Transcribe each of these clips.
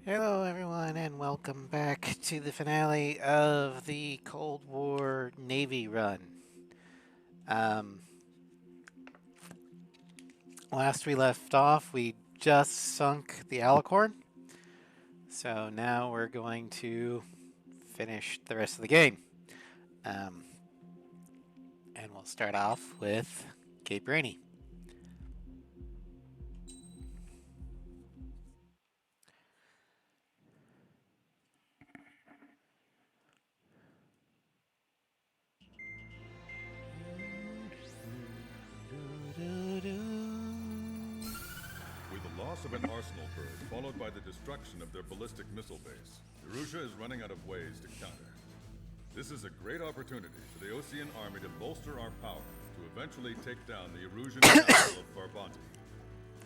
Hello, everyone, and welcome back to the finale of the Cold War Navy run. Um, Last we left off, we just sunk the Alicorn, so now we're going to finish the rest of the game. Um, and we'll start off with Cape Rainy. With the loss of an arsenal bird, followed by the destruction of their ballistic missile base, Eurasia is running out of ways to counter. This is a great opportunity for the Ocean Army to bolster our power to eventually take down the Erusian capital of Farbanti.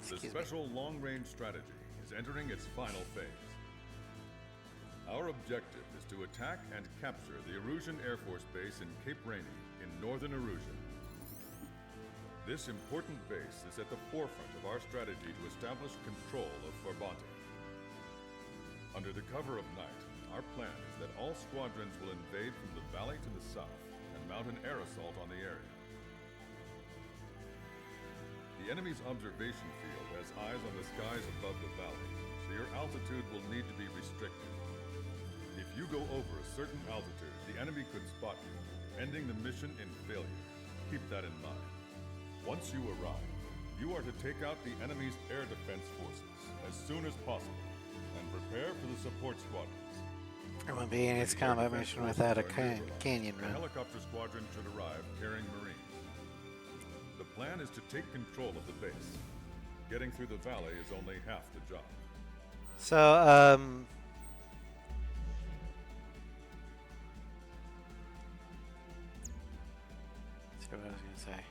The special long-range strategy is entering its final phase. Our objective is to attack and capture the Erusian Air Force Base in Cape Rainy in northern Erusia. This important base is at the forefront of our strategy to establish control of Farbanti. Under the cover of night, our plan is that all squadrons will invade from the valley to the south and mount an air assault on the area. The enemy's observation field has eyes on the skies above the valley, so your altitude will need to be restricted. If you go over a certain altitude, the enemy could spot you, ending the mission in failure. Keep that in mind. Once you arrive, you are to take out the enemy's air defense forces as soon as possible and prepare for the support squadrons. It won't be in its combat mission without a canyon The run. helicopter squadron should arrive carrying Marines. The plan is to take control of the base. Getting through the valley is only half the job. So, what I was going to say.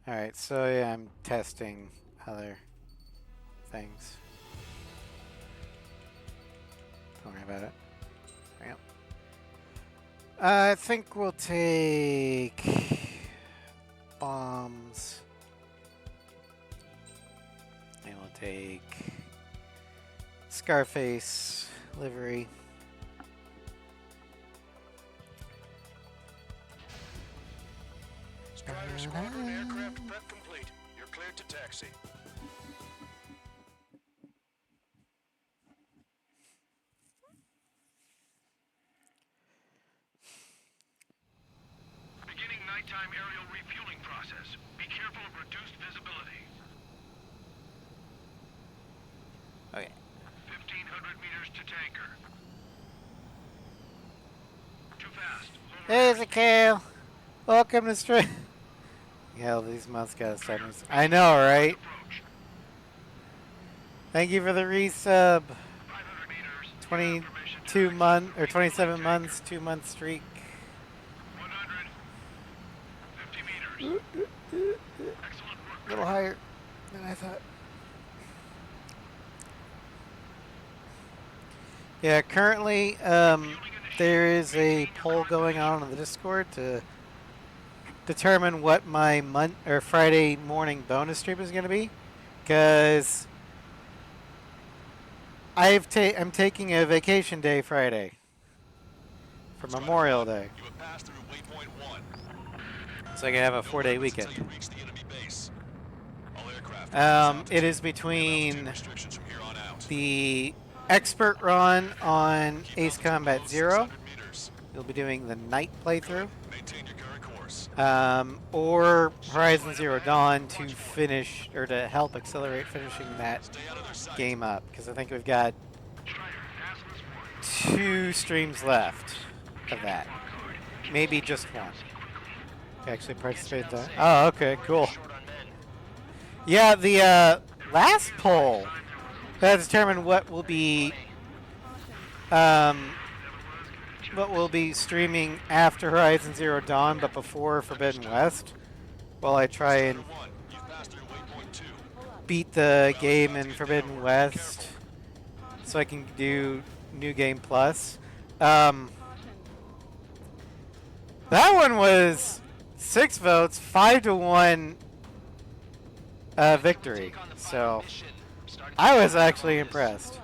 Alright, so yeah, I'm testing other things. Don't worry about it. Yep. I think we'll take bombs. And we'll take Scarface livery. Strider Squadron aircraft prep complete. You're cleared to taxi. Beginning nighttime aerial refueling process. Be careful of reduced visibility. Okay. 1,500 meters to tanker. Too fast. Hey, Zakale! Welcome to stream. Hell, these months gotta start. I know, right? Thank you for the resub. 22 month or 27 months, 2-month streak. 150 meters. Excellent work. A little higher than I thought. Yeah, currently there is a poll going on the Discord to determine what my Friday morning bonus stream is going to be, because I'm taking a vacation day Friday for Memorial Day, You have passed through waypoint 1. so I can have a 4-day weekend. Until you reach the enemy base. All aircraft It is between restrictions from here on out. the expert run on Ace Combat 0. You'll be doing the night playthrough. Maintain your current course. Or Horizon Zero Dawn to finish, or to help accelerate finishing that Stay out of their sight. game up, because I think we've got 2 streams left of that. Maybe just one. Actually participate in that. Oh, okay, cool. Yeah, the last poll that determined what will be streaming after Horizon Zero Dawn, but before Forbidden West, while I try and You've passed through waypoint 2. beat the game in Forbidden West, so I can do New Game Plus. That one was 6 votes, 5-1 victory. So I was actually impressed.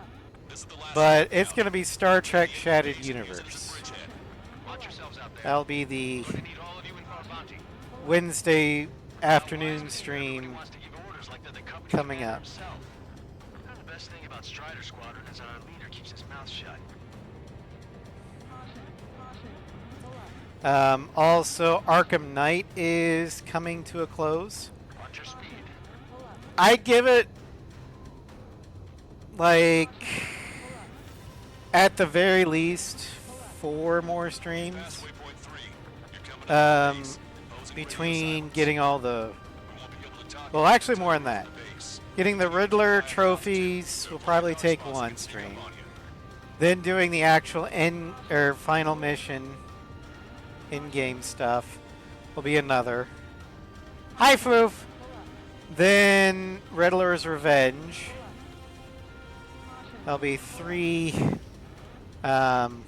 But it's going to be Star Trek Shattered Universe. That'll be the Wednesday afternoon stream coming up. The best thing about Strider Squadron is our leader keeps his mouth shut. Also, Arkham Knight is coming to a close. Watch your speed. I give it, like, at the very least, 4 more streams. Between getting all the... Well, actually more than that. Getting the Riddler trophies will probably take 1 stream. Then doing the actual end or final mission, in-game stuff, will be another. Hi, Foof! Then Riddler's Revenge. That'll be 3. And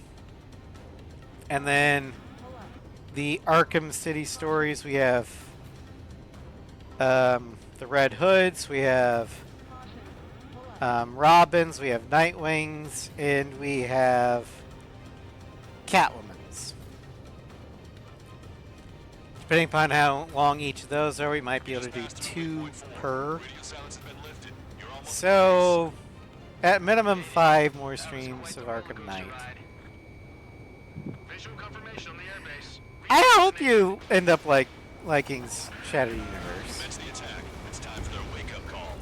then the Arkham City stories. We have the Red Hoods. We have Robins. We have Nightwings. And we have Catwoman's. Depending upon how long each of those are, we might be able to do 2 per. So, at minimum 5 more streams of Arkham Knight. Visual confirmation on the airbase. I hope you end up liking Shattered Universe. Commence the attack. It's time for their wake-up call.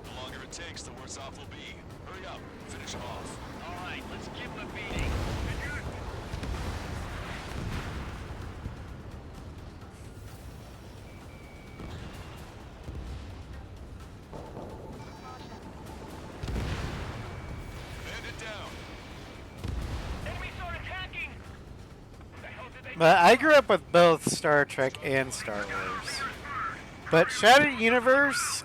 The longer it takes, the worse off we'll be. Hurry up. Finish them off. All right, let's give them a beating. Bandit down. Enemy start attacking. What the hell did they But I grew up with both Star Trek and Star Wars. But Shattered Universe,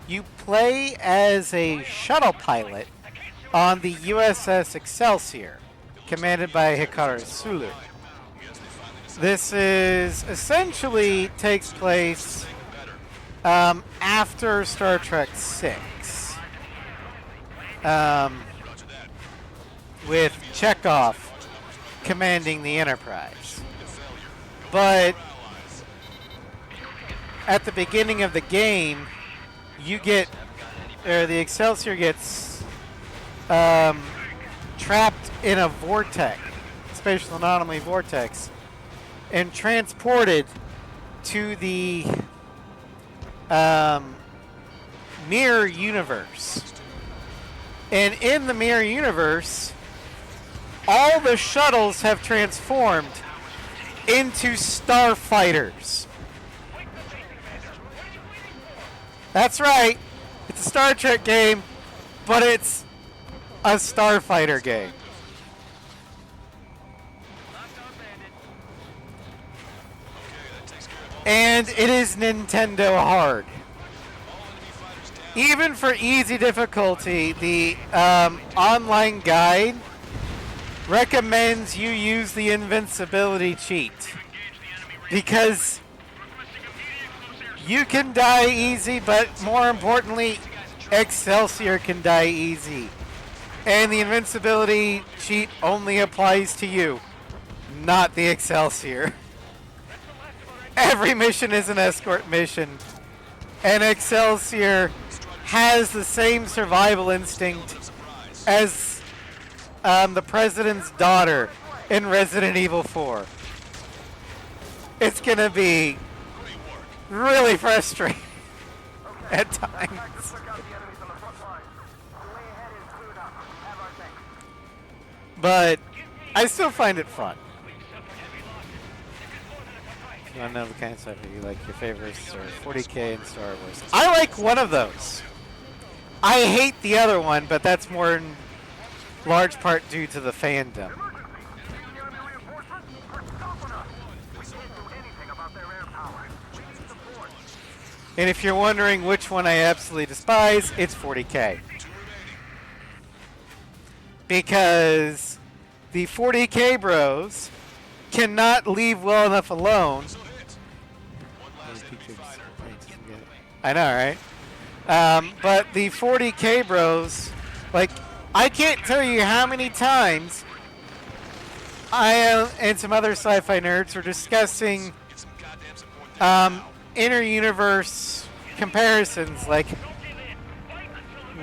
you play as a shuttle pilot on the USS Excelsior, commanded by Hikaru Sulu. This is essentially takes place after Star Trek VI, with Chekhov commanding the Enterprise. But at the beginning of the game, you get, or the Excelsior gets trapped in a vortex, spatial anomaly vortex, and transported to the mirror universe. And in the mirror universe, all the shuttles have transformed into starfighters. That's right. It's a Star Trek game, but it's a starfighter game. And it is Nintendo hard. Even for easy difficulty, the online guide recommends you use the invincibility cheat, because you can die easy, but more importantly, Excelsior can die easy. And the invincibility cheat only applies to you, not the Excelsior. Every mission is an escort mission, and Excelsior has the same survival instinct as the President's daughter in Resident Evil 4. It's gonna be really frustrating at times. But I still find it fun. If you want to know the kind of stuff you like, your favorites are 40K and Star Wars. I like one of those. I hate the other one, but that's more in large part due to the fandom. And if you're wondering which one I absolutely despise, it's 40K. Because the 40K bros cannot leave well enough alone I know, right? But the 40K bros, like, I can't tell you how many times I and some other sci-fi nerds were discussing inter-universe comparisons, like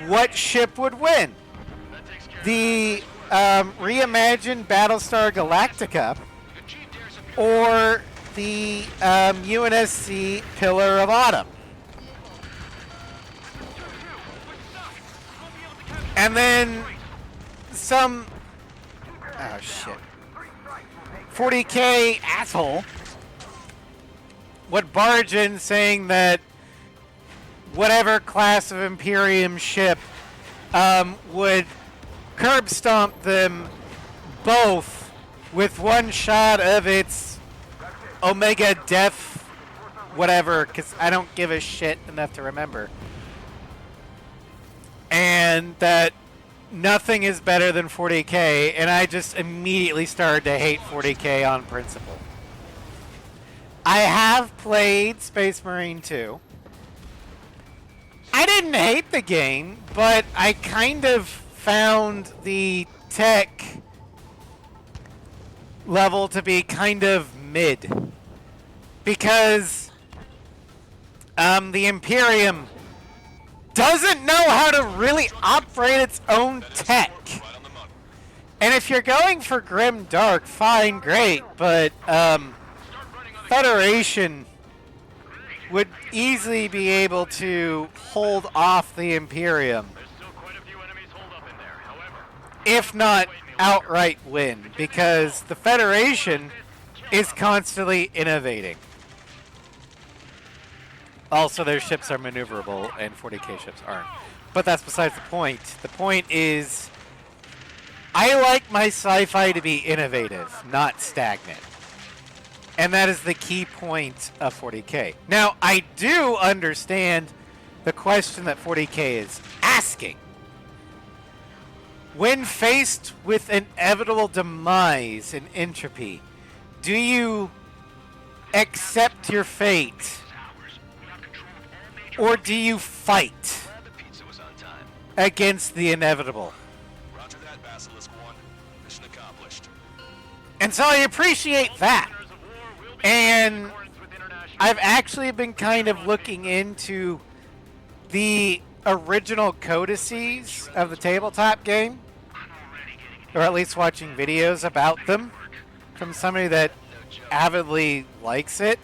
what ship would win? The reimagined Battlestar Galactica or the UNSC Pillar of Autumn? And then some... Oh, shit. 40K asshole would barge in saying that whatever class of Imperium ship would curb stomp them both with one shot of its Omega Death whatever, because I don't give a shit enough to remember. And that nothing is better than 40K, and I just immediately started to hate 40K on principle. I have played Space Marine 2. I didn't hate the game, but I kind of found the tech level to be kind of mid. Because the Imperium doesn't know how to really operate its own tech. And if you're going for grim dark, fine, great, but Federation would easily be able to hold off the Imperium, if not outright win, because the Federation is constantly innovating. Also, their ships are maneuverable, and 40K ships aren't. But that's besides the point. The point is, I like my sci-fi to be innovative, not stagnant. And that is the key point of 40K. Now, I do understand the question that 40K is asking. When faced with inevitable demise and entropy, do you accept your fate? Or do you fight against the inevitable? Roger that, Basilisk 1. Mission accomplished. And so I appreciate that. And I've actually been kind of looking into the original codices of the tabletop game, or at least watching videos about them from somebody that avidly likes it.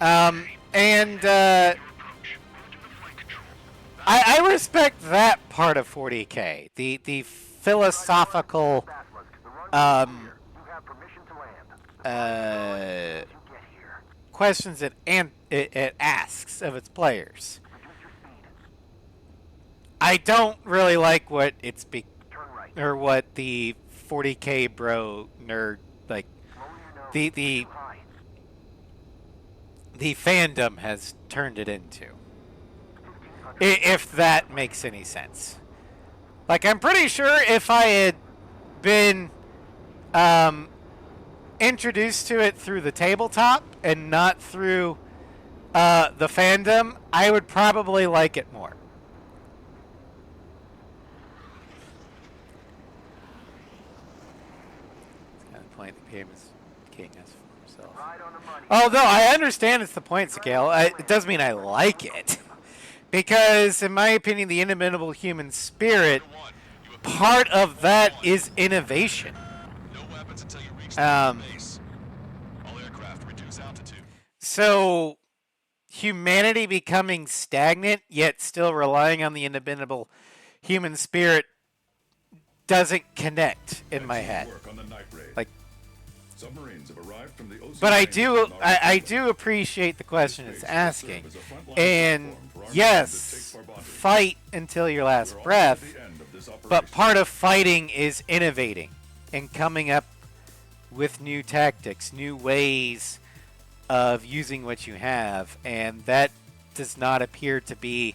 I respect that part of 40K, the philosophical questions it asks of its players. I don't really like what or what the 40K bro nerd, like the fandom has turned it into. If that makes any sense. Like, I'm pretty sure if I had been introduced to it through the tabletop and not through the fandom, I would probably like it more. It's kind of the point the game is king us for himself. Although I understand it's the point scale, it does mean I like it. Because, in my opinion, the inimitable human spirit, part of that is innovation. No weapons until you reach the base. All aircraft reduce altitude. So, humanity becoming stagnant, yet still relying on the inimitable human spirit, doesn't connect in my head. Like, Submarines have arrived from the ocean. but I do appreciate the question it's asking. And yes, fight until your last breath, but part of fighting is innovating and coming up with new tactics, new ways of using what you have, and that does not appear to be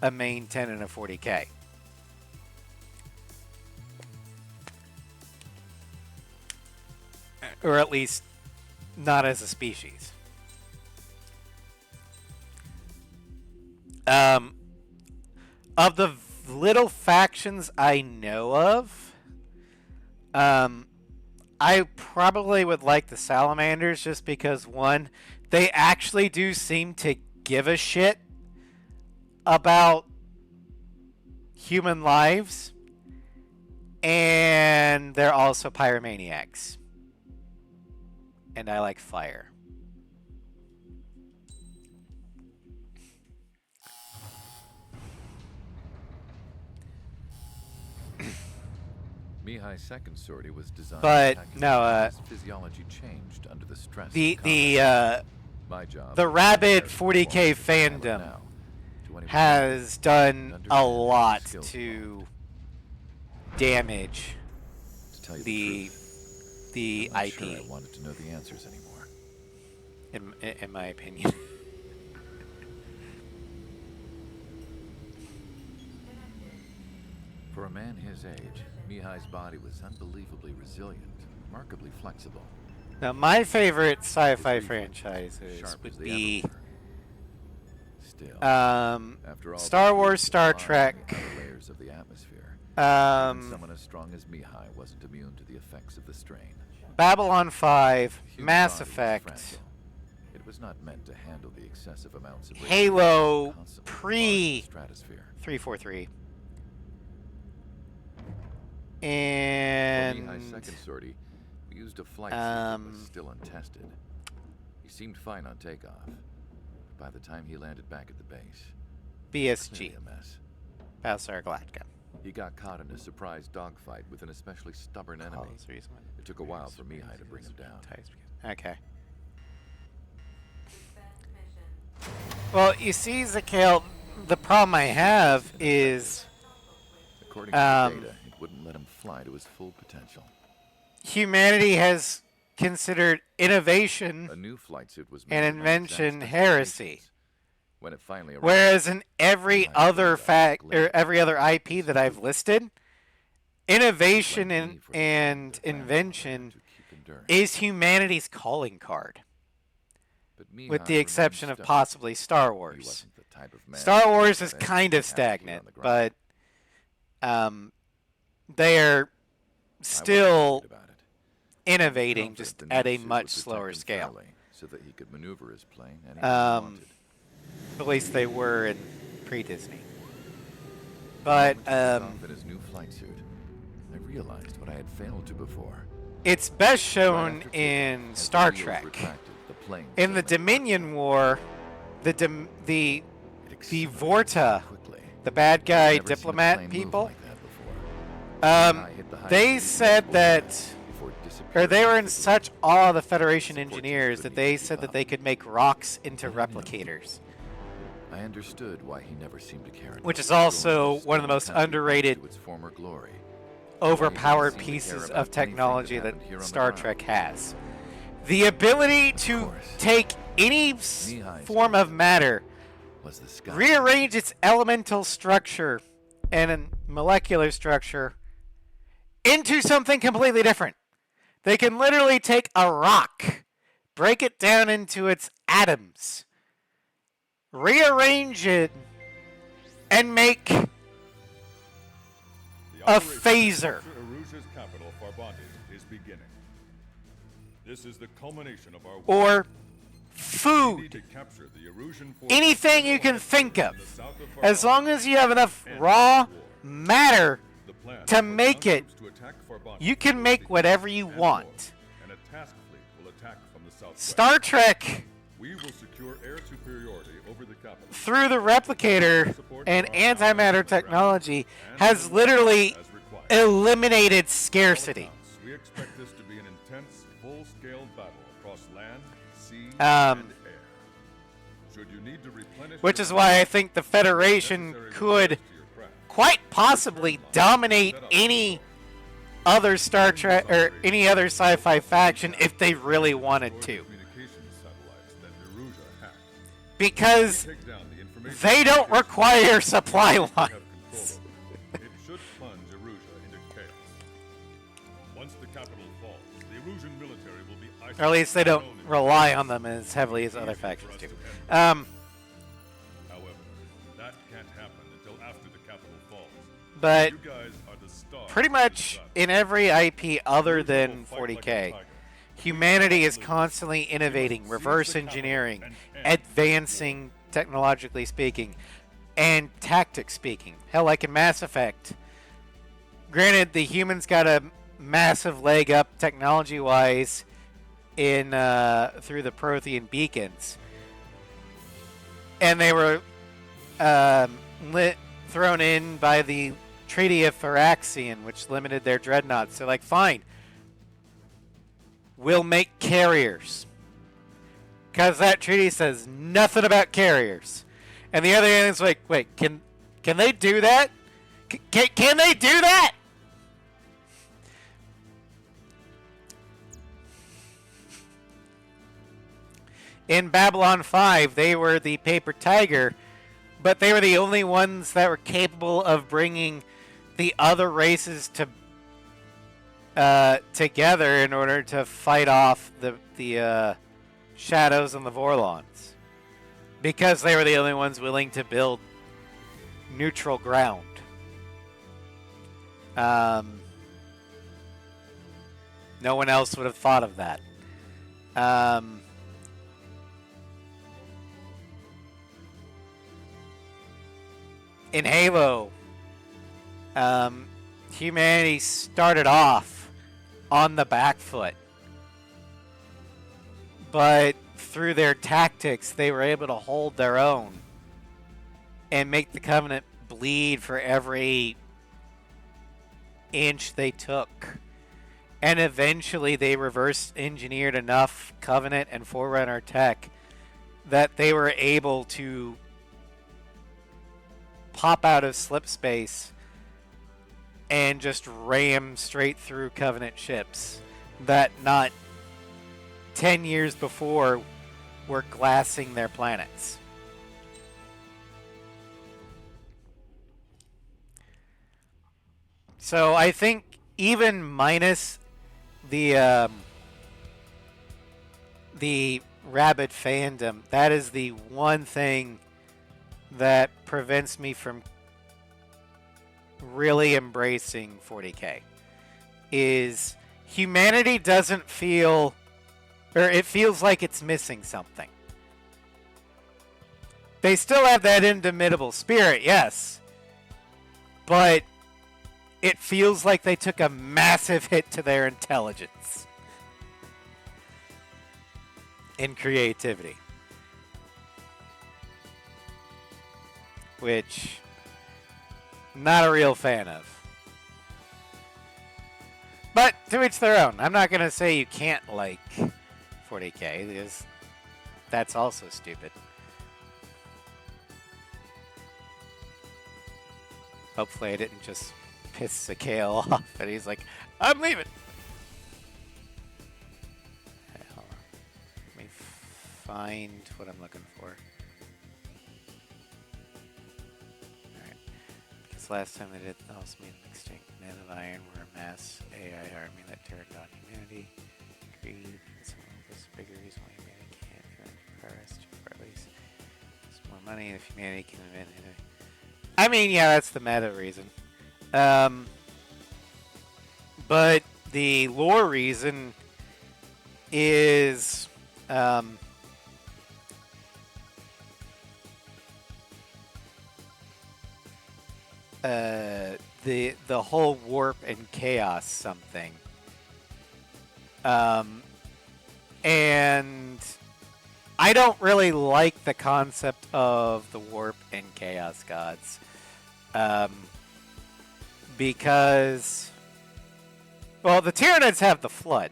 a main tenet of 40K. Or at least not as a species. Um, of the little factions I know of, I probably would like the Salamanders just because, one, they actually do seem to give a shit about human lives, and they're also pyromaniacs. And I like fire. Mihai's second sortie was designed But, to tackle no, how his physiology changed under the stress The of combat. the My job the was to rabid compare 40K performance of the pilot fandom now to when he was has done and a understand his lot skills to damage to tell you the truth, the I'm not IP, sure I wanted to know the answers anymore. in my opinion. For a man his age, Mihai's body was unbelievably resilient, remarkably flexible. Now, my favorite sci-fi His reflexes, franchises sharp as would they be ever were. Still, after all Star the Wars, years Star flying in Trek, the outer layers of the atmosphere, even someone as strong as Mihai wasn't immune to the effects of the strain. Babylon 5, The human Mass body was Effect, fragile. It was not meant to handle the excessive amounts of Halo radiation constantly bombarding the stratosphere. 343, For and Mihai's second sortie, we used a flight suit that was um, still untested. He seemed fine on takeoff, but by the time he landed back at the base, BSG, clearly a mess. Battlestar Galactica. He got caught in a surprise dogfight with an especially stubborn enemy. It took a while for Mihai to bring him down. Okay. Well, you see, Zakale, the problem I have is According to the data, it wouldn't let him fly to his full potential. humanity has considered innovation A new flight suit was made and to my exact invention heresy, specifications. When it finally arrived, whereas in every Mihai other filled out fact glare. or every other IP that I've listed, innovation Blamed me and, for destroying and their grandfather invention to keep enduring. is humanity's calling card, But with Mihai the exception remained of stubborn. possibly Star He Wars. wasn't the type of man Star who Wars let is anything kind of happen here stagnant, on the ground. but they are I wasn't still worried about it. innovating, Confident just the new at a suit much would protect slower him scale. fairly, so that he could maneuver his plane any way he wanted. At least they were in pre-Disney. The But moment he took off in his new flight suit, I realized what I had failed to before. it's best Right shown after takeoff, in as the Star wheels Trek. retracted, the plane In the suddenly Dominion War, the It accelerated Vorta, quickly. the bad guy I've never seen a diplomat plane move people, like that before. Mihai hit the high they speed said multiple that, times before or disappearing they were in into the such awe of the Federation Support teams engineers that couldn't they even said keep that up. they could make rocks into And I knew. replicators, I understood why he never seemed to care. which is about also restoring one of the the most country back underrated, to its former glory. overpowered seem to care pieces about of anything technology that that happened here on the Star ground. Trek has. The ability to course. take any Mihai's form of matter, Was the sky rearrange its elemental structure and molecular structure into something completely different. They can literally take a rock, break it down into its atoms, rearrange it, and make The a operation to phaser. capture Aruja's capital, Farbanti, is beginning. This is the culmination of our work. or We food. need to capture the Arujan forces Anything you can general think headquarters of. in the south of As Farbanti. long as you have enough raw matter The plan to for make ground it, troops to attack Farbanti you can will make be whatever east you and want. north, and a task fleet will attack from the southwest. Star Trek, We will secure air superiority over the capital. through the replicator and antimatter technology, has literally As required. eliminated All scarcity. accounts, we expect this to be an intense, full-scale battle across land, sea, Um, and air. Should you need to replenish Which your is why I reserves, think the Federation necessary could repairs to your craft, quite possibly dominate any other Star Trek or any other sci-fi faction if they really wanted or to, the communications satellites that Aruja hacked. because Take down the information they don't communications require supply we have control lines. over. It should plunge Aruja into chaos. Once the capital falls, the Arujan military will be isolated. Or at least they don't alone in rely on them as heavily as other factions do. However, that But You guys are the stars pretty of this much battle. in every IP other The Uruja than will fight like a 40K, tiger. humanity is lose. constantly innovating, seize reverse the capital engineering, and end this advancing technologically speaking, and tactics speaking. Hell, like in Mass Effect. Granted, the humans got a massive leg up technology-wise in through the Prothean beacons, and they were thrown in by the Treaty of Phyraxian, which limited their dreadnoughts. So, like, fine, we'll make carriers, because that treaty says nothing about carriers. And the other alien's like, wait, can they do that? Can they do that? In Babylon 5, they were the paper tiger, but they were the only ones that were capable of bringing the other races together in order to fight off the Shadows and the Vorlons, because they were the only ones willing to build neutral ground. No one else would have thought of that. In Halo, humanity started off on the back foot, but through their tactics, they were able to hold their own and make the Covenant bleed for every inch they took. And eventually they reverse engineered enough Covenant and Forerunner tech that they were able to pop out of slip space and just ram straight through Covenant ships that not 10 years before were glassing their planets. So I think even minus the rabid fandom, that is the one thing that prevents me from really embracing 40K. Is humanity doesn't feel, or it feels like it's missing something. They still have that indomitable spirit, yes, but it feels like they took a massive hit to their intelligence and creativity, which not a real fan of. But to each their own. I'm not going to say you can't like 40K, because that's also stupid. Hopefully I didn't just piss Sakale off and he's like, I'm leaving. Okay, hold on. Let me find what I'm looking for. Last time they did the Osmium extinct men of iron were a mass AI army that turned on humanity. Greed and some of this bigger reason why humanity can't progress for at least more money if humanity can invent it. I mean, yeah, that's the meta reason. But the lore reason is the whole warp and chaos something. And I don't really like the concept of the warp and chaos gods. Because, well, the Tyranids have the flood.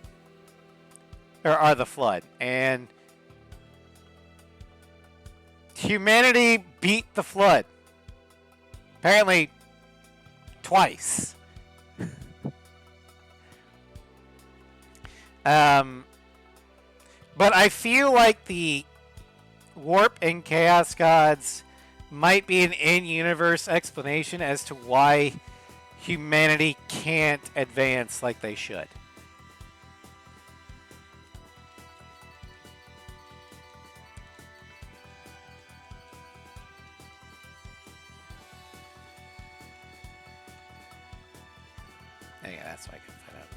Or are the flood. And humanity beat the flood. Apparently, twice. But I feel like the warp and chaos gods might be an in-universe explanation as to why humanity can't advance like they should. Yeah, that's why I couldn't find out.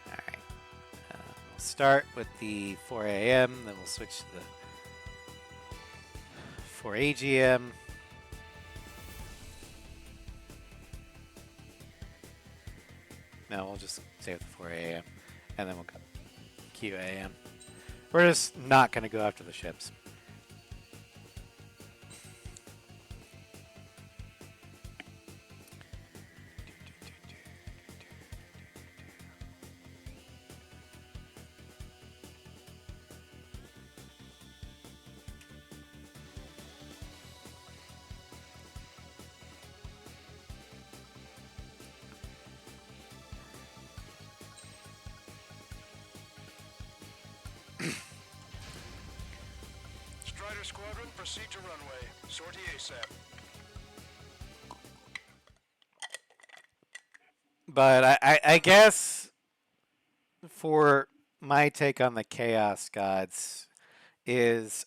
Alright. We'll start with the 4 a.m., then we'll switch to the 4 AGM. No, we'll just save the 4 a.m. and then we'll go QAM. We're just not going to go after the ships. Strider Squadron, proceed to runway. Sortie ASAP. But I guess for my take on the Chaos Gods is,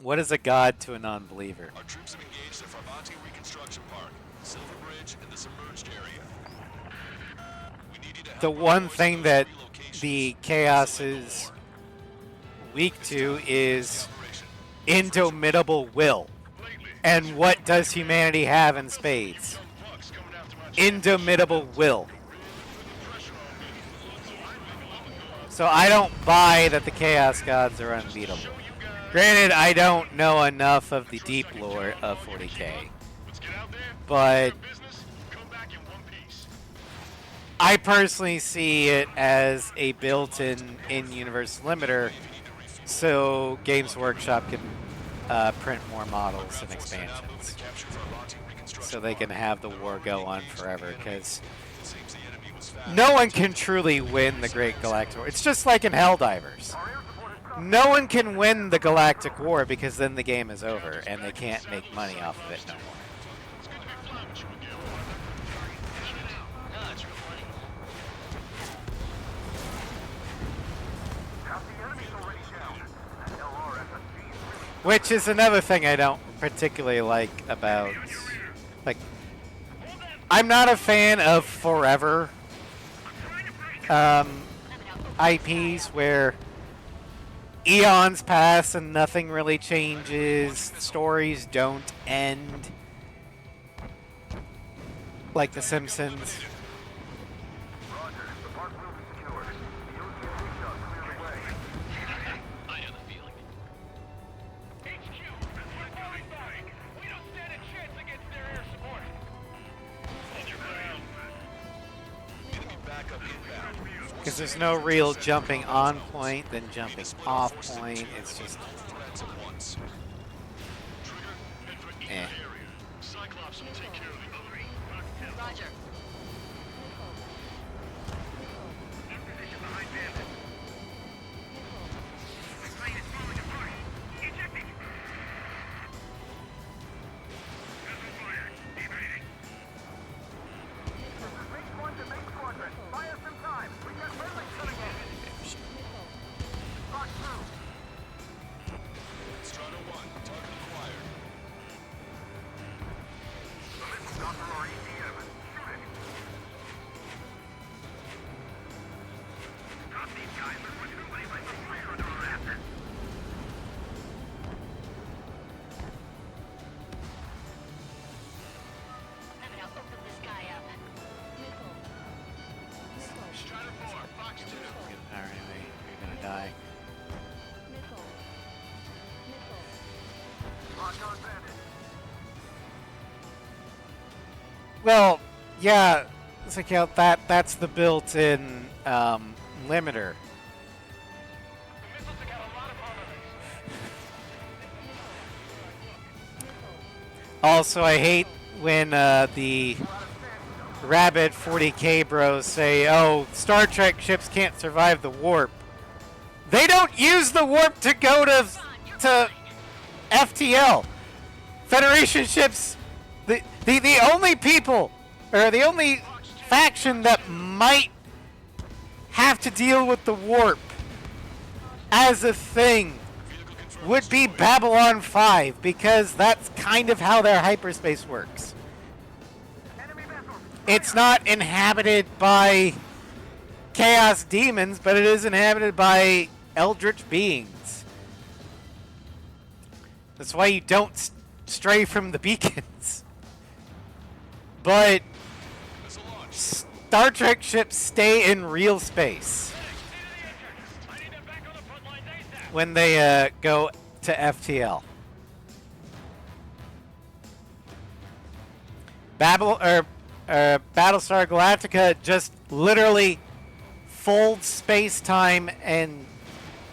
what is a god to a non-believer? Our troops have engaged the Farbanti Reconstruction Park, Silver Bridge, and the submerged area. We need you to help The our one boys thing in that those relocations. the Chaos Isolate the is war. weak to is Operation. indomitable will. And what does humanity have in spades? Indomitable will. So I don't buy that the Chaos Gods are unbeatable. Granted, I don't know enough of the deep lore of 40k, but I personally see it as a built-in in-universe limiter, so Games Workshop can print more models and expansions, so they can have the war go on forever, because no one can truly win the Great Galactic War. It's just like in Helldivers. No one can win the Galactic War because then the game is over and they can't make money off of it no more. Which is another thing I don't particularly like about, like, I'm not a fan of forever IPs where eons pass and nothing really changes, stories don't end, like The Simpsons. Because there's no real jumping on point, then jumping off point. It's just, eh. Cyclops will take care of the other. Roger. In position behind Bandit. The plane is falling apart. Ejecting. Missile fire. Deviating. Make one to main quadrant. Buy us some time. We got friendly coming in. Lock through. Strider 1, target acquired. The missile doctor or EDM. Shoot it. Stop these guys before somebody lights a fire under our asses. I'm gonna open this guy up. Strider 4, Fox 2. Alright, you're gonna die. Lock on Bandit. Well, yeah, it's like, you know, that's the built-in limiter. The missiles have got a lot of armor. Also, I hate when the rabid 40k bros say, oh, Star Trek ships can't survive the warp. They don't use the warp to go to FTL. Federation ships, the only people, or the only faction that might have to deal with the warp as a thing would be Babylon 5, because that's kind of how their hyperspace works. it's not inhabited by chaos demons, but it is inhabited by eldritch beings. That's why you don't stray from the beacons. But Star Trek ships stay in real space when they go to FTL. Battlestar Galactica just literally folds space-time and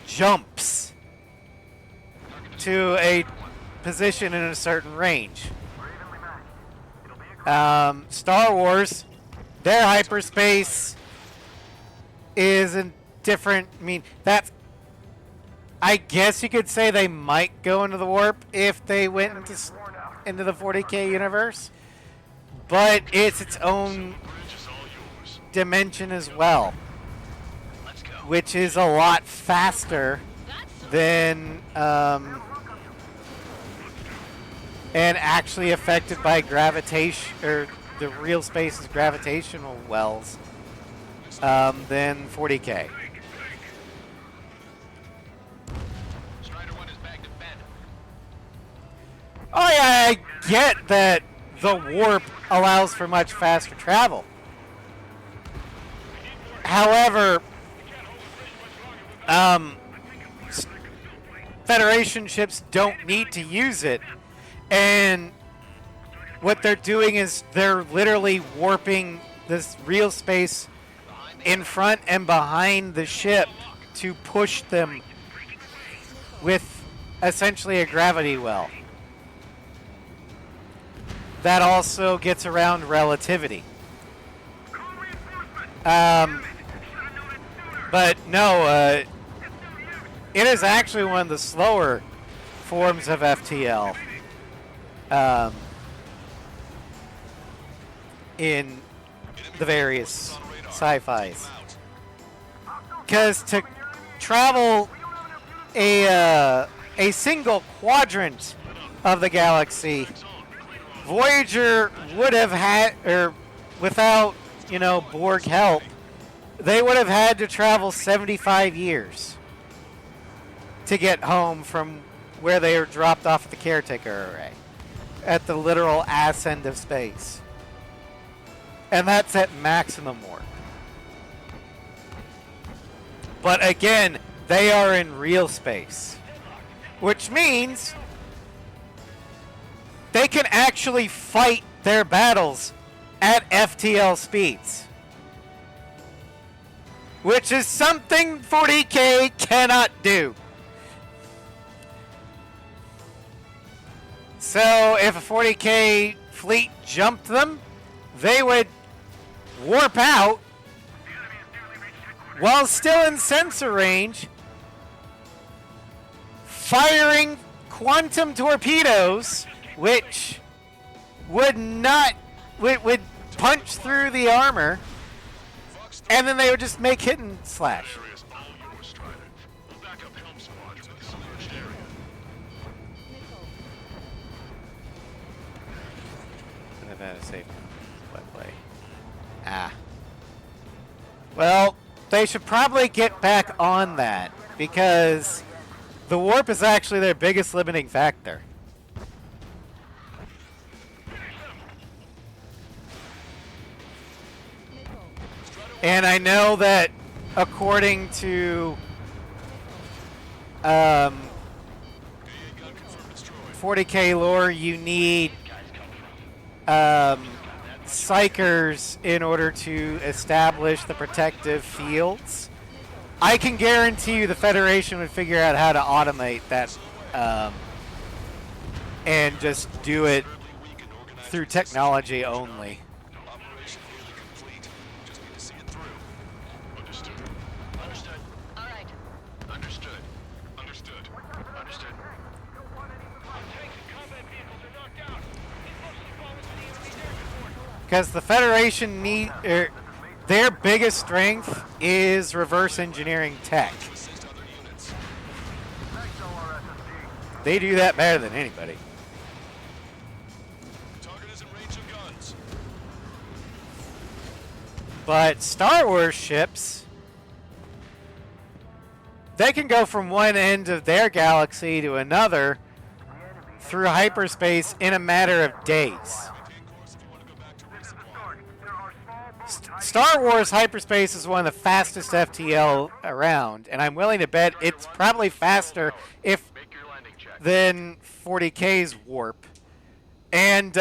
jumps to a position in a certain range. Star Wars, their hyperspace is a different. I mean, that's. I guess you could say they might go into the warp if they went into the 40K universe, but it's its own dimension as well, which is a lot faster than and actually affected by gravitation, or the real space's gravitational wells, than 40K. Oh yeah, I get that the warp allows for much faster travel. However, Federation ships don't need to use it, and what they're doing is they're literally warping this real space in front and behind the ship to push them with essentially a gravity well. That also gets around relativity. But no, it is actually one of the slower forms of FTL. In the various sci-fis. Because to travel a single quadrant of the galaxy, Voyager would have had, or without, Borg help, they would have had to travel 75 years to get home from where they were dropped off at the caretaker array, at the literal ass end of space. And that's at maximum warp. But again, they are in real space, which means they can actually fight their battles at FTL speeds, which is something 40K cannot do. So if a 40K fleet jumped them, they would warp out while still in sensor range, firing quantum torpedoes, which would punch through the armor, and then they would just make hit and slash. I've had a safe play. Well, they should probably get back on that, because the warp is actually their biggest limiting factor. And I know that according to 40K lore, you need psychers in order to establish the protective fields. I can guarantee you the Federation would figure out how to automate that and just do it through technology only. Because the Federation their biggest strength is reverse engineering tech. They do that better than anybody. Target is in range of guns. But Star Wars ships, they can go from one end of their galaxy to another through hyperspace in a matter of days. Star Wars hyperspace is one of the fastest FTL around, and I'm willing to bet it's probably faster than 40K's warp. And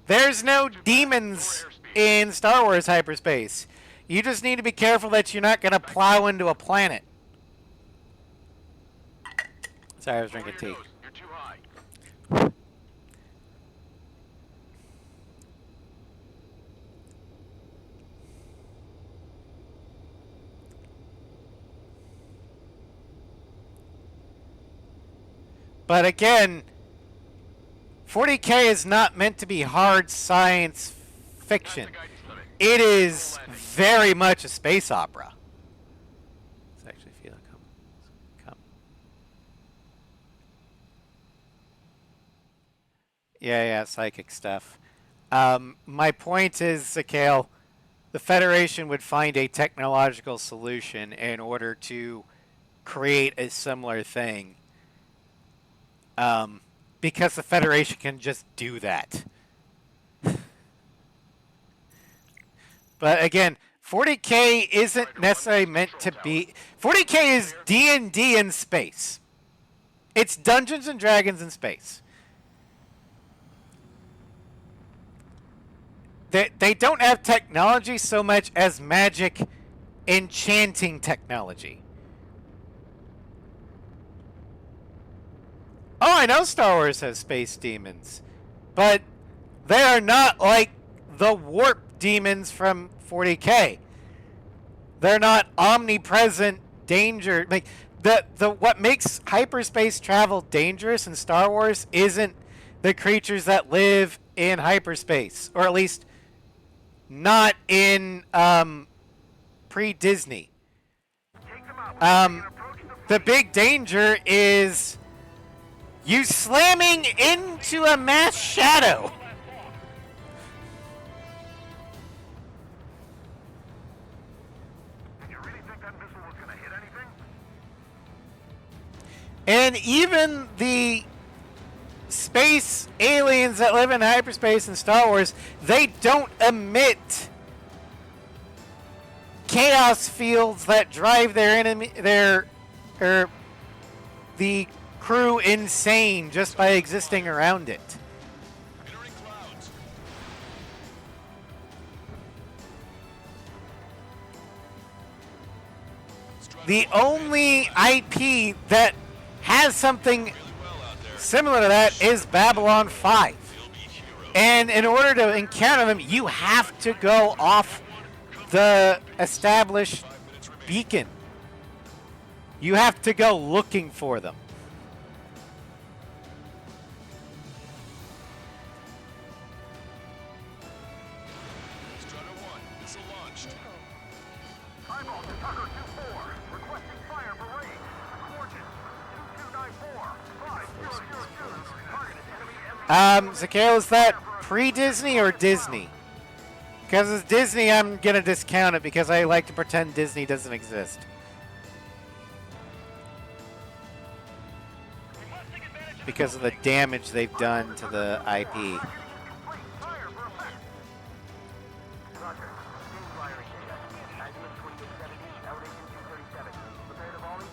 there's no demons in Star Wars hyperspace. You just need to be careful that you're not going to plow into a planet. Sorry, I was drinking tea. You're too high. But again, 40K is not meant to be hard science fiction. It is very much a space opera. Let's actually feel it come. Yeah, psychic stuff. My point is, Zakale, the Federation would find a technological solution in order to create a similar thing. Because the Federation can just do that. But again, 40K isn't necessarily meant to be... 40K is D&D in space. It's Dungeons and Dragons in space. They don't have technology so much as magic enchanting technology. Oh, I know Star Wars has space demons, but they are not like the warp demons from 40K. They're not omnipresent danger. Like what makes hyperspace travel dangerous in Star Wars isn't the creatures that live in hyperspace, or at least not in pre-Disney. The big danger is you slamming into a mass shadow. Did you really think that missile was going to hit anything? And even the space aliens that live in hyperspace in Star Wars, they don't emit chaos fields that drive the crew insane just by existing around it. Entering clouds. The only IP that has something Really well out there. similar to that is Babylon 5. And in order to encounter them, you have to go off the established beacon. You have to go looking for them. Strider 1, missile launched. Eyeball to Tucker 2-4. Requesting fire for range. Coordinates 2294 5002. Targeted enemy Zakale, is that pre-Disney or Disney? Because it's Disney, I'm going to discount it because I like to pretend Disney doesn't exist. Because of the damage they've done to the IP. complete. Fire for effect. Roger. Steam firing data. Azimuth 2870, elevation 237. Prepare to volley.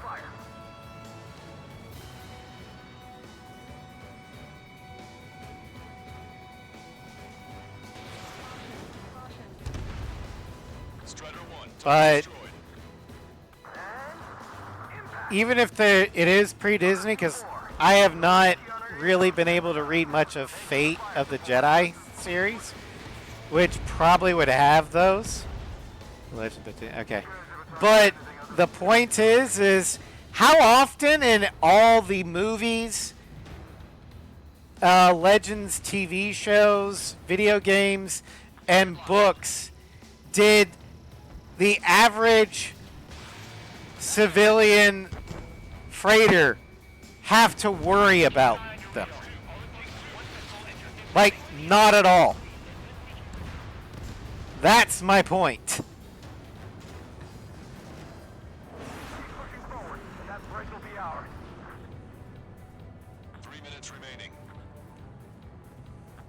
Fire. Strider 1, But target destroyed. even if it is pre-Disney, because I have not really been able to read much of Fate of the Jedi series, which probably would have those. Okay. But the point is how often in all the movies, Legends TV shows, video games, and books did the average civilian freighter have to worry about them? Like, not at all. That's my point. Keep pushing forward, and that bridge will be ours. 3 minutes remaining.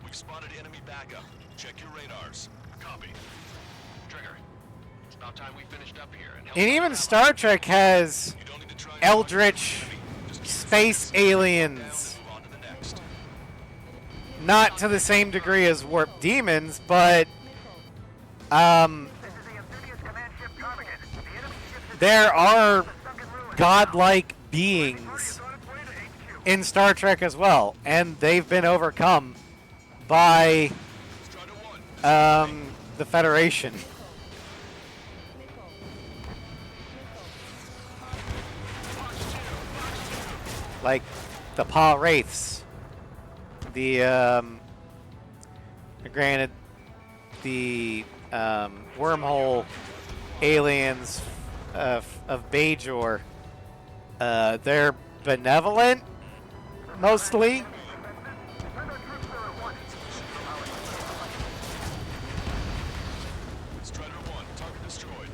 We've spotted enemy backup. Check your radars. Copy. Trigger. It's about time we finished up here. And even Star Trek has You don't need to try and eldritch just keep space aliens. move on to the next. Not to the same degree as warp demons, but This is the amphibious command ship Ptarmigan. The enemy ship is there are stuck in ruins. godlike Party beings is on its way to HQ. in Star Trek as well, and they've been overcome by Strider 1. the Federation. Like the Pa Wraiths. The granted, the wormhole aliens of Bajor, they're benevolent mostly. Send our troops there at once. Strider 1, target destroyed.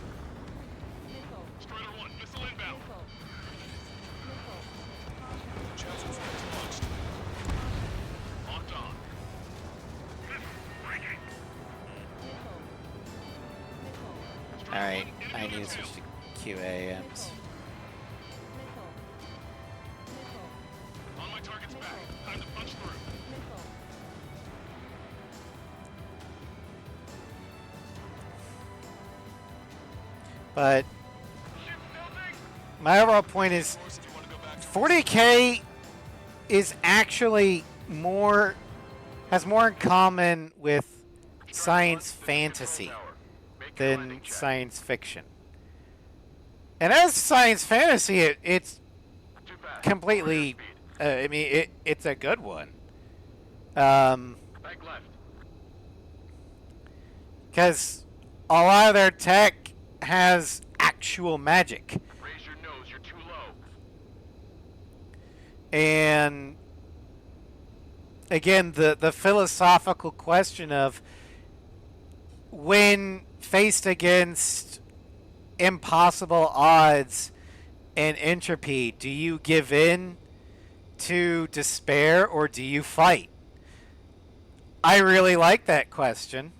Strider 1, missile inbound. Chasm Force launched. Locked on. Alright, I need to switch to QAMs. On my target's back. Time to punch through. But my overall point is Force, if you want to go back to 40K is actually more, has more in common with science fantasy than science fiction. And as science fantasy, it's Too fast. completely, I mean, it's a good one. Bank left. Because a lot of their tech has actual magic. Raise your nose. You're too low. And again, the philosophical question of when faced against impossible odds and entropy, do you give in to despair or do you fight? I really like that question,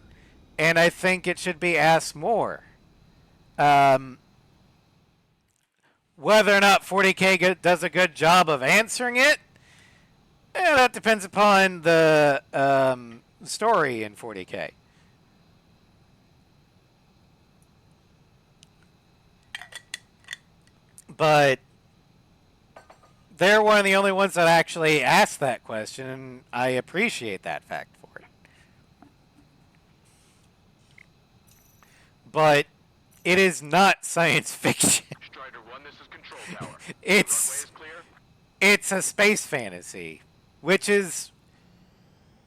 and I think it should be asked more. Whether or not 40K does a good job of answering it, that depends upon the story in 40K. But they're one of the only ones that actually asked that question, and I appreciate that fact for it. But it is not science fiction. Strider 1, this is control tower. It's Runway is clear. it's a space fantasy, which is,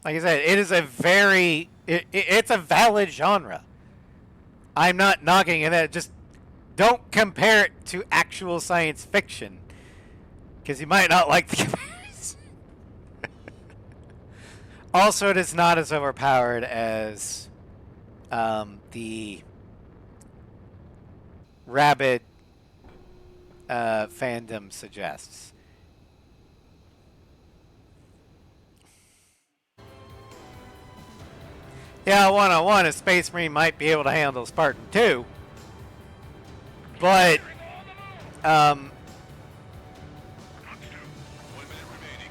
like I said, it is a very it's a valid genre. I'm not knocking it. Just don't compare it to actual science fiction, because you might not like the comparison. Also, it is not as overpowered as the rabid fandom suggests. Yeah, one-on-one, a Space Marine might be able to handle Spartan 2. But, 1 minute remaining.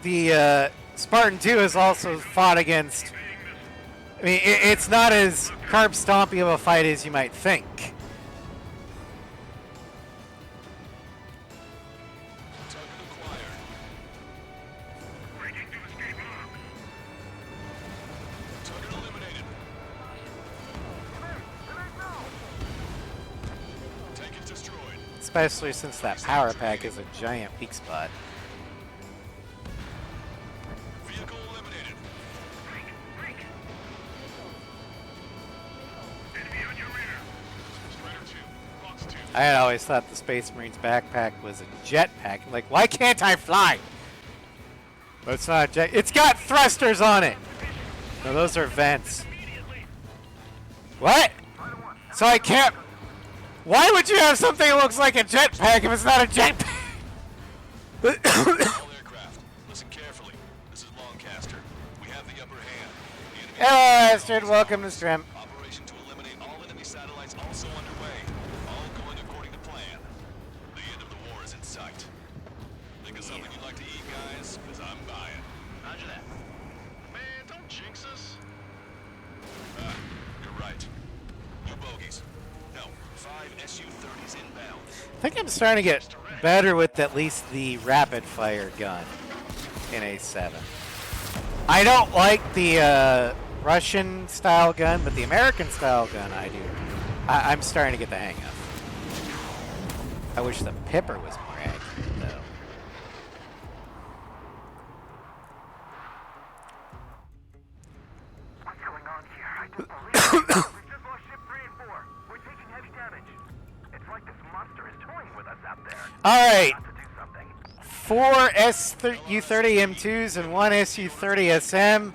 the Spartan 2 has also fought against... I mean, it's not as carb-stompy of a fight as you might think. Target acquired. Target eliminated. Tank is destroyed. Especially since that power pack is a giant weak spot. Vehicle eliminated. Strider 2, Fox 2. I had always thought the Space Marine's backpack was a jetpack. I'm like, why can't I fly? But it's not jet. It's got thrusters on it. No, those are vents. What? So I can't. Why would you have something that looks like a jetpack if it's not a jetpack? All aircraft, listen carefully. This is Lancaster. We have the upper hand. The enemy Hello, Astrid. Welcome to Stream. operation to eliminate all enemy satellites also underway. All going according to plan. The end of the war is in sight. Think of something you'd like to eat, guys? Because I'm buying. Roger that. Man, don't jinx us. You're right. New bogeys. No, 5 Su-30s inbound. I think I'm starting to get better with at least the rapid fire gun in A7. I don't like the Russian style gun, but the American style gun I do. I'm starting to get the hang of. I wish the Pipper was more accurate, though. What's going on here? I don't believe it. We just lost ship 3 and 4. We're taking heavy damage. It's like this monster is toying with us out there. All right. Got to do something. 4 Su-30M2s and 1 Su-30SM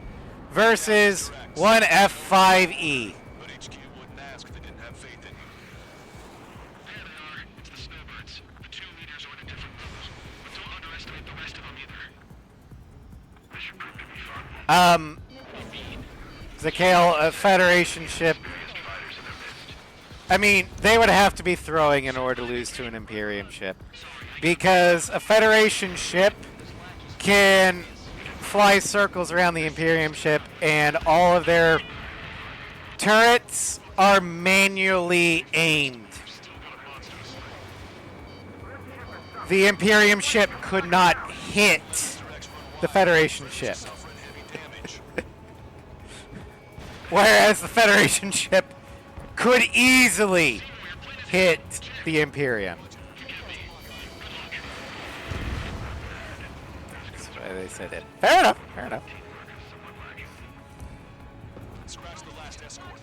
versus 1 F5E. But HQ wouldn't ask if they didn't have faith in you. There they are. It's the snowbirds. The 2 leaders are in a different mode. But don't underestimate the rest of them either. This should prove to be fun. Zakale, a Federation ship. I mean, they would have to be throwing in order to lose to an Imperium ship. Because a Federation ship can fly circles around the Imperium ship, and all of their turrets are manually aimed. The Imperium ship could not hit the Federation ship. Whereas the Federation ship could easily hit the Imperium. That's why they said it. Fair enough, fair enough. Scratch the last escort.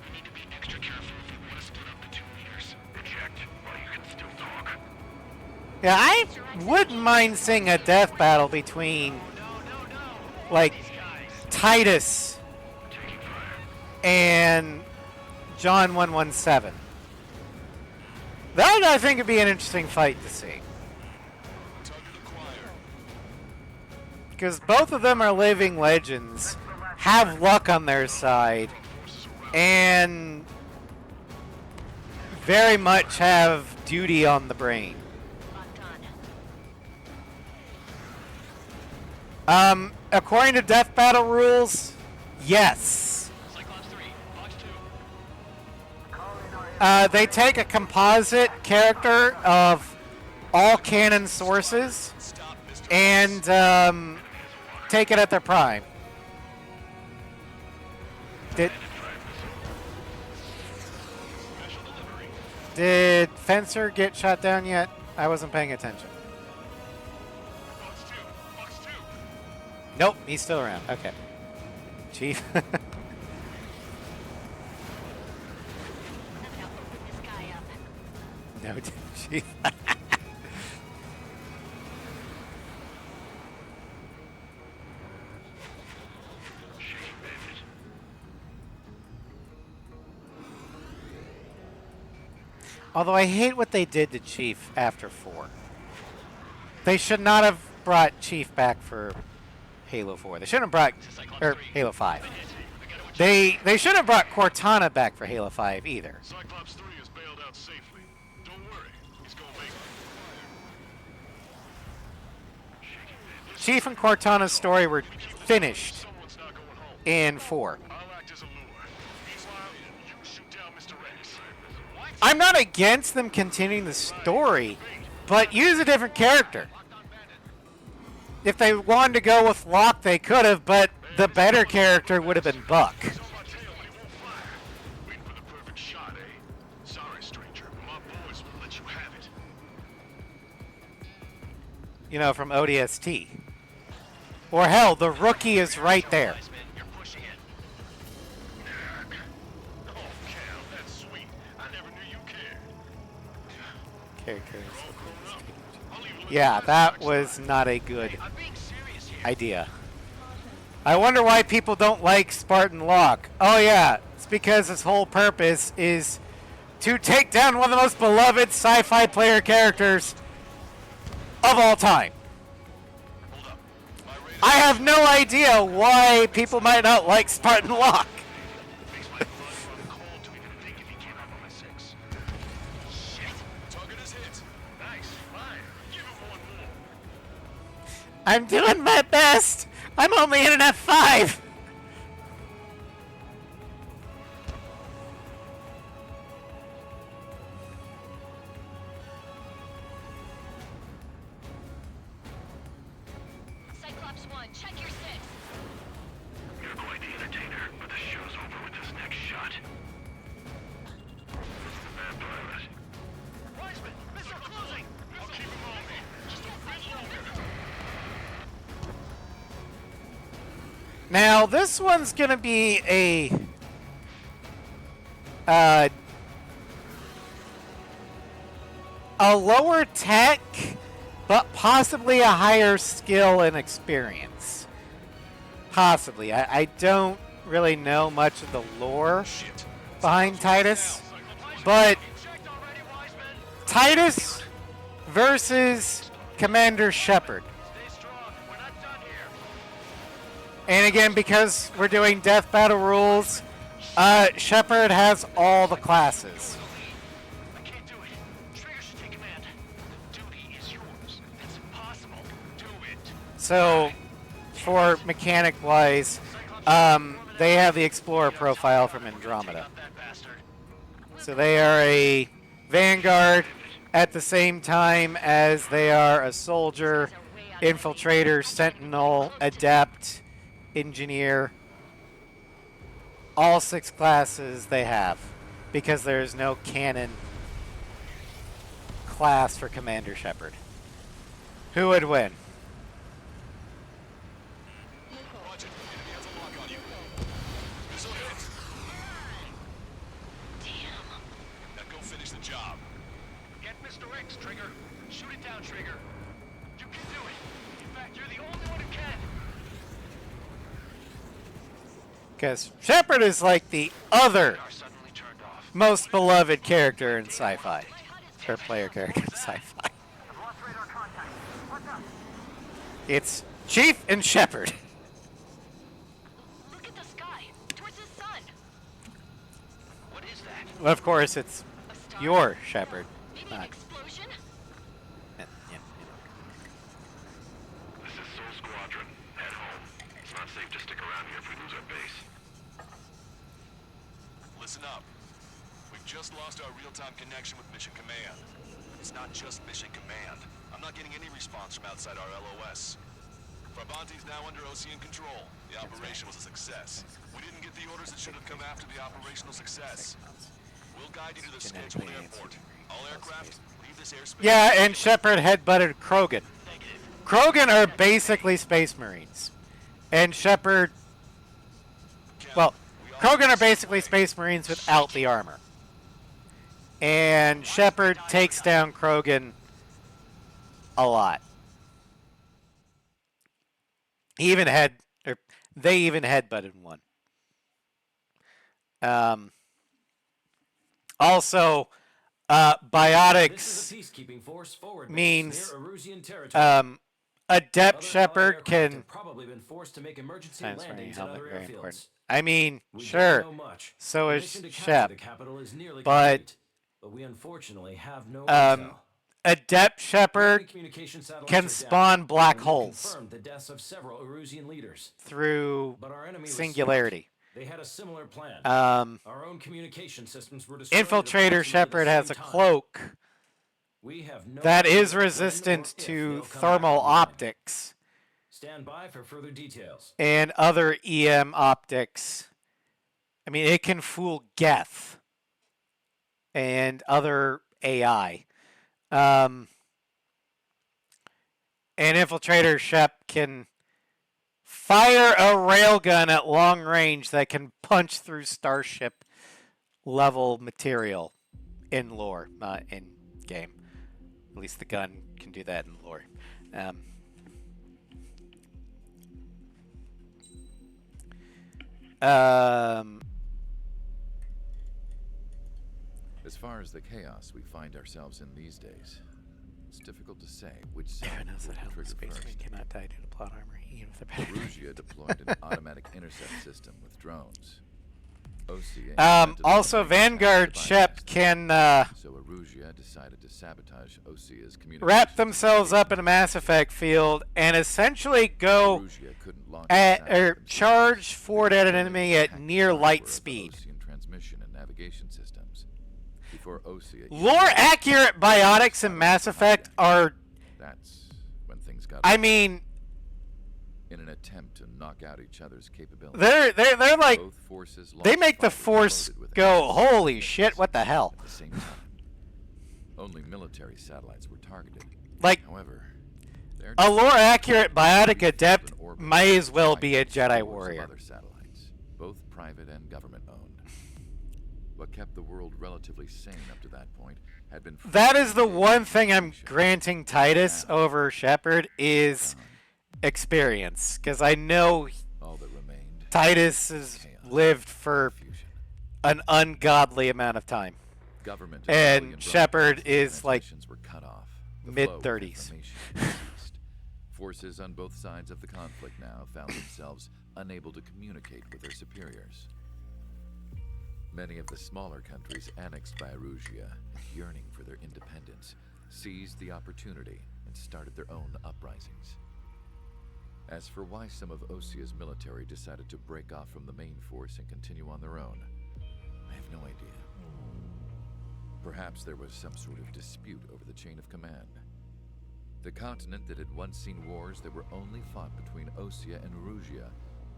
We need to be extra careful if we want to split up the 2 leaders. Eject while you can still talk. Yeah, I wouldn't mind seeing a death battle between, like, Titus and John 117. That I think would be an interesting fight to see. Because both of them are living legends, have luck on their side, and very much have duty on the brain. According to death battle rules, yes. Cyclops 3, Box 2. They take a composite character of all canon sources and take it at their prime. Did Fencer get shot down yet? I wasn't paying attention. Box 2. Box 2. Nope, he's still around. Okay. Chief. I'm gonna open this guy up. No, Chief. Although I hate what they did to Chief after 4. They should not have brought Chief back for Halo 4. They shouldn't have brought Halo 5. They shouldn't have brought Cortana back for Halo 5 either. Cyclops 3 is bailed out safely. Don't worry. He's gonna make it. Chief and Cortana's story were finished Someone's not going home. in 4. I'll act as a lure. Meanwhile, you shoot down Mr. X. What? I'm not against them continuing the story, but use a different character. If they wanted to go with Locke, they could have, but the better character would have been Buck. He's on my tail, but he won't fire. Waiting for the perfect shot, eh? Sorry, stranger, but my boys will let you have it. You know, from ODST. Or hell, the rookie is right there. You're pushing it. Oh, Cal, that's sweet. I never knew you cared. Yeah, that was not a good idea. I wonder why people don't like Spartan Locke. Oh yeah, it's because his whole purpose is to take down one of the most beloved sci-fi player characters of all time. I have no idea why people might not like Spartan Locke. Makes my blood run cold to even think if he came up on my 6. Shit. Target is hit. Nice. Fine. Give him one more. I'm doing my best. I'm only in an F5. Cyclops 1, check your 6. You're quite the entertainer, but the show's over with this next shot. This is the man pilot. Wiseman, missile closing! I'll keep him on me. Just a bit longer. Now, this one's going to be a lower tech, but possibly a higher skill and experience. Possibly. I don't really know much of the lore behind Titus, but Titus versus Commander Shepard. Stay strong. We're not done here. And again, because we're doing death battle rules, Shepard has all the classes. I can't do it. Trigger should take command. The duty is yours. It's impossible. Do it. So, for mechanic-wise, they have the Explorer profile from Andromeda. Up that bastard. So they are a Vanguard at the same time as they are a soldier, infiltrator, sentinel, adept, engineer. All 6 classes they have, because there is no canon class for Commander Shepard. Who would win? Roger. Enemy has a lock on you. Missile hit. Damn. Now go finish the job. Get Mr. X, Trigger. Shoot it down, Trigger. You can do it. In fact, you're the only one who can. Because Shepard is like the other Are suddenly turned off. most beloved character in sci-fi. Or player character in sci-fi. I've lost radar contact. What's up? It's Chief and Shepard. Look at the sky. Towards the sun. What is that? Well, of course, it's A star? your Shepard. Maybe an explosion? This is Soul Squadron. Head home. It's not safe to stick around here if we lose our base. Listen up. We've just lost our real-time connection with Mission Command. It's not just Mission Command. I'm not getting any response from outside our LOS. Farbanti's now under OCN control. The operation was a success. We didn't get the orders that should have come after the operational success. We'll guide you to the scheduled airport. All aircraft, leave this airspace. Yeah, and Shepard headbutted Krogan. Krogan are basically Space Marines. And Shepard... Well, Krogan are basically Space Marines without the armor. And Shepard takes down Krogan a lot. He even they even headbutted one. Also, biotics peacekeeping force forward means near Erusian territory. Adept Other Shepard aircraft can... have probably been forced to make emergency Transferring landings at helmet, other very airfields. important. I mean, We sure, don't know much. so The is mission to capture Shep. the capital is nearly But, complete, but we unfortunately have no Um, intel. Adept Enemy Shepard communication satellites can are down, spawn black and we holes confirmed the deaths of several Erusian leaders. through But our enemy was singularity. smart. They had a similar plan. Our own communication systems were destroyed at Infiltrator approximately Shepard the has same a time. cloak We have no that idea is when or resistant if to they'll come thermal back online. optics Stand by for further details. and other EM optics. I mean, it can fool Geth and other AI. And Infiltrator Shep can fire a railgun at long range that can punch through starship level material in lore, not in game. At least the gun can do that in lore. As far as the chaos we find ourselves in these days, it's difficult to say which side Everyone knows will that trigger Space first. Marine cannot die due to plot armor, even with a better Perugia deployed an automatic intercept system with drones. Osea implemented also, a break Vanguard to Shep bypass them. can So Erugia decided to sabotage Osea's communications. wrap themselves up in a Mass Effect field and essentially go Erugia couldn't launch at a or satellite themselves. charge forward They at an were enemy to at hack near the light hardware of speed. Osean transmission and navigation systems before Osea. Lore accurate biotics in Mass Effect are, That's when things got. I mean, in an attempt to knock out each other's capabilities. they're like, Both forces they launched make the fighters Force loaded with go, advanced holy systems shit, what the hell? At the same time, only military satellites were targeted. Like, However, their a lore accurate biotic refilled adept an orbit may as well with be a giant Jedi scores of warrior. Other satellites, both private and government owned. What kept the world relatively sane up to that point had been. That is the one thing I'm granting Titus over Shepard is experience, because I know All that remained. Titus has lived for Confusion. an ungodly amount of time. Government And civilian Shepard broadcast is, like, transmissions were cut off. The mid-30s. flow of information ceased. Forces on both sides of the conflict now found themselves unable to communicate with their superiors. Many of the smaller countries annexed by Erugia, yearning for their independence, seized the opportunity and started their own uprisings. As for why some of Osea's military decided to break off from the main force and continue on their own, I have no idea. Perhaps there was some sort of dispute over the chain of command. The continent that had once seen wars that were only fought between Osea and Erugia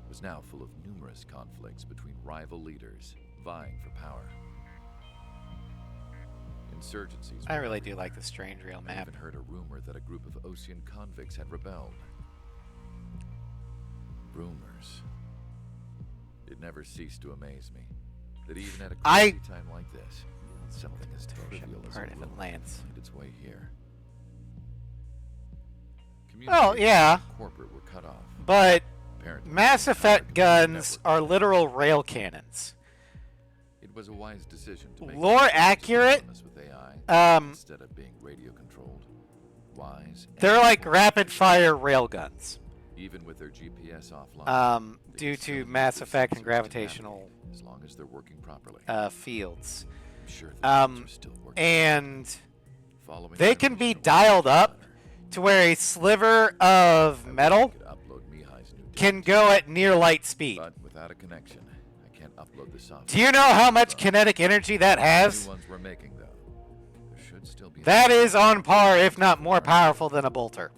was now full of numerous conflicts between rival leaders vying for power. Insurgencies. I really do like the Strange Rail I map. even heard a rumor that a group of Osean convicts had rebelled. Rumors. It never ceased to amaze me that even at a crazy time like this, something as trivial as Part a if it rope lands. find its way here. Well, yeah, Communications with corporate were cut off. but Apparently, Mass the Effect network guns are network. literal rail cannons. It was a wise decision to make Lore it accurate, autonomous with AI, um, instead of being radio controlled. Wise. and they're like important rapid fire decision. rail guns. Even with their GPS offline. they Due can still to use Mass their Effect and sensors to gravitational navigate, as long as they're working properly. fields. I'm sure the ones are still working. And Following they can be information dialed away up from the center. to where a sliver of I wish I metal could upload Mihai's new can tapes, go at near light speed. but without a connection, I can't upload the software. Do you know how much From kinetic energy that the has? new ones we're making, though. There should still be That enough is on par, if not more powerful than a bolter.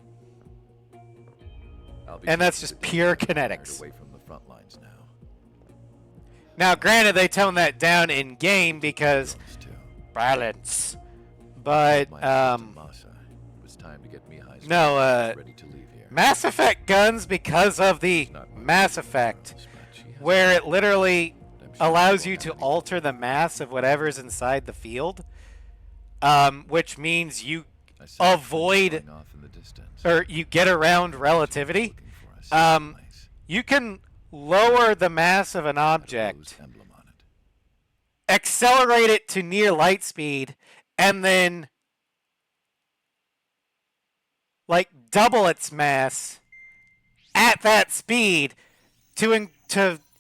I'll be and that's taking just the pure data fired kinetics. away from the front lines now. Now, granted, they toned that down in game because Drones, too. balance. But My assistant, Masa. It was time to get Mihai's no, forces ready to leave here. Mass Effect guns, because of the It's not my Mass fault, Effect, but she has where a it literally I'm sure allows she'll you to happily alter the mass of whatever's inside the field, which means you I saw a avoid going off in the distance. or you get around relativity. Looking for a safe place. You can lower the mass of an Had a object, rose emblem on it. accelerate it to near light speed, and then like double its mass at that speed to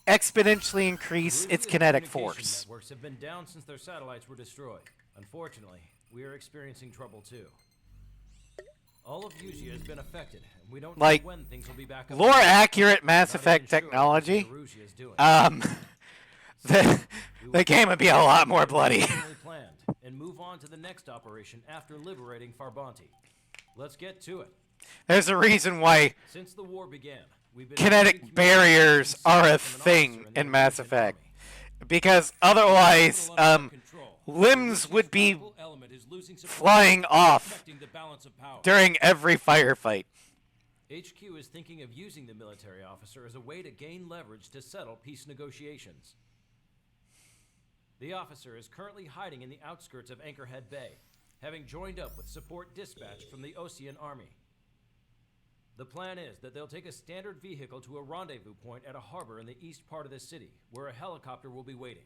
exponentially increase its Perugia's kinetic communication force. Networks have been down since their satellites were destroyed. Unfortunately, we are experiencing trouble too. All of Usia has been affected, and we don't Like, know when things will be back up. Lore and running. accurate Mass Not Effect even sure technology, what Erusia is doing. the game would be a lot more bloody. Originally planned, and move on to the next operation after liberating Farbanti. Let's get to it. There's a reason why Since the war began, we've been kinetic receiving barriers communications are a from an thing officer the in Mass Erusian Effect. army. Because otherwise, Total under control. limbs Erusia's would be powerful element is losing support, flying off affecting the balance of power. during every firefight. HQ is thinking of using the military officer as a way to gain leverage to settle peace negotiations. The officer is currently hiding in the outskirts of Anchorhead Bay, having joined up with support dispatched from the Osean army. The plan is that they'll take a standard vehicle to a rendezvous point at a harbor in the east part of the city, where a helicopter will be waiting.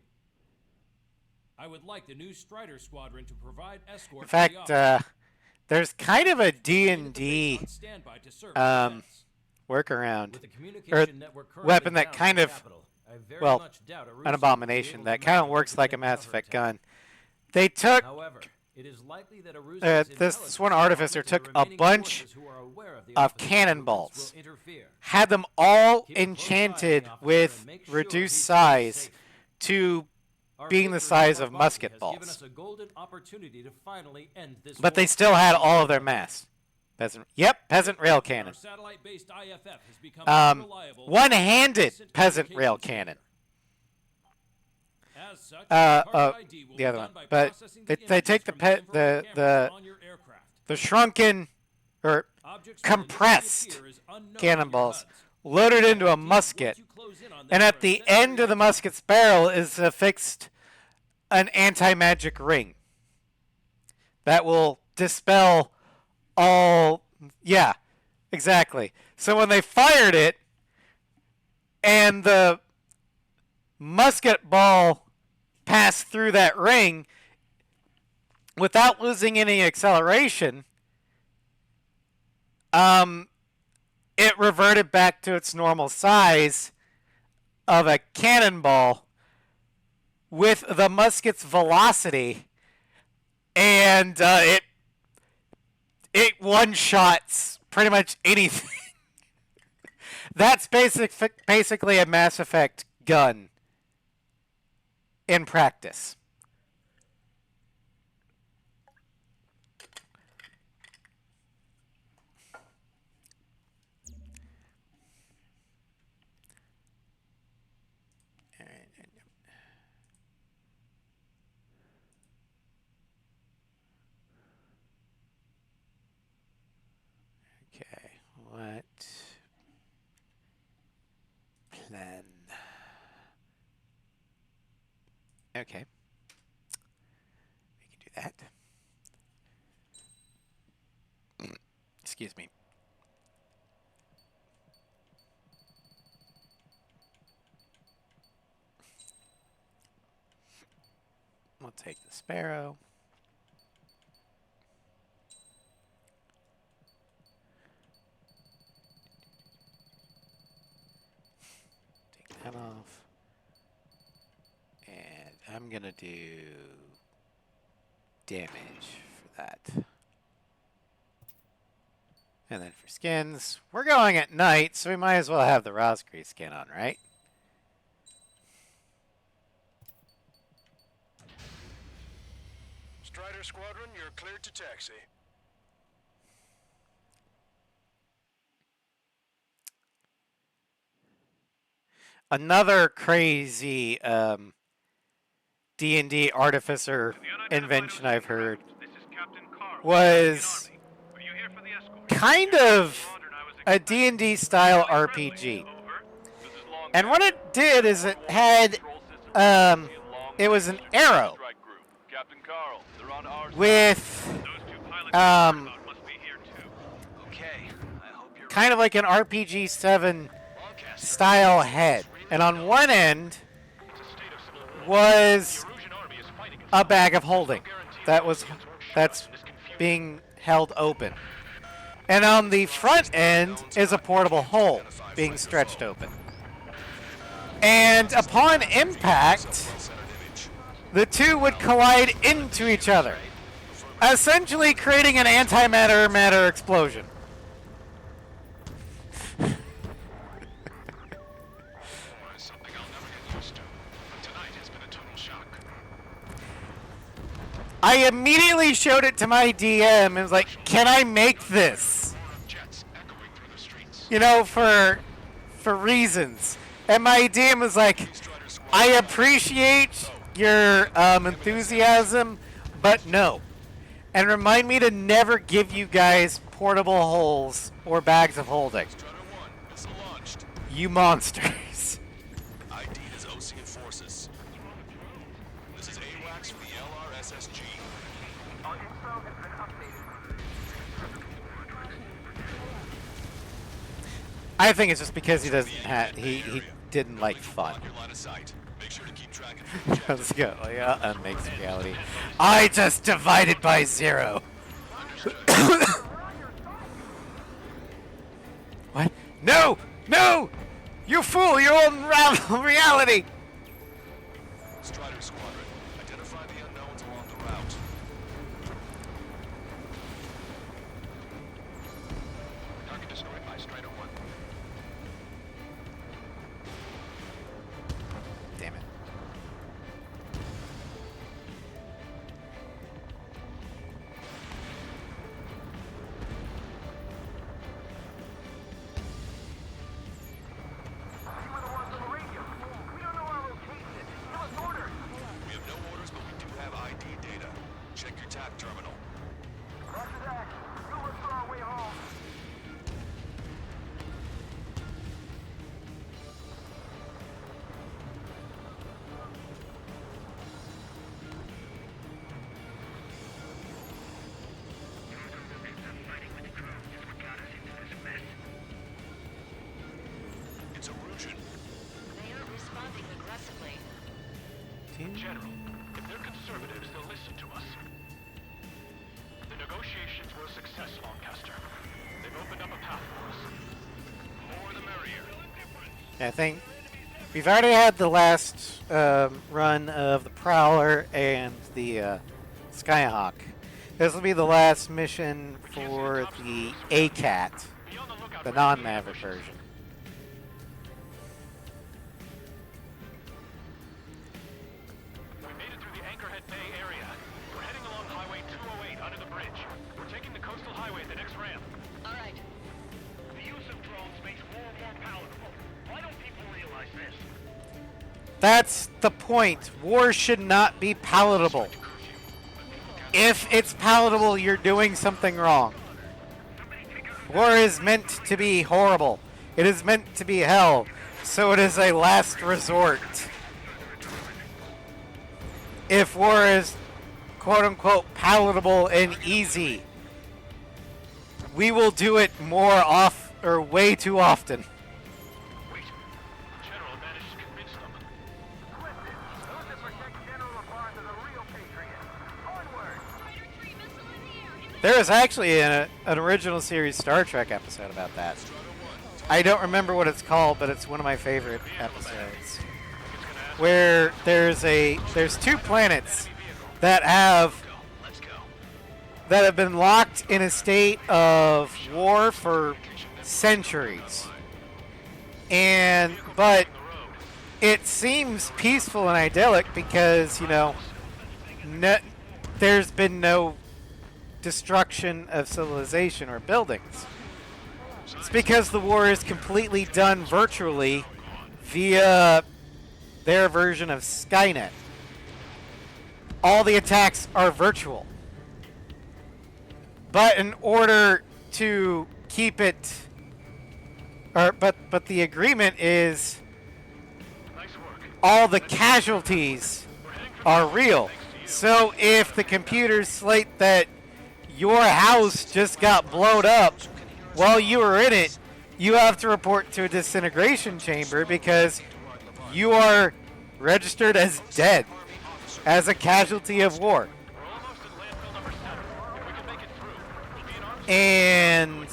I would like the new Strider Squadron to provide escort In to the fact, officer. there's kind of a Remain at the base D&D on standby to serve um, defense. workaround, With the or communication network currently weapon that down in kind the of, capital, I very well, much doubt Arusa an will be abomination able that to kind of mount works like a prevent Mass cover Effect attack. gun. They took However, it is likely that Arusa's this intelligence one artificer department and took the a remaining bunch forces who are aware of the of officer's cannonballs, movements will interfere. had them all Keep a close eye on the enchanted officer with and make sure reduced he's size safe. to Our being the victory size over of Barbaki musket has given balls. us a golden opportunity to finally end this But they war. still had all of their mass. Peasant rail Our cannon. satellite-based IFF has become Um, unreliable, one-handed consistent peasant rail communications cannon. failure. As such, Uh, target ID will the be other done one. by But processing they the take the images from pe- infrared the cameras on your aircraft. the shrunken or Objects will initially compressed appear as unknown on your cannonballs HUDs. loaded into a Once musket, you close in on them and for at a the set end period of the time, musket's barrel is affixed an anti-magic ring that will dispel all. Yeah, exactly. So when they fired it and the musket ball passed through that ring without losing any acceleration, it reverted back to its normal size of a cannonball with the musket's velocity, and it one-shots pretty much anything. That's basically a Mass Effect gun in practice. Okay, what plan? Okay, we can do that. Excuse me. We'll take the Sparrow. Take that off. And I'm gonna do damage for that. And then for skins, we're going at night, so we might as well have the Roscree skin on, right? Strider Squadron, you're cleared to taxi. Another crazy D&D artificer invention I've heard was kind of a D&D style RPG. And what it did is it had it was an arrow with kind of like an RPG 7 style head, and on one end was a bag of holding that's being held open, and on the front end is a portable hole being stretched open, and upon impact the two would collide into each other, essentially creating an antimatter matter explosion. Something I'll never get used to. But tonight has been a total shock. I immediately showed it to my DM and was like, can I make this? Jets echoing through the streets. You know, for reasons. And my DM was like, I appreciate your enthusiasm, but no. And remind me to never give you guys portable holes or bags of holding. Strider 1, missile launched. You monsters. ID is OCN forces. This is AWACS for the LRSSG. Our info has been updated. I think it's just because he doesn't have he didn't like fun. Block your line of sight. Make sure to keep track of the objectives. Let's go. Yeah, mixed reality. I just divided by 0. What? No! No! You fool! You're on reality! Strider Squadron, identify the unknowns along the route. Target destroyed by Strider 1. Damn it. You were the ones on the radio. We don't know our location. Give us orders. We have no orders, but we do have ID data. Check your TAP terminal. Roger that. We'll look for our way home. It's Erusian. They are responding aggressively. General, if they're conservatives, they'll listen to us. The negotiations were a success, Lancaster. They've opened up a path for us. More the merrier. I think we've already had the last run of the Prowler and the Skyhawk. This will be the last mission for the ACAT, Be on the lookout the for non-Maverick version. We made it through the Anchorhead Bay area. We're heading along Highway 208 under the bridge. We're taking the coastal highway at the next ramp. All right. The use of drones makes war more palatable. Why don't people realize this? That's the point. War should not be palatable. If it's palatable, you're doing something wrong. War is meant to be horrible. It is meant to be hell. So it is a last resort. If war is quote-unquote palatable and easy, we will do it way too often. Wait. General managed to convince them. Listen, those that protect General Labarthe are the real patriots. Onward! Strider 3 missile in the air. There was actually an original series Star Trek episode about that. I don't remember what it's called, but it's one of my favorite episodes. Where there's 2 planets that have been locked in a state of war for centuries. But it seems peaceful and idyllic because, there's been no destruction of civilization or buildings. It's because the war is completely done virtually via their version of Skynet. All the attacks are virtual. But in order to keep it but the agreement is all the casualties are real. So if the computers slate that your house just got blown up while you were in it, you have to report to a disintegration chamber because you are registered as dead, as a casualty of war. And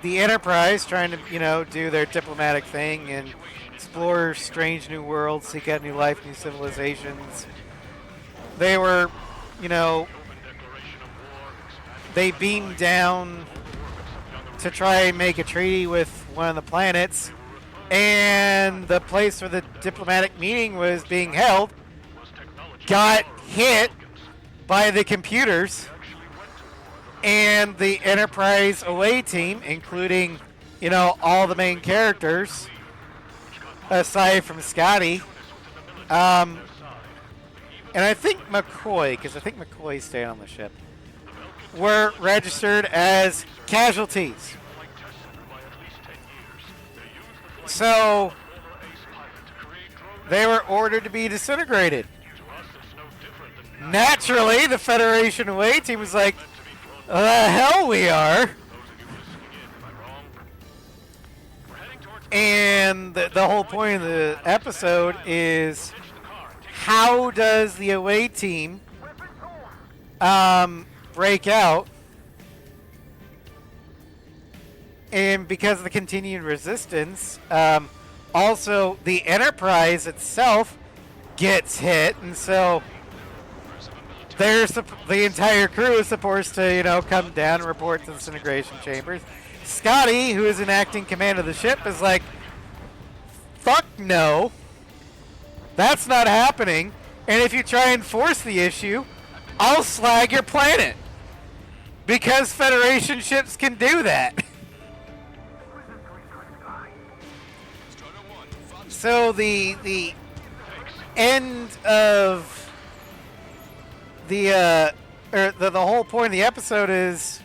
the Enterprise, trying to, do their diplomatic thing and explore strange new worlds, seek out new life, new civilizations. They were, they beamed down to try and make a treaty with one of the planets, and the place where the diplomatic meeting was being held got hit by the computers, and the Enterprise away team, including, all the main characters, aside from Scotty, and I think McCoy, because I think McCoy stayed on the ship, were registered as casualties. So they were ordered to be disintegrated. Naturally, the Federation away team was like, the hell we are. And the whole point of the episode is how does the away team break out? And because of the continued resistance, also the Enterprise itself gets hit, and so the entire crew is supposed to, come down and report to the disintegration chambers. Scotty, who is in acting command of the ship, is like, fuck no, that's not happening. And if you try and force the issue, I'll slag your planet. Because Federation ships can do that. So the end of the whole point of the episode is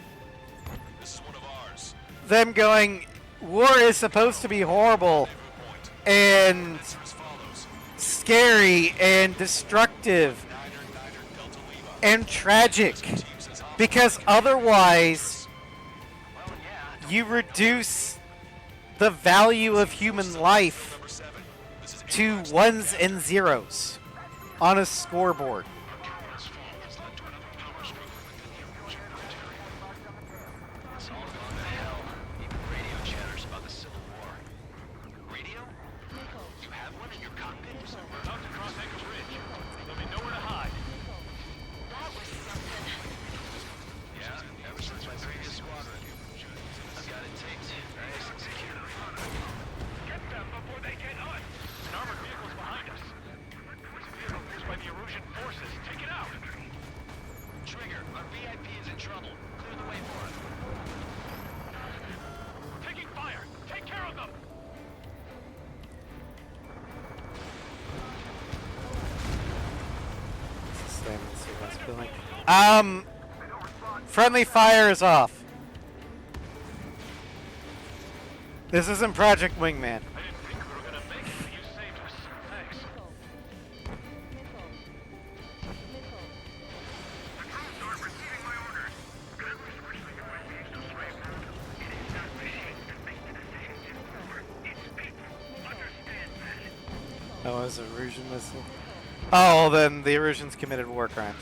them going, war is supposed to be horrible and scary and destructive and tragic, because otherwise you reduce the value of human life to ones and zeros on a scoreboard. Friendly fire is off. This isn't Project Wingman. Oh, it was a Erusian missile? Oh, then the Erusians committed war crimes.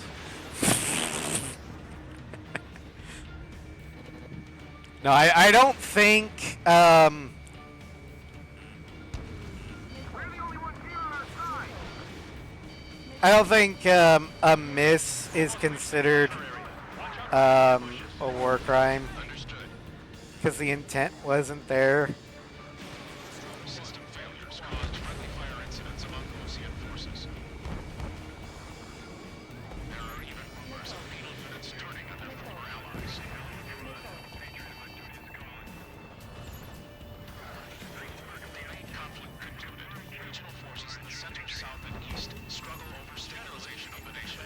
No, I don't think, I don't think a miss is considered a war crime, because the intent wasn't there. System failures caused friendly fire incidents among OCN forces. There are even rumors of penal units turning on their former allies. Conflict concluded. Regional forces in the center, south, and east struggle over stabilization of the nation.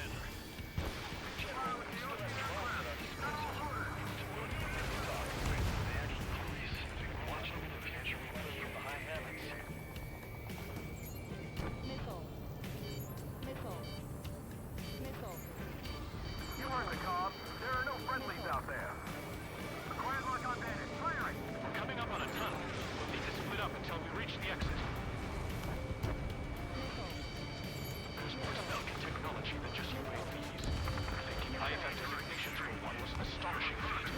You heard the comm. There are no friendlies out there. Quiet lock on bandit. Firing. We're coming up on a tunnel. We'll need to split up until we reach the exit. There's more to Belkin technology than just UAVs. High-effect designations for one was an astonishing feat.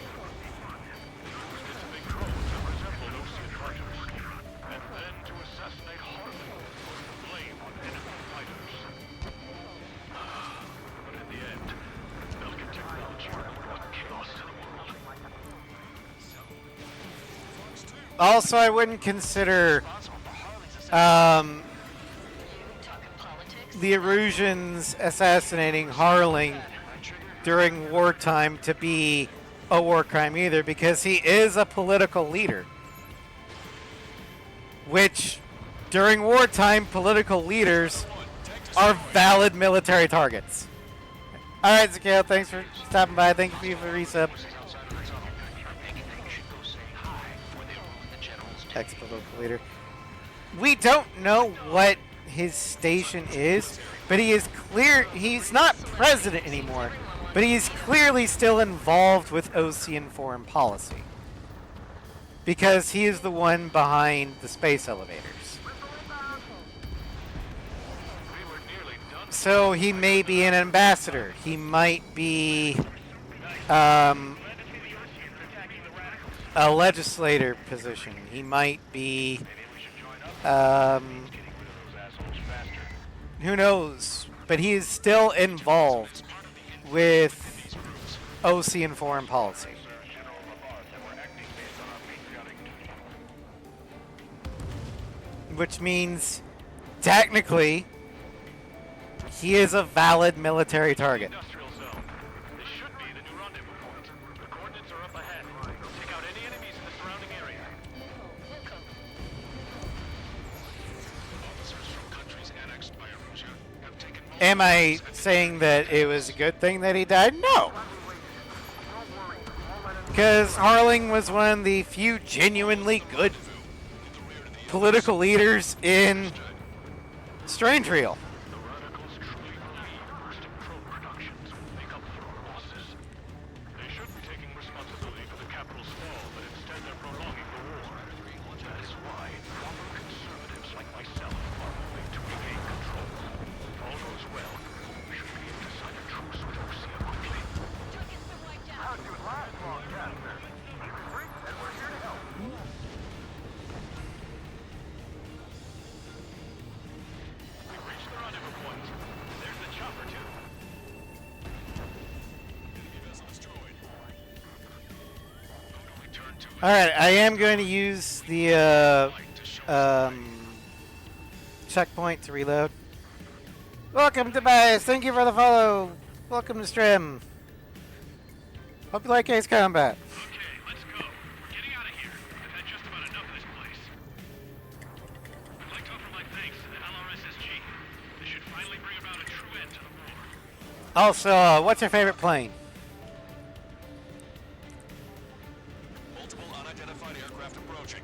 Used its big drones that resembled Ocean fighters. And then to assassinate Harley was the blame on enemy fighters. But in the end, Belkin technology brought chaos to the world. Also, I wouldn't consider the Erusians assassinating Harling during wartime to be a war crime either, because he is a political leader. Which, during wartime, political leaders are valid military targets. Alright, Zakeo, thanks for stopping by. Thank you for the resub. Ex-political leader. We don't know what his station is, but he is clear. He's not president anymore, but he is clearly still involved with Ocean foreign policy. Because he is the one behind the space elevators. So he may be an ambassador. He might be a legislator position. He might be, who knows? But he is still involved with OC and foreign policy. Which means, technically, he is a valid military target. Industrial zone. This should be the new rendezvous point. The coordinates are up ahead. Take out any enemies in the surrounding area. Officers from countries annexed by Arusha have taken Am I saying that it was a good thing that he died? No. Because Harling was one of the few genuinely good political leaders in Strange Reel. The radicals truly believe bursting probe productions will make up for our losses. They should be taking responsibility for the capital's fall, but instead they're prolonging the war. That is why proper conservatives like myself are moving to regain control. If all goes well, we should be able to sign a truce with Osea quickly. How'd you last long, Jasper? Keep it brief, and we're here to help. We've reached the rendezvous point. There's the chopper, too. enemy vessel destroyed. Who do we turn to? All right, I am going to use the checkpoint to reload. Welcome to Bias. Thank you for the follow. Welcome to stream. Hope you like Ace Combat. Okay, let's go. We're getting out of here. I've had just about enough of this place. I'd like to offer my thanks to the LRSSG. This should finally bring about a true end to the war. Also, what's your favorite plane? Multiple unidentified aircraft approaching.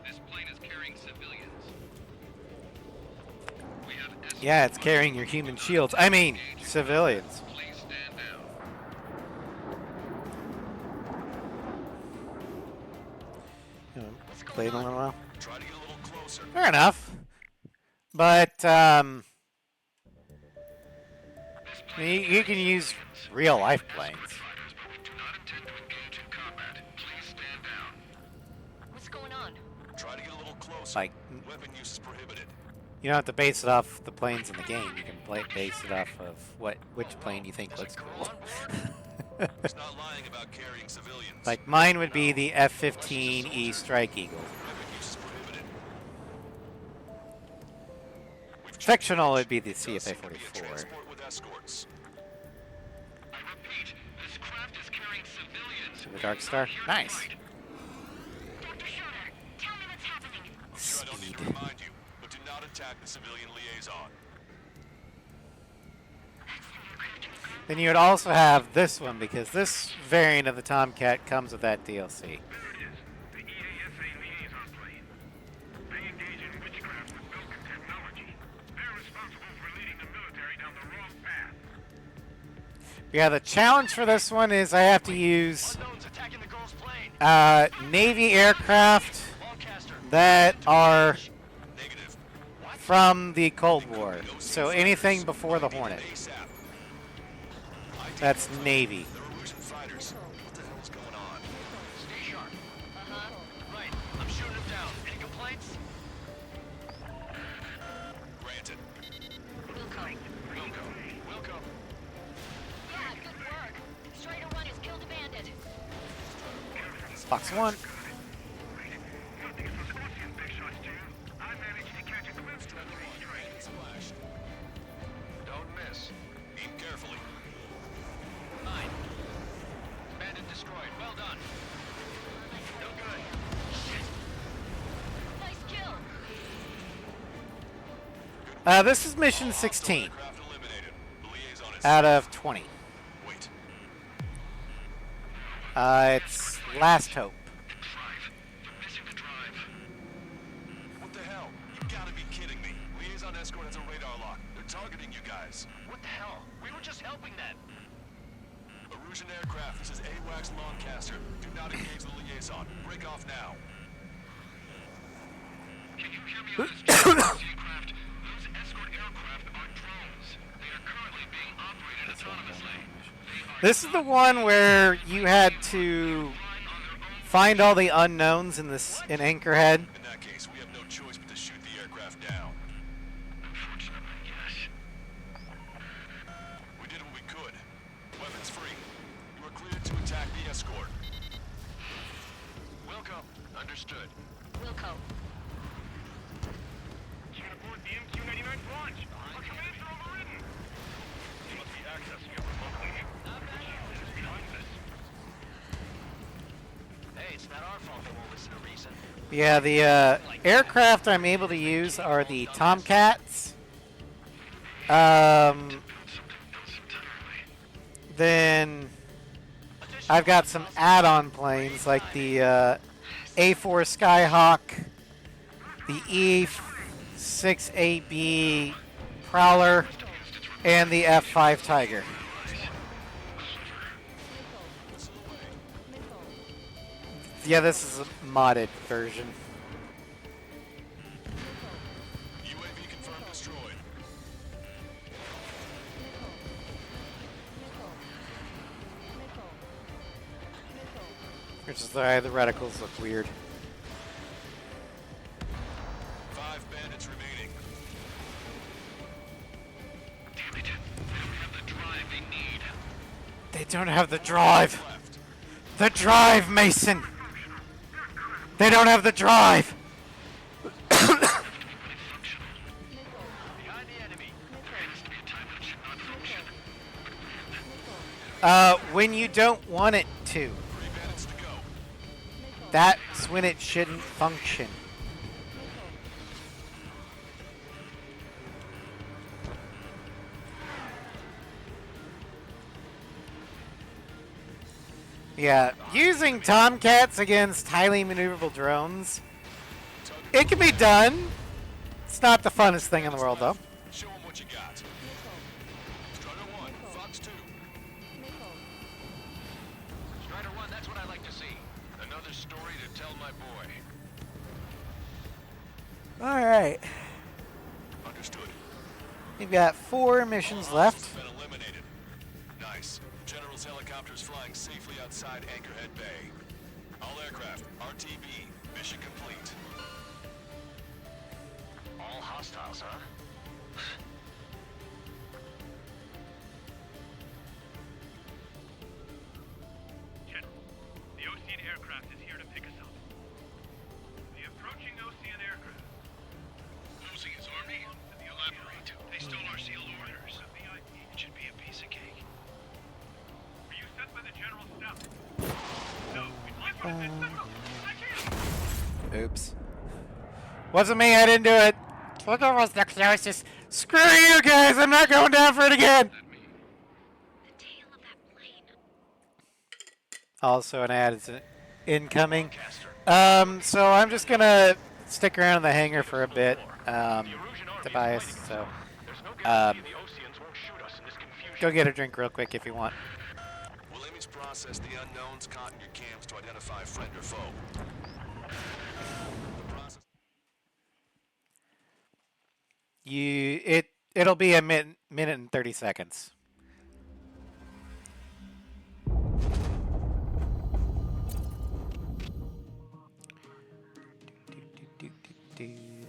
This plane is carrying civilians. We have Yeah, it's carrying your human shields. I mean, civilians. Please stand down. Played a little while. Try to get a little closer. Fair enough. But, you can use real life planes. But we do not intend to engage in combat. Please stand down. What's going on? Try to get a little closer. Like, Weapon use is prohibited. you don't have to base it off the planes in the game. You can base it off of which plane you think looks cool. He's not lying about carrying civilians. Like, mine would be the F-15E Strike Eagle. Weapon use is prohibited. Fictional would be the Does seem to be a CFA-44. transport with escorts. I repeat, this craft is carrying civilians. The Dark Star? Nice. Dr. Schroeder, tell me what's happening. I'm sure I don't need to Speed. remind you, but do not attack the civilian liaison. Then you would also have this one, because this variant of the Tomcat comes with that DLC. There it is. The EASA liaison plane. They engage in witchcraft with Belkin technology. They're responsible for leading the military down the wrong path. Yeah, the challenge for this one is I have to use Unknown's attacking the girl's plane. Navy aircraft Lancaster. that are Negative. from the Cold War. So anything before the Hornet. ASAP. That's Navy. They're Erusian fighters. What the hell is going on? Stay sharp. Right. I'm shooting him down. Any complaints? Granted. Wilco. Yeah, good work. Strider 1 has killed a bandit. Fox 1. Splash. Don't miss. Aim carefully. 9. Bandit destroyed. Well done. No good. Nice kill. This is mission 16 Aircraft eliminated. The liaison is out of 20. Wait. It's Last Hope. Drive. They're missing the drive. What the hell? You gotta be kidding me. Liaison escort has a radar lock. They're targeting you guys. What the hell? We were just helping them. Erusian aircraft, this is AWACS Lancaster. Do not engage the liaison. Break off now. Can you hear me on this aircraft? Those escort aircraft are drones. They are currently being operated autonomously. This is the one where you had to find all the unknowns in Anchorhead. In that case, we have no choice but to shoot the aircraft down. Unfortunately, yes. We did what we could. Weapons free. You are cleared to attack the escort. Wilco, understood. Wilco. Can't abort the MQ-99's launch. Our commands are overridden. You must be accessing it remotely. Jesus is behind this. Hey, it's not our fault they won't listen to reason. Yeah, the aircraft I'm able to use are the Tomcats. Then I've got some add-on planes like the A4 Skyhawk, the E6AB Prowler, and the F5 Tiger. Yeah, this is a modded version. UAV confirmed destroyed. Which is why the reticles look weird. 5 bandits remaining. Damn it. They don't have the drive they need. They don't have the drive. Left. The drive, Mason. They don't have the drive. Behind the enemy. There has to be a time when it should not function. When you don't want it to. 3 bandits to go. That's when it shouldn't function. Yeah, using Tomcats against highly maneuverable drones, it can be done. It's not the funnest thing in the world, though. Show them what you got. Strider 1, Fox 2. Strider 1, that's what I like to see. Another story to tell my boy. All right. Understood. We've got 4 missions left. Been eliminated. Nice. General's helicopters flying safely outside Anchorhead Bay. All aircraft, RTB, mission complete. All hostiles, huh? General, the OCN aircraft is here to pick us up. The approaching OCN aircraft. Losing his army? Elaborate. They stole our sealed orders. It should be a piece of cake. Were you sent by the general staff? No, we'd like one of his missiles. I can't. Oops. Wasn't me, I didn't do it. Trigger was the closest. Screw you guys, I'm not going down for it again. The tail of that plane. Also an ad is incoming. So I'm just gonna stick around in the hangar for a bit. Tobias, so go get a drink real quick if you want. Will image process the unknowns caught in your cams to identify friend or foe? The process. It'll be a minute and 30 seconds.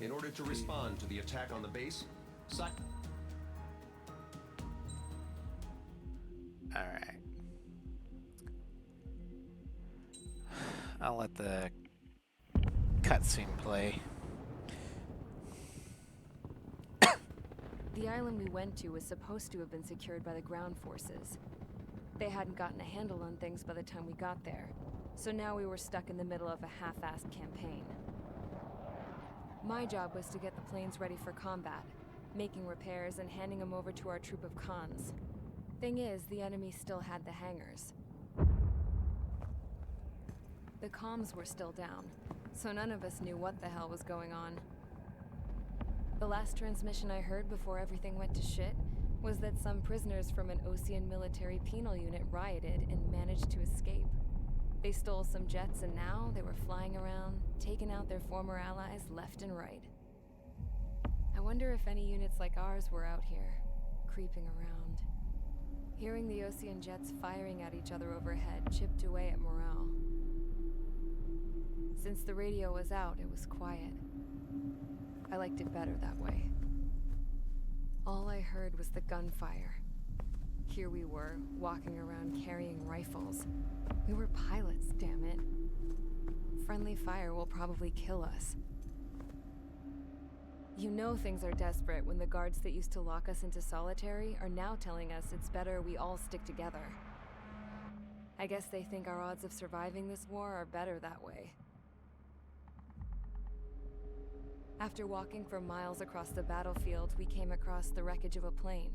In order to respond to the attack on the base, All right. I'll let the cutscene play. The island we went to was supposed to have been secured by the ground forces. They hadn't gotten a handle on things by the time we got there, so now we were stuck in the middle of a half-assed campaign. My job was to get the planes ready for combat, making repairs and handing them over to our troop of cons. Thing is, the enemy still had the hangars. The comms were still down, so none of us knew what the hell was going on. The last transmission I heard before everything went to shit was that some prisoners from an Ocean military penal unit rioted and managed to escape. They stole some jets and now they were flying around, taking out their former allies left and right. I wonder if any units like ours were out here, creeping around. Hearing the Ocean jets firing at each other overhead chipped away at morale. Since the radio was out, it was quiet. I liked it better that way. All I heard was the gunfire. Here we were, walking around carrying rifles. We were pilots, damn it. Friendly fire will probably kill us. You know things are desperate when the guards that used to lock us into solitary are now telling us it's better we all stick together. I guess they think our odds of surviving this war are better that way. After walking for miles across the battlefield, we came across the wreckage of a plane.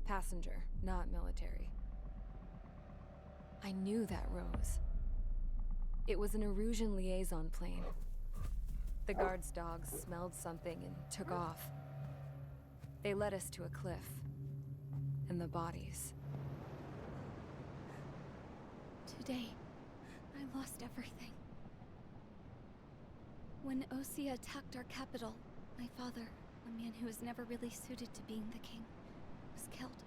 Passenger, not military. I knew that rose. It was an Erusian liaison plane. The guard's dogs smelled something and took off. They led us to a cliff. And the bodies. Today, I lost everything. When Osea attacked our capital, my father, a man who was never really suited to being the king, was killed.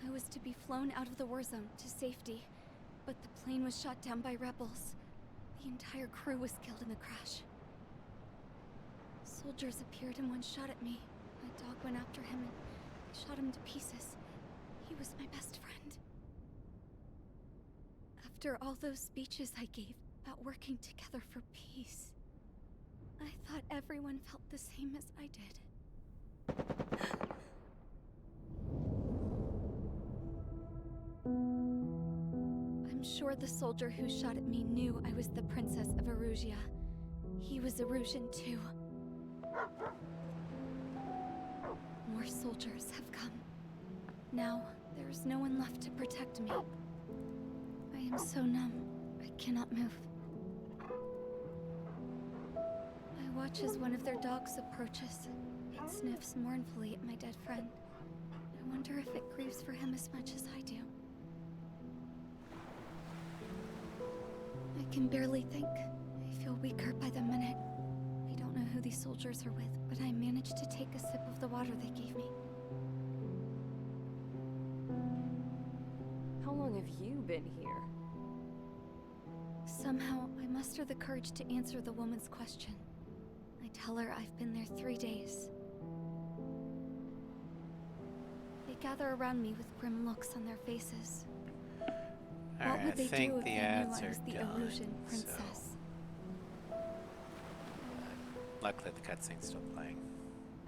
I was to be flown out of the war zone to safety, but the plane was shot down by rebels. The entire crew was killed in the crash. Soldiers appeared and one shot at me. My dog went after him and shot him to pieces. He was my best friend. After all those speeches I gave about working together for peace, I thought everyone felt the same as I did. I'm sure the soldier who shot at me knew I was the Princess of Erusia. He was Erusian too. More soldiers have come. Now, there is no one left to protect me. I am so numb, I cannot move. I watch as one of their dogs approaches. It sniffs mournfully at my dead friend. I wonder if it grieves for him as much as I do. I can barely think. I feel weaker by the minute. I don't know who these soldiers are with, but I managed to take a sip of the water they gave me. How long have you been here? Somehow, I muster the courage to answer the woman's question. I tell her I've been there 3 days. They gather around me with grim looks on their faces. What would they do if they knew I was the Erusian princess? Luckily the cutscene's still playing.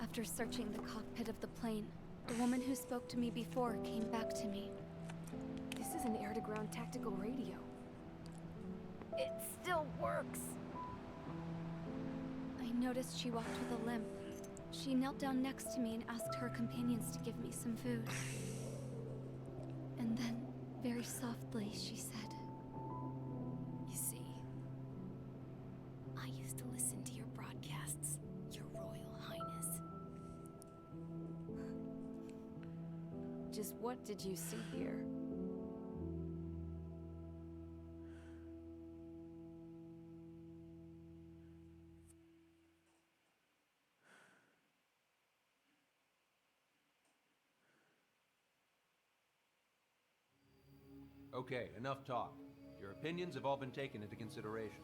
After searching the cockpit of the plane, the woman who spoke to me before came back to me. This is an air-to-ground tactical radio. It still works! I noticed she walked with a limp. She knelt down next to me and asked her companions to give me some food. And then, very softly, she said, You see, I used to listen to your broadcasts, Your Royal Highness. Just what did you see here? Okay, enough talk. Your opinions have all been taken into consideration.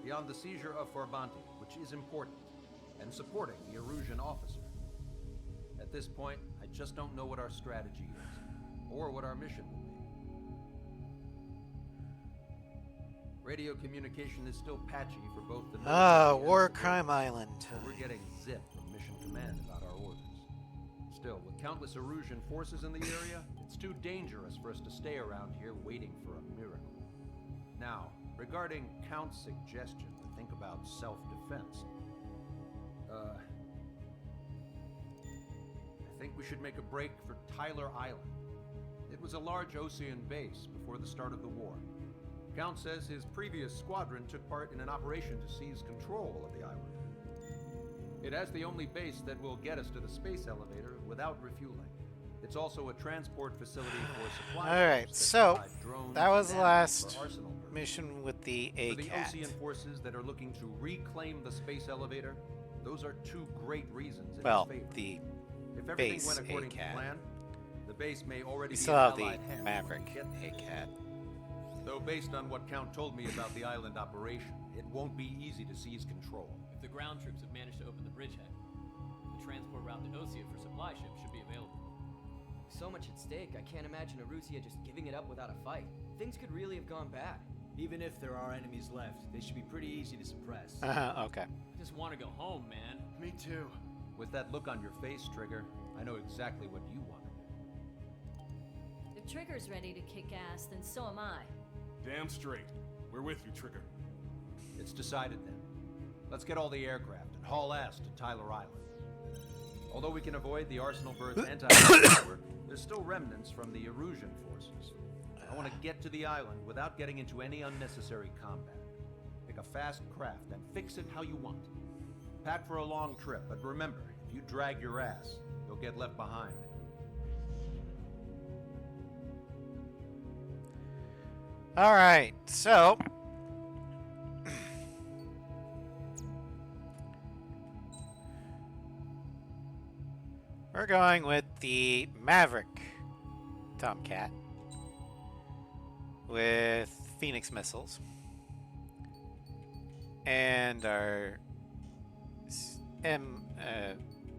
Beyond the seizure of Forbanti, which is important, and supporting the Erusian officer. At this point, I just don't know what our strategy is, or what our mission will be. Radio communication is still patchy for both the War Crime Island. We're getting zip from Mission Command about our orders. Still, with countless Erusian forces in the area, it's too dangerous for us to stay around here waiting for a miracle. Now, regarding Count's suggestion to think about self-defense, I think we should make a break for Tyler Island. It was a large Ocean base before the start of the war. Count says his previous squadron took part in an operation to seize control of the island. It has the only base that will get us to the space elevator without refueling. It's also a transport facility for supplies. Alright, so that was the last mission with the For the ACAT. Osean forces that are looking to reclaim the space elevator, those are two great reasons in Well, its favor. the If everything base went according to ACAT. plan, the base may already We be still in have the Allied hands Maverick when we get there. ACAT. Though based on what Count told me about the island operation, it won't be easy to seize control. If the ground troops have managed to open the bridgehead, the transport route to Osea for supply ships should be available. So much at stake, I can't imagine Arusia just giving it up without a fight. Things could really have gone bad. Even if there are enemies left, they should be pretty easy to suppress. Okay. I just want to go home, man. Me too. With that look on your face, Trigger, I know exactly what you want. If Trigger's ready to kick ass, then so am I. Damn straight. We're with you, Trigger. It's decided then. Let's get all the aircraft and haul ass to Tyler Island. Although we can avoid the Arsenal Bird's anti-aircraft, there's still remnants from the Erusian forces. I want to get to the island without getting into any unnecessary combat. Pick a fast craft and fix it how you want. Pack for a long trip, but remember, if you drag your ass, you'll get left behind. Alright, so we're going with the Maverick Tomcat with Phoenix missiles. And our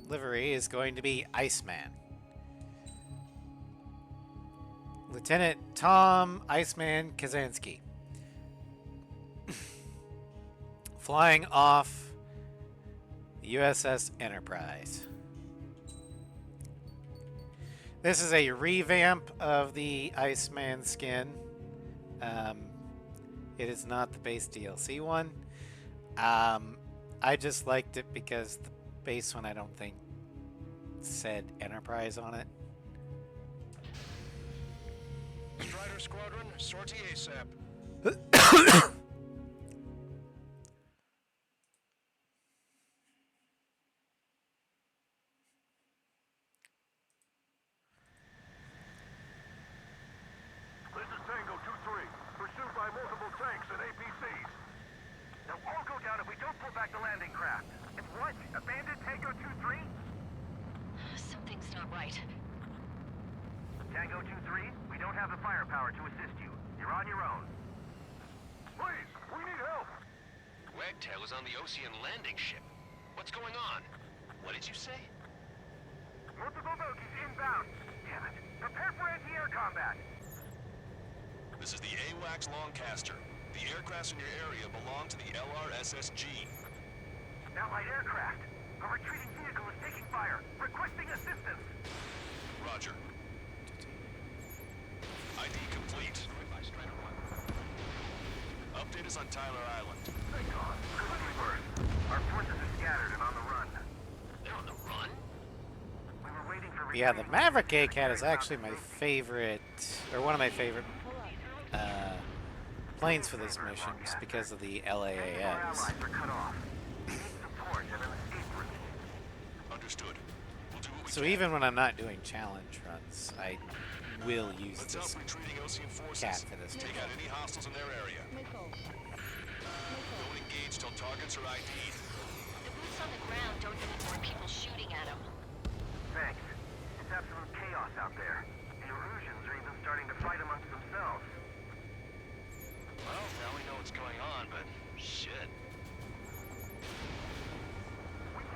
livery is going to be Iceman. Lieutenant Tom Iceman Kazansky. Flying off the USS Enterprise. This is a revamp of the Iceman skin. It is not the base DLC one. I just liked it because the base one I don't think said Enterprise on it. Strider Squadron, sortie ASAP. This is Tango 2-3, pursued by multiple tanks and APCs. They'll all go down if we don't pull back the landing craft. And what? Abandon Tango 2-3? Something's not right. Tango 2-3, we don't have the firepower to assist you. You're on your own. Please, we need help. Wagtail is on the Osean landing ship. What's going on? What did you say? Multiple bogies inbound. Damn it. Prepare for anti-air combat. This is the AWACS Longcaster. The aircrafts in your area belong to the LRSSG. Allied aircraft. A retreating vehicle is taking fire. Requesting assistance. Roger. ID complete. Update us on Tyler Island. Thank God. Good word. Our forces are scattered and on the run. They're on the run? We were waiting for... Yeah, the Maverick ACAT is actually my favorite, or one of my favorite planes for this mission, just because of the LAAs. Understood. We'll do what we So can. even when I'm not doing challenge runs, I will use Let's this help retreating Osean forces. cat for this. Take out any hostiles in their area. Don't engage till targets are ID'd. The boots on the ground don't need more people shooting at them. Thanks. It's absolute chaos out there. The Erusians are even starting to fight amongst themselves. Well, now we know what's going on, but shit.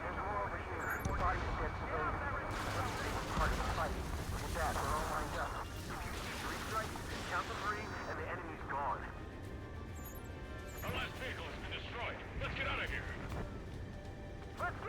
There's more over here. Bodies of dead civilians. Part of the fight. With that, we're all lined up. If you see three strikes, count the three, and the enemy's gone. Our last vehicle has been destroyed. Let's get out of here. Let's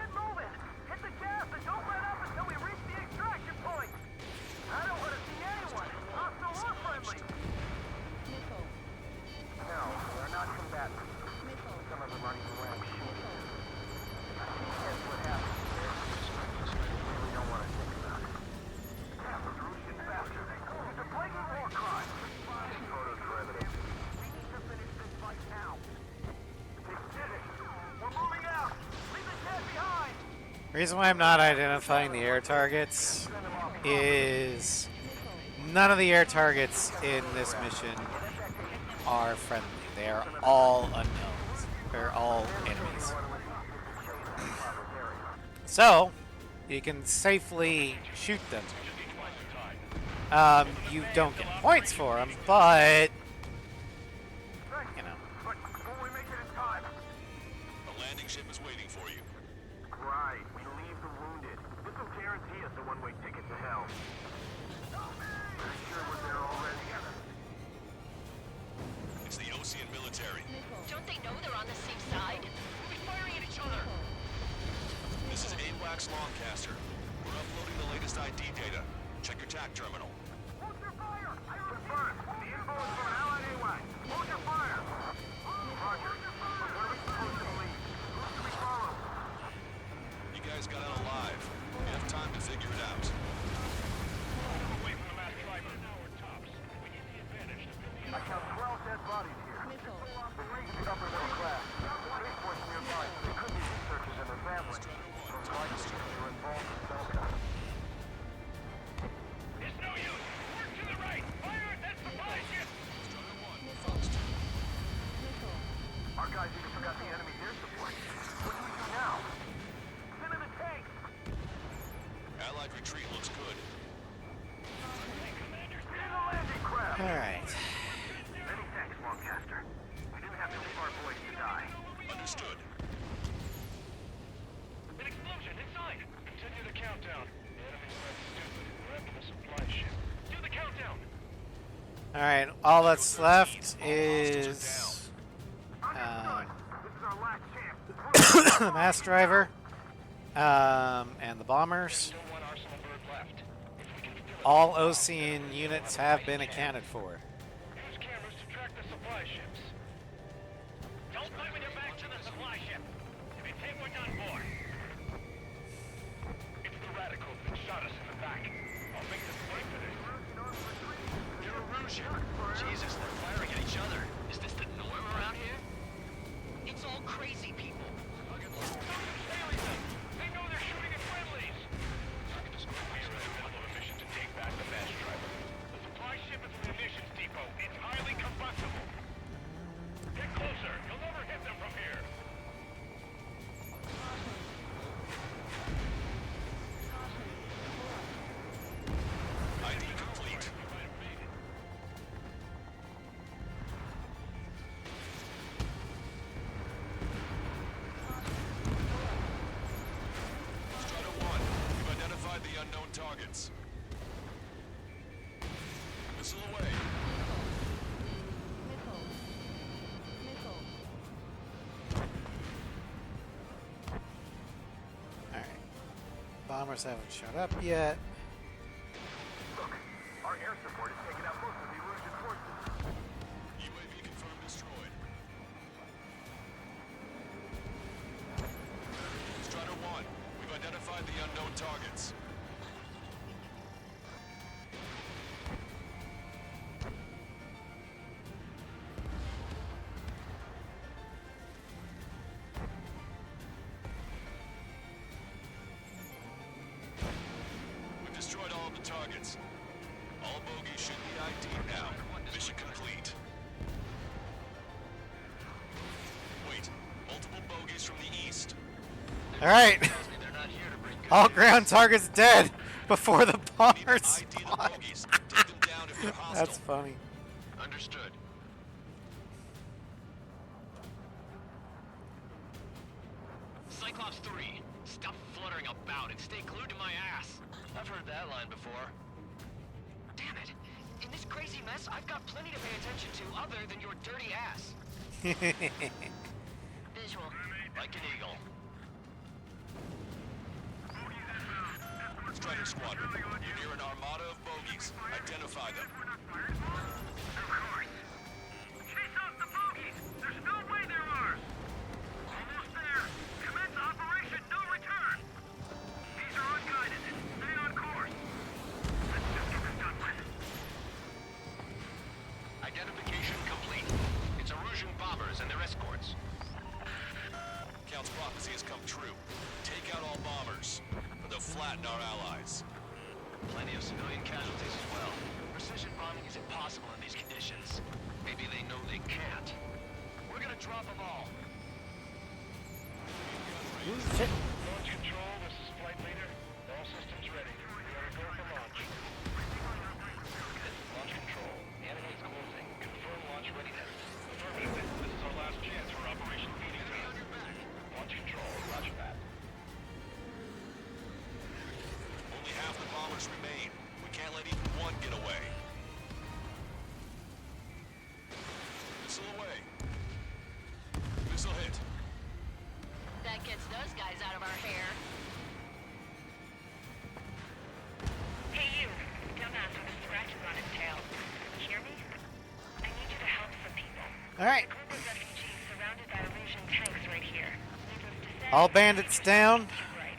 Reason why I'm not identifying the air targets is none of the air targets in this mission are friendly. They are all unknowns. They're all enemies. So, you can safely shoot them. You don't get points for them, but, you know. A landing ship is waiting for you. Right, we leave the wounded. This will guarantee us a one-way ticket to hell. Pretty sure we're there already. It's the Ocean military. Don't they know they're on the same side? We'll be firing at each other. This is AWACS Lancaster. We're uploading the latest ID data. Check your TAC terminal. Hold your fire! I confirm. The info is from Allied AWACS. Hold your fire! Roger. What are we supposed to believe? Who should we follow? You guys got out alive. You have time to figure it out. Away from the mass driver. Now we're tops. We need the advantage to build the I count 12 dead bodies here. The region is upper middle class. Space Force nearby, so they could be researchers and their families. Most likely, they're involved in Belka. It's no use! Work to the right! Fire at that supply ship! Our guys even forgot the enemy's air support. What do we do now? Send in the tanks! Allied retreat looks good. Get in the landing craft! Alright. Many thanks, Lancaster. We didn't have to leave our boys to die. Understood. An explosion inside! Continue the countdown. The enemy's not stupid. We're after the supply ship. Do the countdown! Alright, all that's left is This is our last chance. the mass driver and the bombers. Still one Arsenal bird left. If we can fill it, All Ocean units have been accounted for. use cameras to track the supply ships. Don't fight with your back to the supply ship. If you take one on board. It's the radicals that shot us in the back. I'll make them pay for this. You're Erusian. Jesus, they're firing at each other. Is this the norm around here? It's all crazy people. They know they're shooting at friendlies. We are in the middle of a mission to take back the mass driver. The supply ship is the munitions depot. It's highly combustible. Get closer. You'll never hit them from here. ID complete. Strider 1, we've identified the unknown targets. Missile away. Alright. Bombers haven't showed up yet. Look, our air support has taken out most of the Erusian forces. UAV confirmed destroyed. Strider 1, we've identified the unknown targets. We've destroyed all of the targets. All bogies should be ID'd now. Mission complete. Wait, multiple bogies from the east? Alright. They're not here to bring good All news. ground targets dead before the We need bombers to ID the spawn. bogies. Take them down if they're hostile. That's funny. Understood. Cyclops 3, stop fluttering about and stay glued to my ass. I've heard that line before. Damn it. In this crazy mess, I've got plenty to pay attention to other than your dirty ass. Visual. Like an eagle. Strider Squadron, you're near an armada of bogies. Identify them. Of course. Chase out the bogies! There's no way they're ours! Almost there. Commence Operation No Return. These are unguided. Stay on course. Let's just get this done with. Identification complete. It's Erusian bombers and their escorts. Count's prophecy has come true. Take out all bombers. flatten our allies. Plenty of civilian casualties as well. Precision bombing is impossible in these conditions. Maybe they know they can't. We're gonna drop them all. Ooh, shit. Launch control, this is flight leader. All systems ready. We are go for launch. This is launch control. The enemy is closing. Confirm launch readiness. Affirmative. This is our last chance for Operation Phoenix. Launch control. Roger that. Only half the bombers remain. We can't let even one get away. Missile away. Missile hit. That gets those guys out of our hair. Hey you, dumbass with the scratches on his tail. Hear me? I need you to help some people. Alright. A group of refugees surrounded by Illusion tanks right here. Needless to say, All bandits down. right.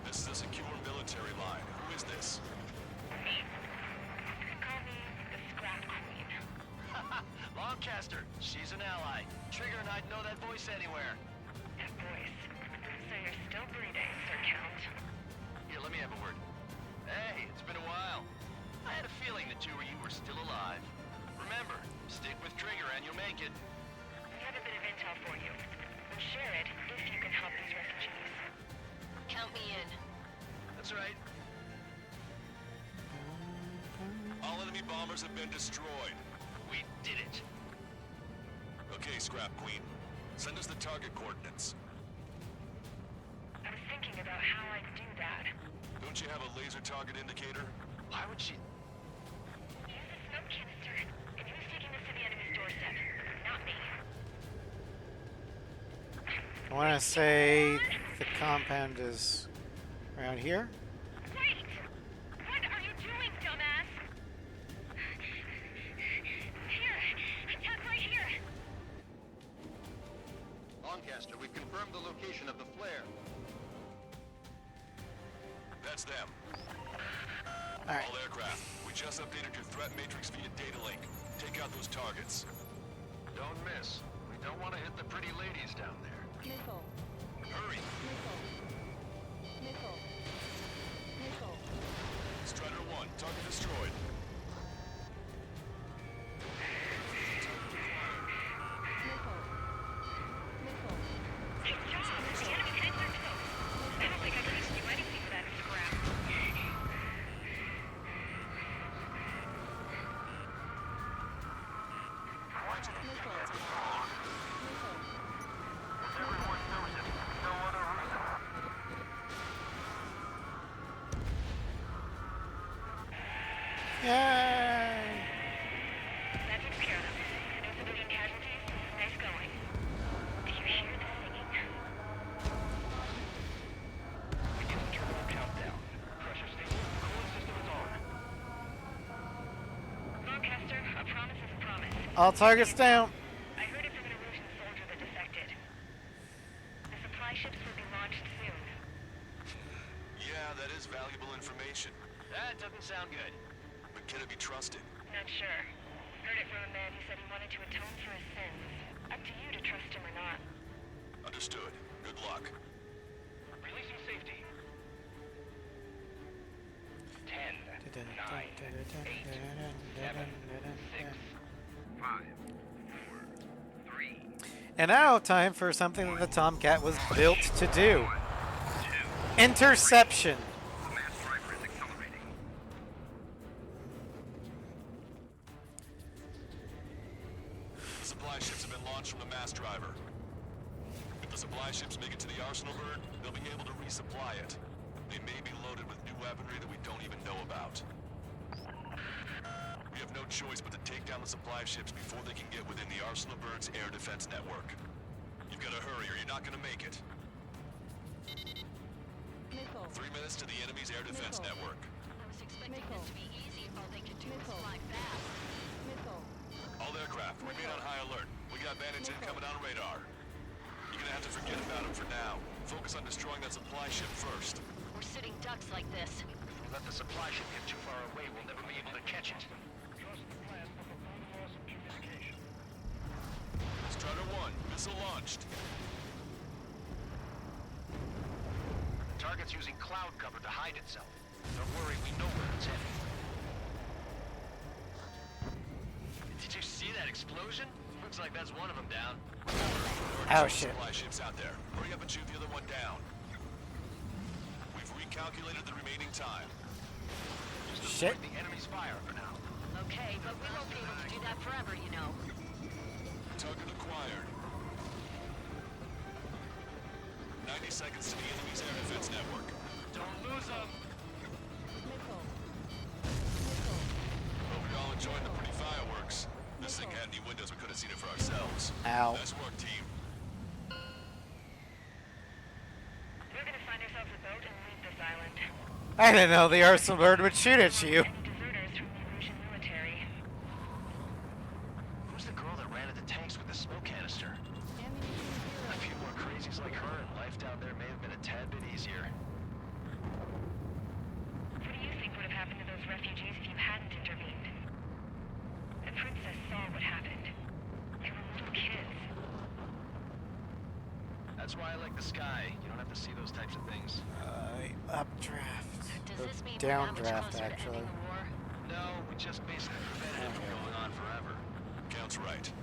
This is a secure military line. Who is this? Me. Call me the Scrap Queen. Lancaster, she's an ally. Trigger and I'd know that voice anywhere. That voice. So you're still breathing, Sir Count. Here, let me have a word. Hey, it's been a while. I had a feeling the two of you were still alive. Remember, stick with Trigger and you'll make it. We have a bit of intel for you. We'll share it if you can help these refugees. Count me in. That's right. All enemy bombers have been destroyed. We did it. Okay, Scrap Queen. Send us the target coordinates. I was thinking about how I'd do that. Don't you have a laser target indicator? Why would she... Use the smoke canister. And who's taking this to the enemy's doorstep? Not me. I want to say the compound is around here. Wait! What are you doing, dumbass? Here! Attack right here! Lancaster, we've confirmed the location of the flare. That's them. Alright. All aircraft. We just updated your threat matrix via data link. Take out those targets. Don't miss. We don't want to hit the pretty ladies down there. Missile. Hurry! Missile. Missile. Missile. Strider 1, target destroyed. Missile. Good job! The enemy tanks are toast. I don't think I can even do anything for that scrap. Yay! That takes care of them. No civilian casualties. Nice going. Do you hear the singing? Beginning terminal countdown. Pressure stable. Cooling system is on. Lancaster, a promise is a promise. All targets down. I heard it from an Illusion soldier that defected. The supply ships will be launched soon. Yeah, that is valuable information. That doesn't sound good. But can it be trusted? Not sure. Heard it from a man who said he wanted to atone for his sins. Up to you to trust him or not. Understood. Good luck. Releasing safety. 10, 9, 8, 7, 6, 5, 4, 3. And now, time for something that the Tomcat was built to do. Interception. The mass driver is accelerating. The supply ships have been launched from the mass driver. If the supply ships make it to the arsenal bird, they'll be able to resupply it. They may be loaded with new weaponry that we don't even know about. We have no choice but to take down the supply ships before they can get within the arsenal bird's air defense network. You've got to hurry or you're not going to make it. Missile. 3 minutes to the enemy's air defense Missile. network. I was expecting Missile. this to be easy if all they could do was Missile. fly fast. Missile. All aircraft, remain on high alert. We got bandits incoming on radar. You're gonna have to forget about them for now. Focus on destroying that supply ship first. We're sitting ducks like this. If we let the supply ship get too far away, we'll never be able to catch it. Trust the plan for full loss of communication. Strider 1, missile launched. target's using cloud cover to hide itself. Don't worry, we know where it's heading. Did you see that explosion? Looks like that's one of them down. Oh shit. Supply ships out there. Hurry up and shoot the other one down. We've recalculated the remaining time. Shit. The enemy's fire for now. Okay, but we won't be able to do that forever, you know. Target acquired. 90 seconds to the enemy's air defense network. Don't lose them. Hope we all enjoyed the pretty fireworks. This thing had any windows, we could have seen it for ourselves. Ow. Nice work, team. We're gonna find ourselves a boat and leave this island. I didn't know the arsenal bird would shoot at you. Any deserters from the Russian military. Who's the girl that ran at the tanks with the smoke canister? A few more crazies like her, and life down there may have been a tad bit easier. What do you think would have happened to those refugees if you hadn't intervened? The princess saw what happened. They were little kids. That's why I like the sky. You don't have to see those types of things. Updraft. Does Or this mean we're not much downdraft, closer to actually. ending the war? No, we just basically prevented it from going on forever. Count's right.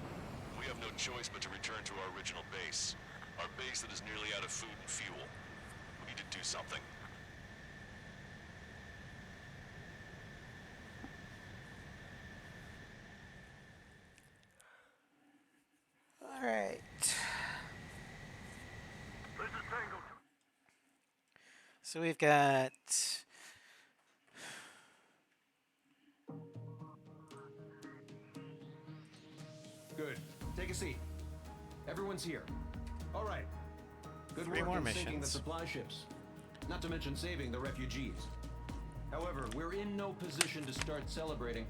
We have no choice but to return to our original base. Our base that is nearly out of food and fuel. We need to do something. All right. So we've got Good. Take a seat. Everyone's here. All right. Good 3 work more in sinking the missions. supply ships. Not to mention saving the refugees. However, we're in no position to start celebrating.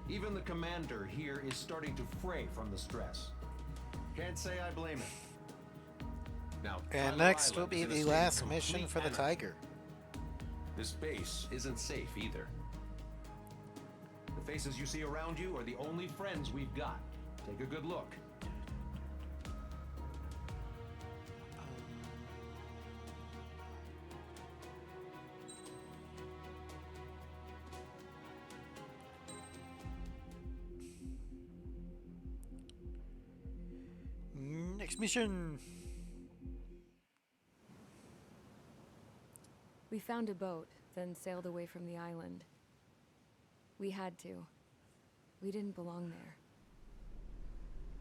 Even the commander here is starting to fray from the stress. Can't say I blame him. Now, and Tyler next will Island be is in a the state of last mission complete for the anarchy. Tiger. This base isn't safe either. The faces you see around you are the only friends we've got. Take a good look. Next mission. We found a boat, then sailed away from the island. We had to. We didn't belong there.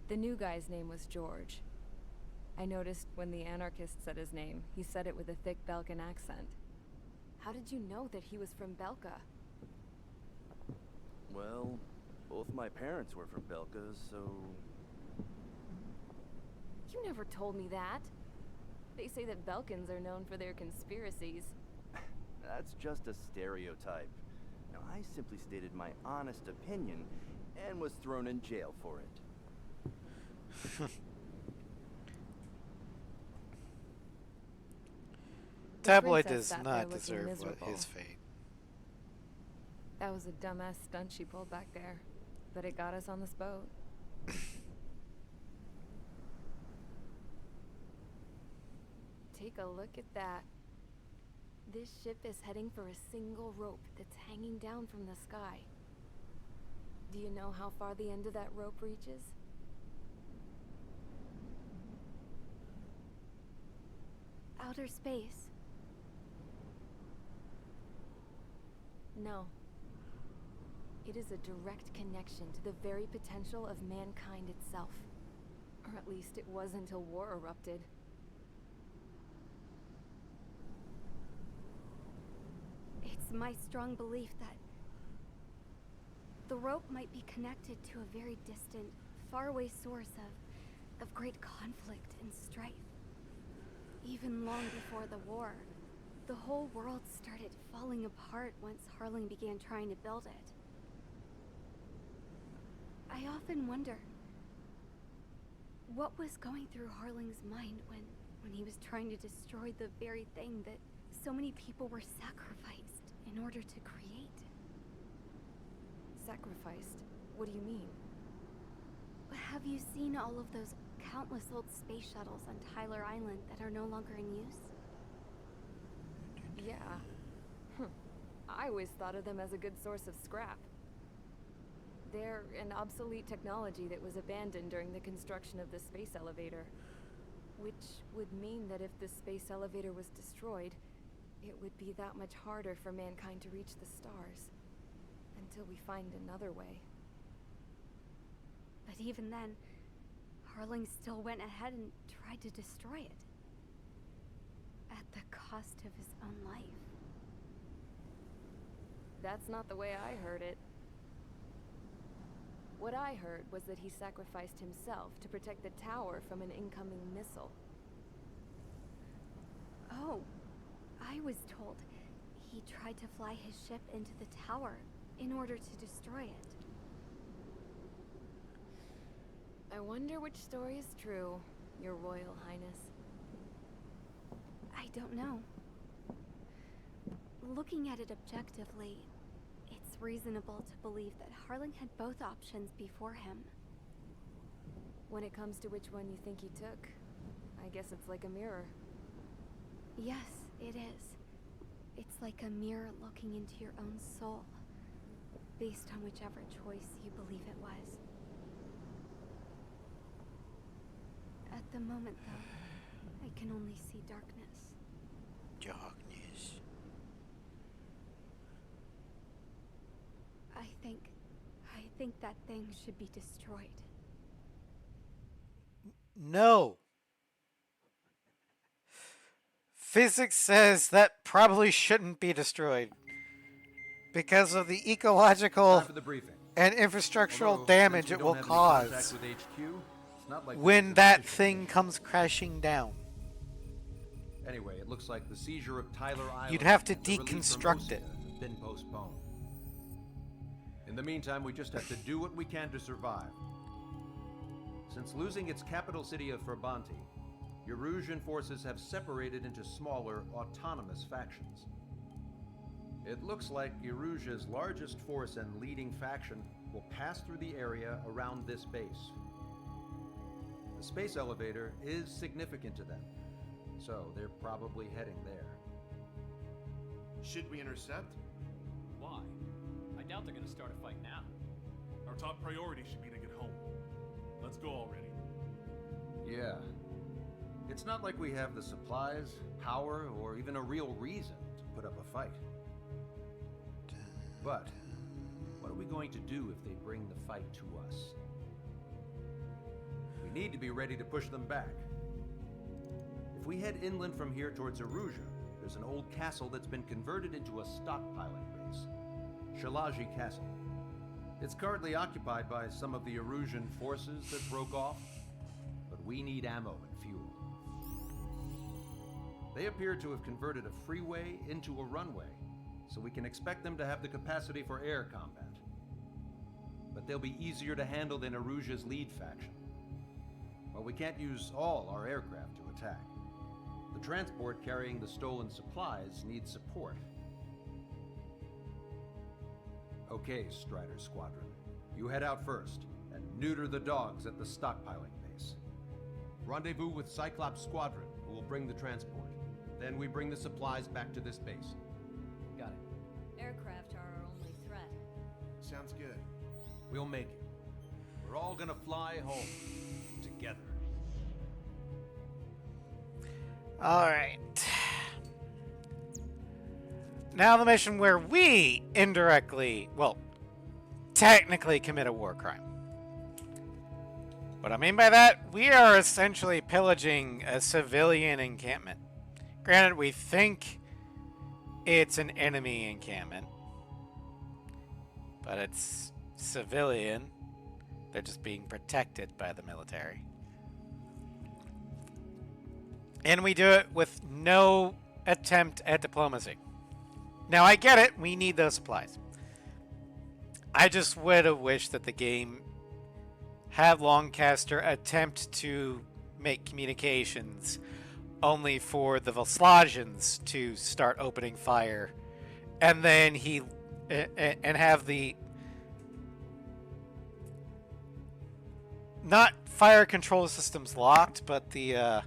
The new guy's name was George. I noticed when the anarchist said his name, he said it with a thick Belkan accent. How did you know that he was from Belka? Well, both my parents were from Belka, so... You never told me that. They say that Belkans are known for their conspiracies. That's just a stereotype. Now, I simply stated my honest opinion and was thrown in jail for it. Tabloid princess does sat not there deserve looking what his miserable. fate. That was a dumbass stunt she pulled back there, but it got us on this boat. Take a look at that. This ship is heading for a single rope that's hanging down from the sky. Do you know how far the end of that rope reaches? Outer space. No. It is a direct connection to the very potential of mankind itself. Or at least it was until war erupted. It's my strong belief that the rope might be connected to a very distant, faraway source of great conflict and strife. Even long before the war, the whole world started falling apart once Harling began trying to build it. I often wonder what was going through Harling's mind when he was trying to destroy the very thing that so many people were sacrificed in order to create. Sacrificed? What do you mean? Have you seen all of those countless old space shuttles on Tyler Island that are no longer in use? I always thought of them as a good source of scrap. They're an obsolete technology that was abandoned during the construction of the space elevator. Which would mean that if the space elevator was destroyed, it would be that much harder for mankind to reach the stars. Until we find another way. But even then, Harling still went ahead and tried to destroy it. At the cost of his own life. That's not the way I heard it. What I heard was that he sacrificed himself to protect the tower from an incoming missile. Oh, I was told he tried to fly his ship into the tower in order to destroy it. I wonder which story is true, Your Royal Highness. I don't know. Looking at it objectively, it's reasonable to believe that Harling had both options before him. When it comes to which one you think he took, I guess it's like a mirror. Yes, it is. It's like a mirror looking into your own soul, based on whichever choice you believe it was. At the moment, though, I can only see darkness. Darkness. I think that thing should be destroyed. No. Physics says that probably shouldn't be destroyed because of the ecological and infrastructural damage it will cause when that thing comes crashing down. Anyway, it looks like the seizure of Tyler Island. You'd have to and the release from deconstruct Ostia it. has been postponed. In the meantime, we just have to do what we can to survive. Since losing its capital city of Ferbanti, Erusian forces have separated into smaller, autonomous factions. It looks like Erusia's largest force and leading faction will pass through the area around this base. The space elevator is significant to them, so they're probably heading there. Should we intercept? Why? I doubt they're gonna start a fight now. Our top priority should be to get home. Let's go already. Yeah. It's not like we have the supplies, power, or even a real reason to put up a fight. But what are we going to do if they bring the fight to us? We need to be ready to push them back. If we head inland from here towards Erusia, there's an old castle that's been converted into a stockpiling base. Shalaji Castle. It's currently occupied by some of the Erusian forces that broke off, but we need ammo and fuel. They appear to have converted a freeway into a runway, so we can expect them to have the capacity for air combat. But they'll be easier to handle than Erusia's lead faction. While we can't use all our aircraft to attack, the transport carrying the stolen supplies needs support. Okay, Strider Squadron. You head out first, and neuter the dogs at the stockpiling base. Rendezvous with Cyclops Squadron, who will bring the transport. Then we bring the supplies back to this base. Got it. Aircraft are our only threat. Sounds good. We'll make it. We're all gonna fly home. Together. Alright. Now the mission where we indirectly, well, technically commit a war crime. What I mean by that, we are essentially pillaging a civilian encampment. Granted, we think it's an enemy encampment, but it's civilian. They're just being protected by the military. And we do it with no attempt at diplomacy. Now, I get it. We need those supplies. I just would have wished that the game had Lancaster attempt to make communications only for the Vaslagians to start opening fire. And then and have the not fire control systems locked, but the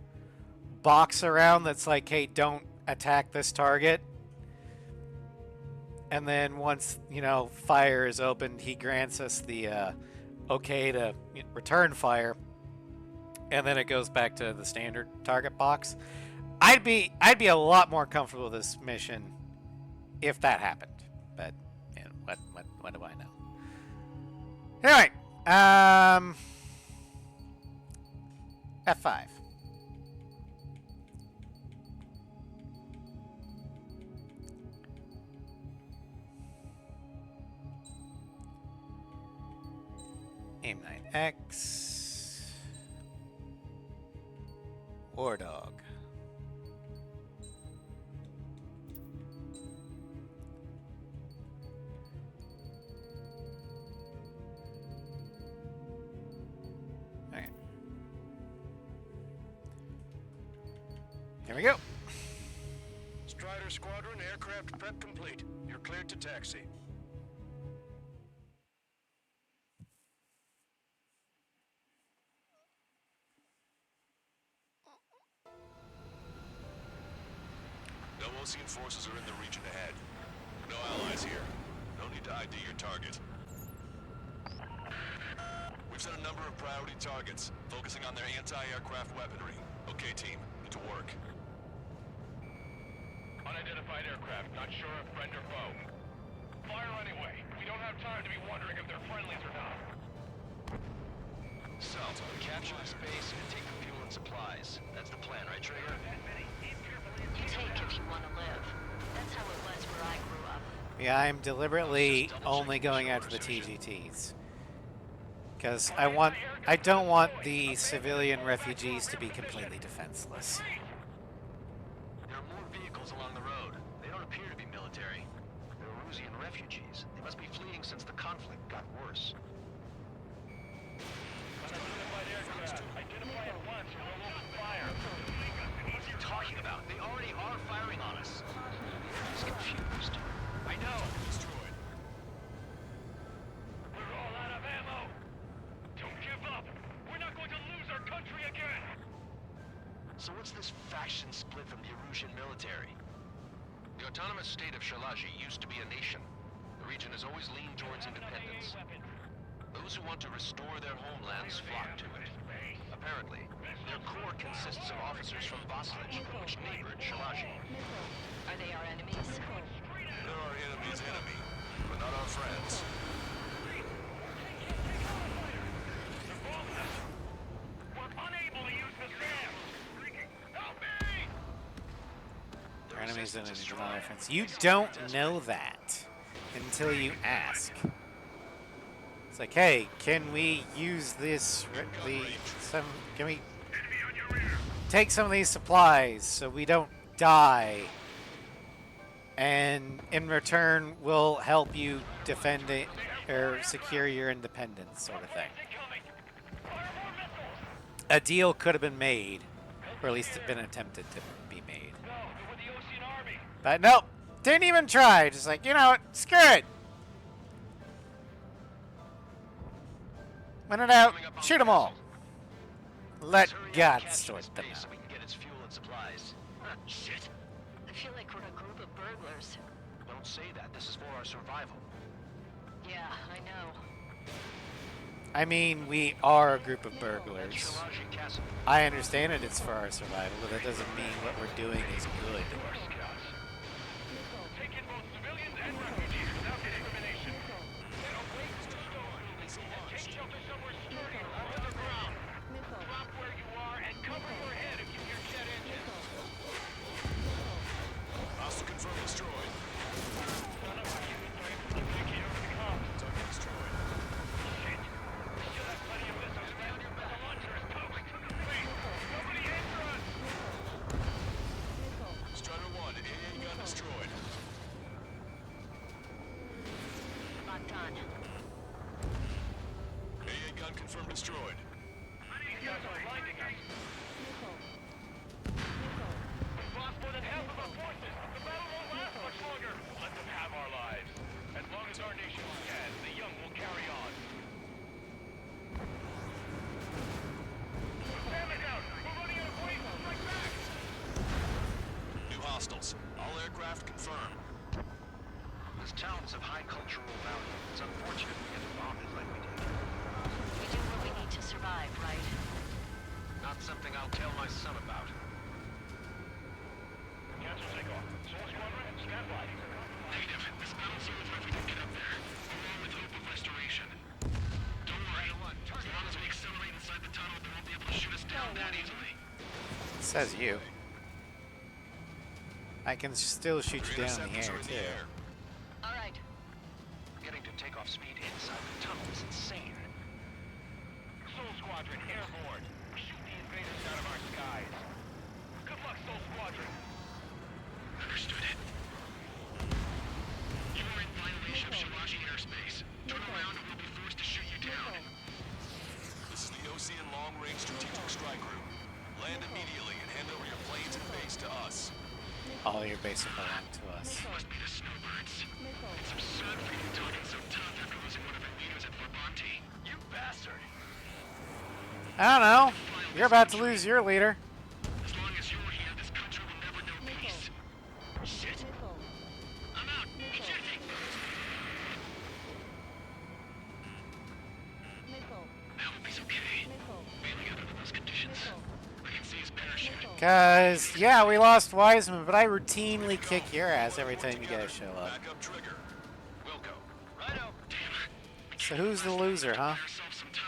box around that's like, hey, don't attack this target. And then once, fire is opened, he grants us the okay to return fire. And then it goes back to the standard target box. I'd be a lot more comfortable with this mission if that happened. But what do I know? Anyway, F5. Aim 9X. War Dog. Okay. Here we go. Strider Squadron, aircraft prep complete. You're cleared to taxi. No Ocean forces are in the region ahead. No allies here. No need to ID your target. We've set a number of priority targets, focusing on their anti-aircraft weaponry. Okay, team, get to work. Unidentified aircraft, not sure if friend or foe. Fire anyway. We don't have time to be wondering if they're friendlies or not. So, capture the space and take the fuel and supplies. That's the plan, right, Trigger? You take if you want to live. That's how it was where I grew up. Yeah, I'm deliberately only going after the TGTs. Because I don't want the civilian refugees to be completely defenseless. There are more vehicles along the road. They don't appear to be military. They're Erusian refugees. They must be fleeing since the conflict got worse. Unidentified aircraft. Identify at once or we'll open fire. What are you talking about? They already are firing on us. He's confused. I know. Destroyed. We're all out of ammo. Don't give up. We're not going to lose our country again. So what's this faction split from the Erusian military? The autonomous state of Shalaji used to be a nation. The region has always leaned towards independence. Those who want to restore their homelands flock to it. Apparently, their core consists of officers from Vaslij, which neighbored Shalaji. Are they our enemies? They're our enemy's enemy, but not our friends. We're unable to use the SAM. Help me! Our enemies and enemies are not our friends. You don't know that until you ask. It's like, hey, can we use this? Can we take some of these supplies so we don't die? And in return, we'll help you defend it or secure your independence, sort of thing. A deal could have been made, or at least been attempted to be made. But nope, didn't even try. Just like, you know what, screw it. When in doubt, shoot them all. Let God sort them out. So we can get its fuel and supplies. Shit. I feel like we're a group of burglars. Don't say that. This is for our survival. Yeah, I know. I mean, we are a group of burglars. I understand it, it's for our survival, but that doesn't mean what we're doing is good. Take in both civilians and refugees without discrimination. Then await the storm. Take shelter somewhere sturdy or underground. Drop where you are and cover your head if you hear jet engines. Hostile confirmed destroyed. None of you can make it over the comms. Target destroyed. Shit. We still have plenty of missiles left, but the launcher is toast. Please, nobody answer us. Strider 1, AA gun destroyed. Locked on. AA gun confirmed destroyed. These guys are blinding us. We've lost more than half of our forces. The battle won't last much longer. Let them have our lives. As long as our nation stands, the young will carry on. Stand it down! We're running out of ways to strike back! New hostiles. All aircraft confirmed. The This town's of high cultural value. It's unfortunate we get bombed like we did. We do what we need to survive, right? Not something I'll tell my son about. Cancel takeoff. Soul Squadron, stand by. Negative. This battle zone if we can get up there, along with hope of restoration. Don't worry. As long as we accelerate inside the tunnel, they won't be able to shoot us down that easily. Says you. I can still shoot you down in the air, too. All right. Getting to takeoff speed inside the tunnel is insane. Soul Squadron, airborne. Shoot the invaders out of our skies. Good luck, Soul Squadron. Understood. You are in violation of Shiraji airspace. Turn around and we'll be forced to shoot you down. This is the OCN Long Range Strategic Strike Group. Land immediately and hand over your planes and base to us. All your base will belong to us. Must be the snowbirds. It's absurd for you to talk it so tough after losing one of our leaders at Forbanti. You bastard! I don't know. You're about to lose your leader. As long as you're here, this country will never know peace. Shit! I'm out! Ejecting! I hope he's okay. Bailing out under those conditions. I can see his parachute. Cause, yeah, we lost Wiseman, but I routinely kick your ass every time you guys show up. Backup trigger. Wilco. Righto. Damn. So who's the loser, huh? Yourself some time.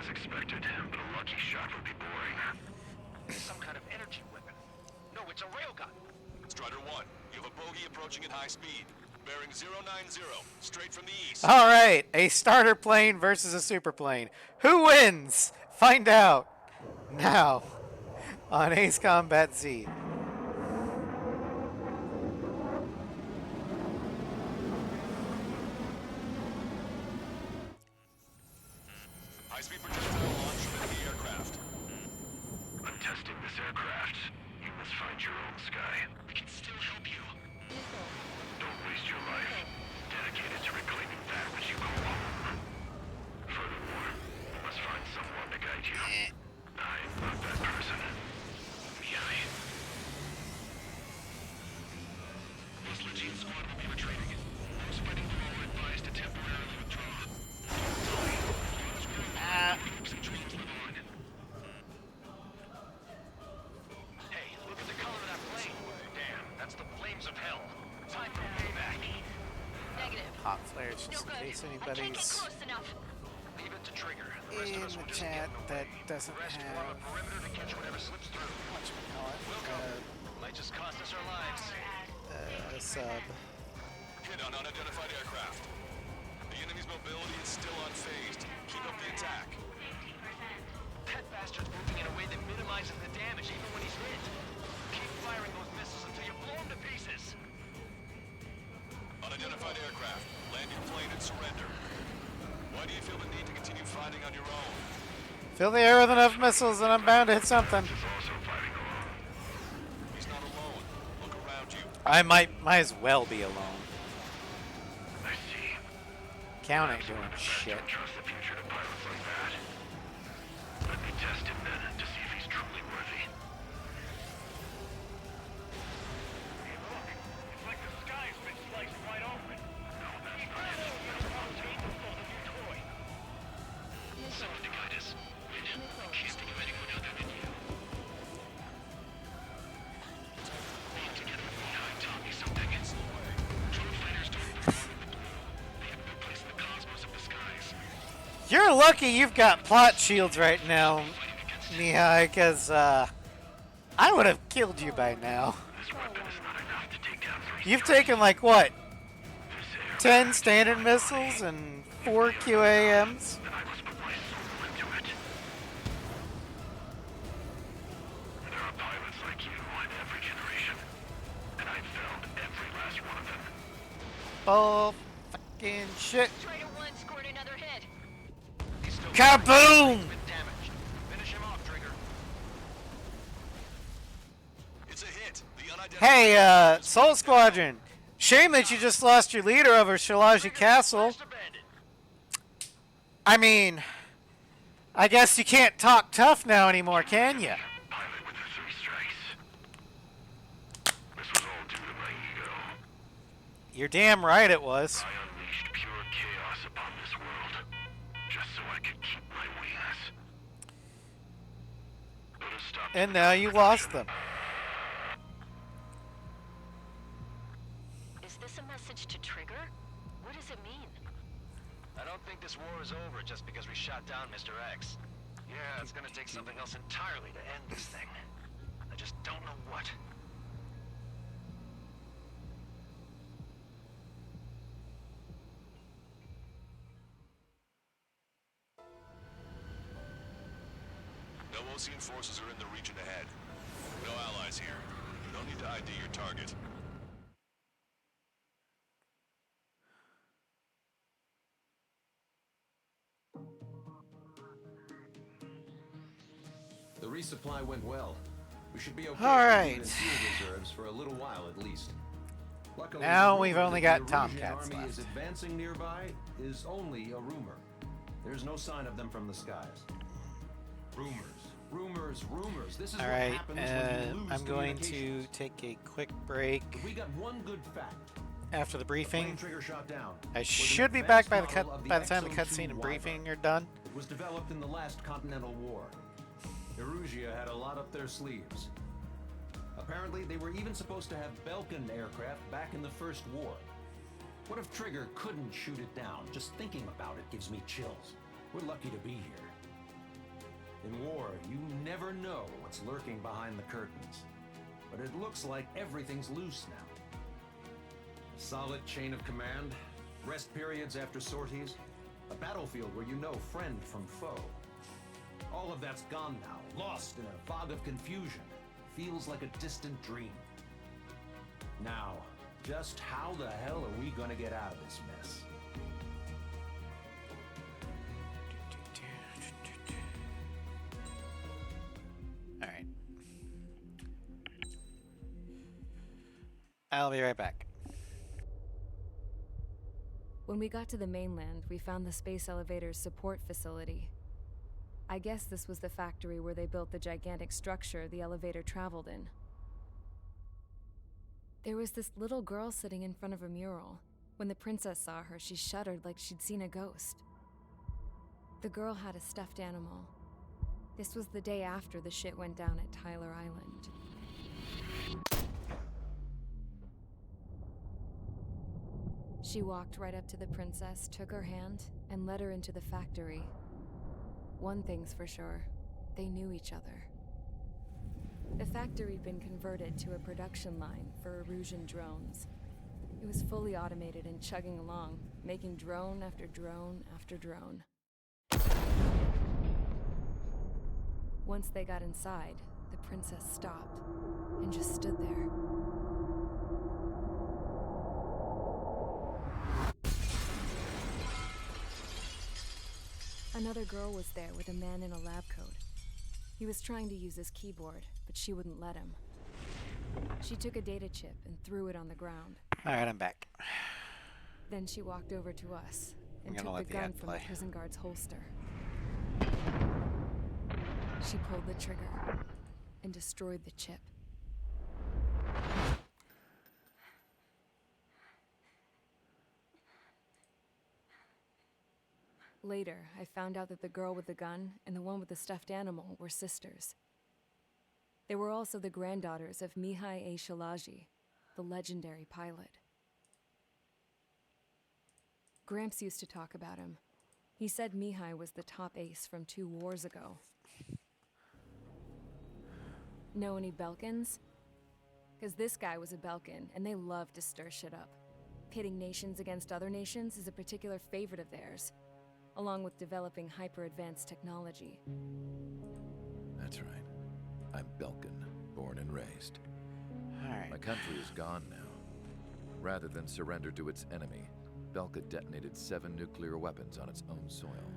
As expected, but a lucky shot would be boring. Some kind of energy weapon. No, it's a railgun. Strider 1, you have a bogey approaching at high speed. Bearing 090, straight from the east. All right, a starter plane versus a super plane. Who wins? Find out now on Ace Combat Z. High-speed projectile launch from enemy aircraft. I'm testing this aircraft. You must find your own sky. We can still help you. Don't waste your life. Dedicated to reclaiming that which you call home. Furthermore, you must find someone to guide you. I'm not that person. Yeah. Muslim squad will be retreating. Those fighting below are advised to temporarily withdraw. Hey, look at the color of that flame. Damn, that's the flames of hell. Time for payback. Negative. Hot flares just No in good. case I can't get anybody's close enough. Leave it to trigger. The rest in of us will the just chat get in the that way. doesn't The rest have will run a perimeter to catch whatever slips through. Might just cost us our lives. sub. Hit on unidentified aircraft. The enemy's mobility is still unfazed. Keep up the attack. That bastard's moving in a way that minimizes the damage even when he's hit. Keep firing those missiles until you blow him to pieces. Unidentified aircraft. Land your plane and surrender. Why do you feel the need to continue fighting on your own? Fill the air with enough missiles and I'm bound to hit something. He's not alone. Look around you. I might as well be alone. I see. Count ain't doing shit. Don't trust the future to pilots like that. Let me test him then to see if he's truly worthy. Hey, look. It's like the sky's been sliced wide open. No, that's Hey, not it. Angel stole the new toy. Someone to guide us. Wait, I can't think of anyone other than you. Being together with Mihai taught me something. It's the way. Drone fighters don't belong in the blue. They have no place in the cosmos of the skies. You're lucky you've got plot shields right now, Mihai, because I would have killed you by now. This weapon is not enough to take down 3 You've taken like what? 10 standard missiles and 4 QAMs? and I must put my soul into it. There are pilots like you in every generation, and I've found every last one of them. Oh, fucking shit. Strider 1 scored another hit. He's still Kaboom! been damaged. Finish him off, Trigger. It's a hit. The unidentified. Hey, Soul Squadron. Shame that you just lost your leader over Shalaji Castle. I mean, I guess you can't talk tough now anymore, can you? Pilot with the 3 strikes. This was all due to my ego. You're damn right it was. I unleashed pure chaos upon this world, just so I could keep my wings. Put a stop to And the now you lost them. Is this a message to Trigger? What does it mean? I don't think this war is over just because we shot down Mr. X. Yeah, it's gonna take something else entirely to end this thing. I just don't know what. No Ocean forces are in the region ahead. No allies here. No need to ID your target. The resupply went well. We should be okay All with right. food and fuel reserves for a little while at least. Luckily, Now the we've rumor only that got the Erusian Tomcats army left. is advancing nearby is only a rumor. There's no sign of them from the skies. Rumors. This is All what right, happens when you lose I'm going to communications. take a quick break But we got one good fact. after the The plane briefing. Trigger shot down I was an should be back advanced by the model of by the time the XO2 cutscene and Wyvern. briefing are done. It was developed in the last Continental War. Erusia had a lot up their sleeves. Apparently, they were even supposed to have Belkin aircraft back in the First War. What if Trigger couldn't shoot it down? Just thinking about it gives me chills. We're lucky to be here. In war, you never know what's lurking behind the curtains. But it looks like everything's loose now. Solid chain of command, rest periods after sorties, a battlefield where you know friend from foe. All of that's gone now, lost in a fog of confusion. Feels like a distant dream. Now, just how the hell are we gonna get out of this mess? All right. I'll be right back. When we got to the mainland, we found the space elevator's support facility. I guess this was the factory where they built the gigantic structure the elevator traveled in. There was this little girl sitting in front of a mural. When the princess saw her, she shuddered like she'd seen a ghost. The girl had a stuffed animal. This was the day after the shit went down at Tyler Island. She walked right up to the princess, took her hand, and led her into the factory. One thing's for sure, they knew each other. The factory'd been converted to a production line for Erusian drones. It was fully automated and chugging along, making drone after drone after drone. Once they got inside, the princess stopped and just stood there. Another girl was there with a man in a lab coat. He was trying to use his keyboard, but she wouldn't let him. She took a data chip and threw it on the ground. All right, I'm back. Then she walked over to us and I'm gonna took the let the gun ad from play. the prison guard's holster. She pulled the trigger and destroyed the chip. Later, I found out that the girl with the gun and the one with the stuffed animal were sisters. They were also the granddaughters of Mihai A. Shalaji, the legendary pilot. Gramps used to talk about him. He said Mihai was the top ace from 2 wars ago. Know any Belkins? Because this guy was a Belkin, and they love to stir shit up. Pitting nations against other nations is a particular favorite of theirs, along with developing hyper-advanced technology. That's right. I'm Belkin, born and raised. All right. My country is gone now. Rather than surrender to its enemy, Belka detonated 7 nuclear weapons on its own soil.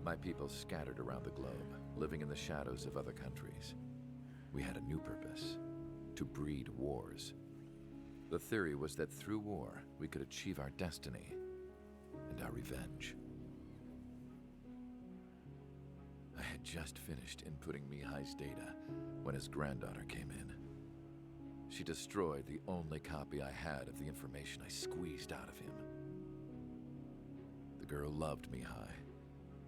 My people scattered around the globe, living in the shadows of other countries. We had a new purpose: to breed wars. The theory was that through war, we could achieve our destiny and our revenge. had just finished inputting Mihai's data when his granddaughter came in. She destroyed the only copy I had of the information I squeezed out of him. The girl loved Mihai.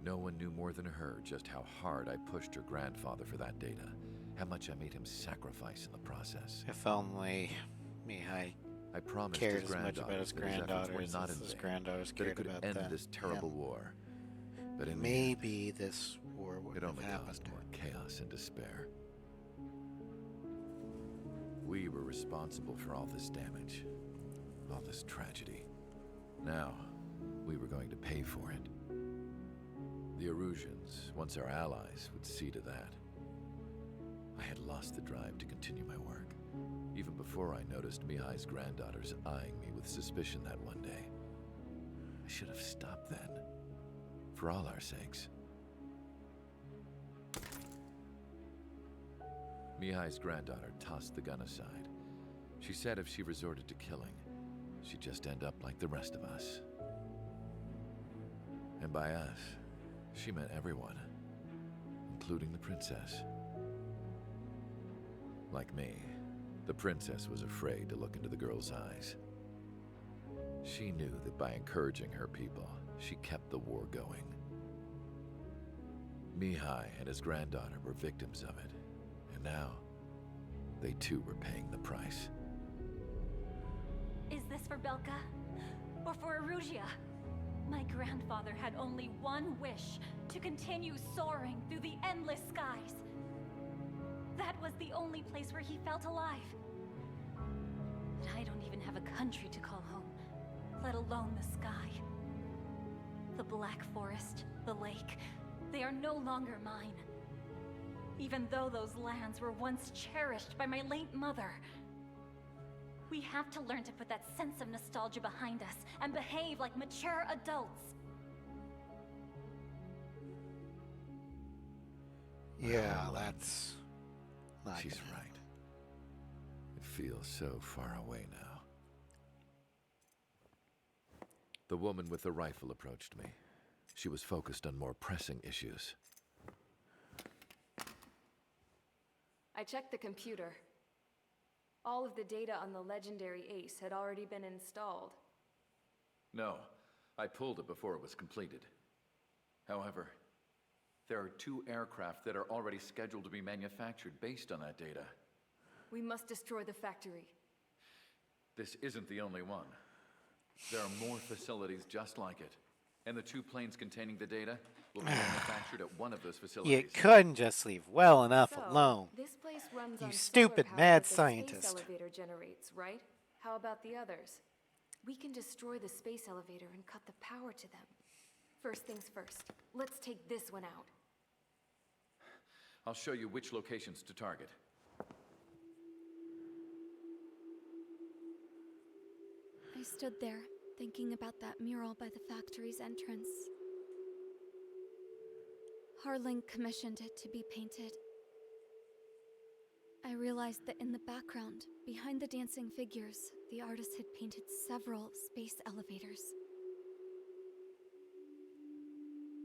No one knew more than her just how hard I pushed her grandfather for that data, how much I made him sacrifice in the process. If only Mihai I promised cared his as much about his granddaughters not as in his vain, granddaughters that it cared could about end this terrible war. But in maybe this war the end, would it have only happened. caused more chaos and despair. We were responsible for all this damage, all this tragedy. Now, we were going to pay for it. The Erusians, once our allies, would see to that. I had lost the drive to continue my work, even before I noticed Mihai's granddaughters eyeing me with suspicion that one day. I should have stopped then, for all our sakes. Mihai's granddaughter tossed the gun aside. She said if she resorted to killing, she'd just end up like the rest of us. And by us, she meant everyone, including the princess. Like me, the princess was afraid to look into the girl's eyes. She knew that by encouraging her people, she kept the war going. Mihai and his granddaughter were victims of it, and now they too were paying the price. Is this for Belka? Or for Erusia? My grandfather had only one wish, to continue soaring through the endless skies. That was the only place where he felt alive. But I don't even have a country to call home, let alone the sky. The Black Forest, the lake, they are no longer mine. Even though those lands were once cherished by my late mother. We have to learn to put that sense of nostalgia behind us and behave like mature adults. Yeah, that's not She's gonna right. It feels so far away now. The woman with the rifle approached me. She was focused on more pressing issues. I checked the computer. All of the data on the legendary Ace had already been installed. No, I pulled it before it was completed. However, there are 2 aircraft that are already scheduled to be manufactured based on that data. We must destroy the factory. This isn't the only one. There are more facilities just like it. And the 2 planes containing the data will be manufactured at one of those facilities. You couldn't just leave well enough So, alone. This place runs You on stupid solar power mad that the scientist. space elevator generates, right? How about the others? We can destroy the space elevator and cut the power to them. First things first, let's take this one out. I'll show you which locations to target. I stood there, thinking about that mural by the factory's entrance. Harling commissioned it to be painted. I realized that in the background, behind the dancing figures, the artist had painted several space elevators.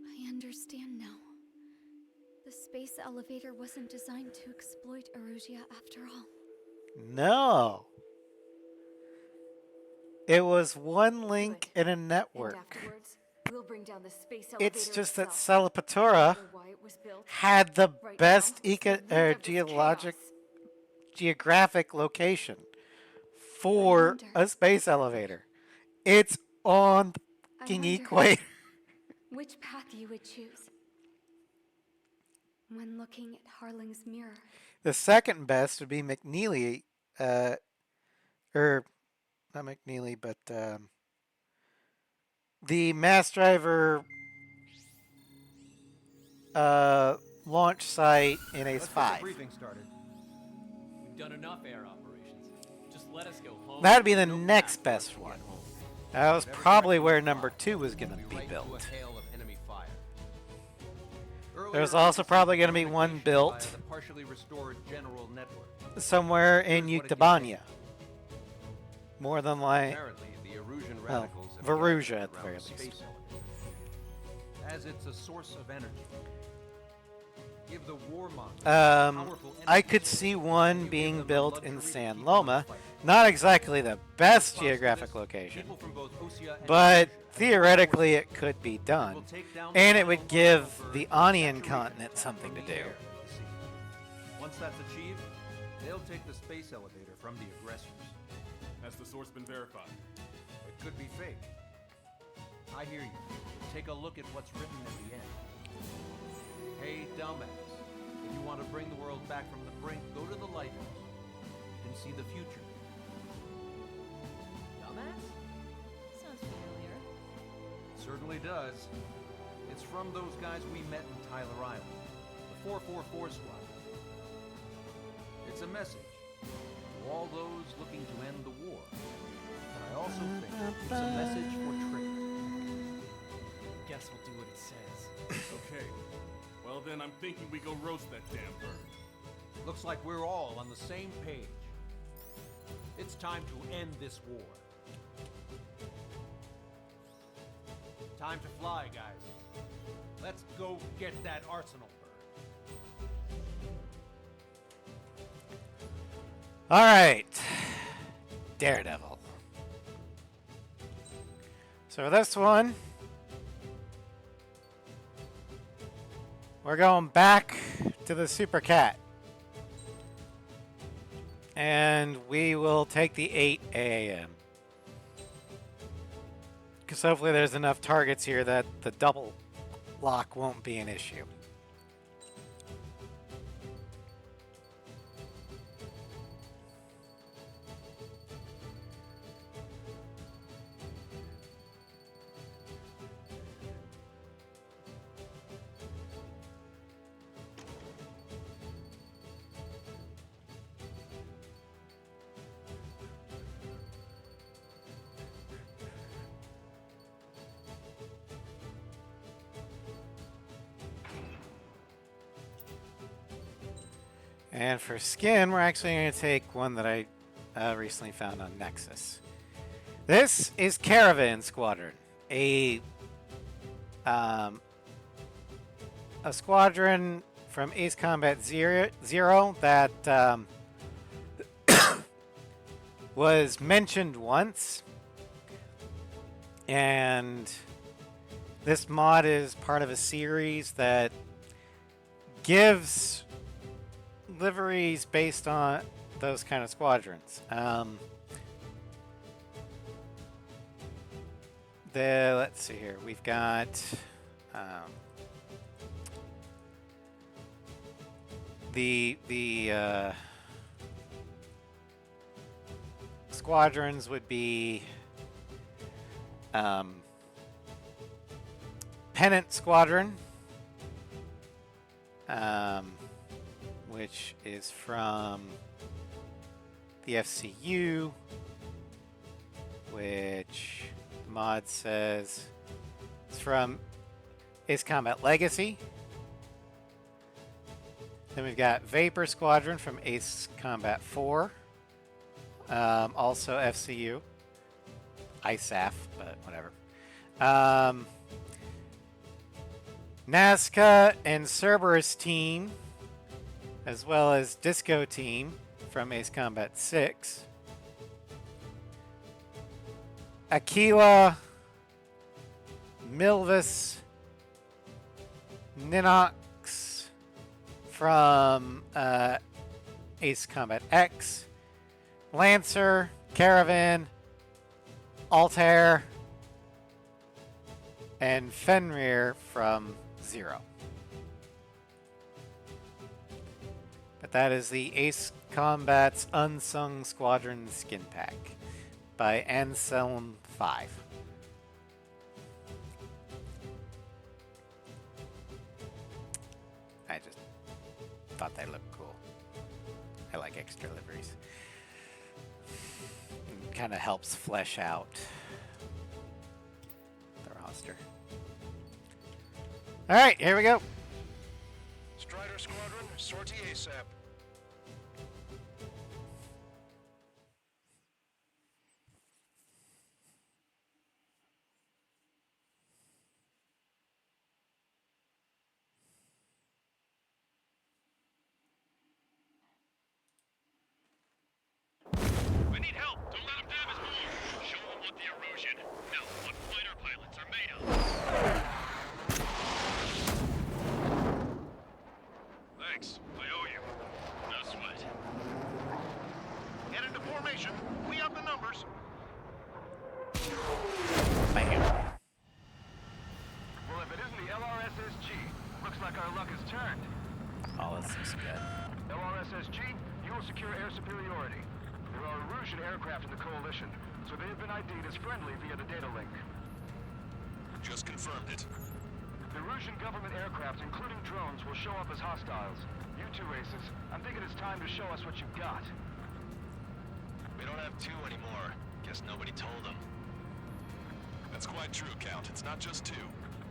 I understand now. The space elevator wasn't designed to exploit Erusia after all. No. It was one link in a network. And afterwards, we'll bring down the space elevator It's just that itself. Salapatura Know why it was built? had the Right best now, it's the root of this geographic location for a space elevator. It's on the I fucking wonder equator. which path you would choose when looking at Harling's mirror. The second best would be McNeely, or not McNeely, but the Mass Driver launch site in Ace Let's get 5. the briefing started. We've done enough air operations. Just let us go home. That'd be the No next path best to one. get home. That was Whatever probably direction where we number fly, 2 was going to we'll be right built. into a hail of enemy fire. There's Earlier, also probably going to be one communication built via the partially restored general network. somewhere in Here's what it Yuktabania. More than like, Apparently, the Erusian well, radicals have Varusia gathered at the around very the least. space elevator, as it's a source of energy. Give the warmongers powerful I enemies, could see one and you being give them the built luxury in to San keep on Loma. fighting. Not exactly the best In response to geographic this, location, people from both Osea and but Erusia have theoretically joined it could be done. will take down the And it final would give arsenal the bird and Onion saturate continent attack something from to the do. air to the sea. Once that's achieved, they'll take the space elevator from the aggressors. Has the source been verified? It could be fake. I hear you. Take a look at what's written at the end. Hey, dumbass. If you want to bring the world back from the brink, go to the lighthouse. You can see the future. Dumbass? Sounds familiar. Certainly does. It's from those guys we met in Tyler Island. The 444 squad. It's a message to all those looking to end the war. But I also think it's a message for Trigger. Guess we'll do what it says. Okay. Well then, I'm thinking we go roast that damn bird. Looks like we're all on the same page. It's time to end this war. Time to fly, guys. Let's go get that arsenal bird. All right, Daredevil. So for this one, we're going back to the Super Cat. And we will take the 8 AM. Because hopefully there's enough targets here that the double lock won't be an issue. And for skin, we're actually going to take one that I recently found on Nexus. This is Caravan Squadron, a squadron from Ace Combat Zero that was mentioned once, and this mod is part of a series that gives liveries based on those kind of squadrons. Let's see here. We've got the squadrons would be Pennant Squadron, which is from the FCU, which the mod says it's from Ace Combat Legacy. Then we've got Vapor Squadron from Ace Combat 4, also FCU. ISAF, but whatever. Nazca and Cerberus team, as well as Disco team from Ace Combat 6. Aquila, Milvis, Ninox from Ace Combat X. Lancer, Caravan, Altair, and Fenrir from Zero. But that is the Ace Combat's Unsung Squadron Skin Pack by Anselm 5. I just thought they looked cool. I like extra liveries. It kind of helps flesh out the roster. All right, here we go. Strider Squadron, sortie ASAP. help! Don't let them damage more! Show them what the erosion, no, what fighter pilots are made of! Thanks, I owe you. No sweat. Get into formation. We have the numbers. Bam. Well, if it isn't the LRSSG, looks like our luck has turned. Oh, this is good. LRSSG, you will secure air superiority. There are Erusian aircraft in the coalition, so they have been ID'd as friendly via the data link. Just confirmed it. The Erusian government aircraft, including drones, will show up as hostiles. You two aces, I'm thinking it's time to show us what you've got. We don't have two anymore. Guess nobody told them. That's quite true, Count. It's not just two.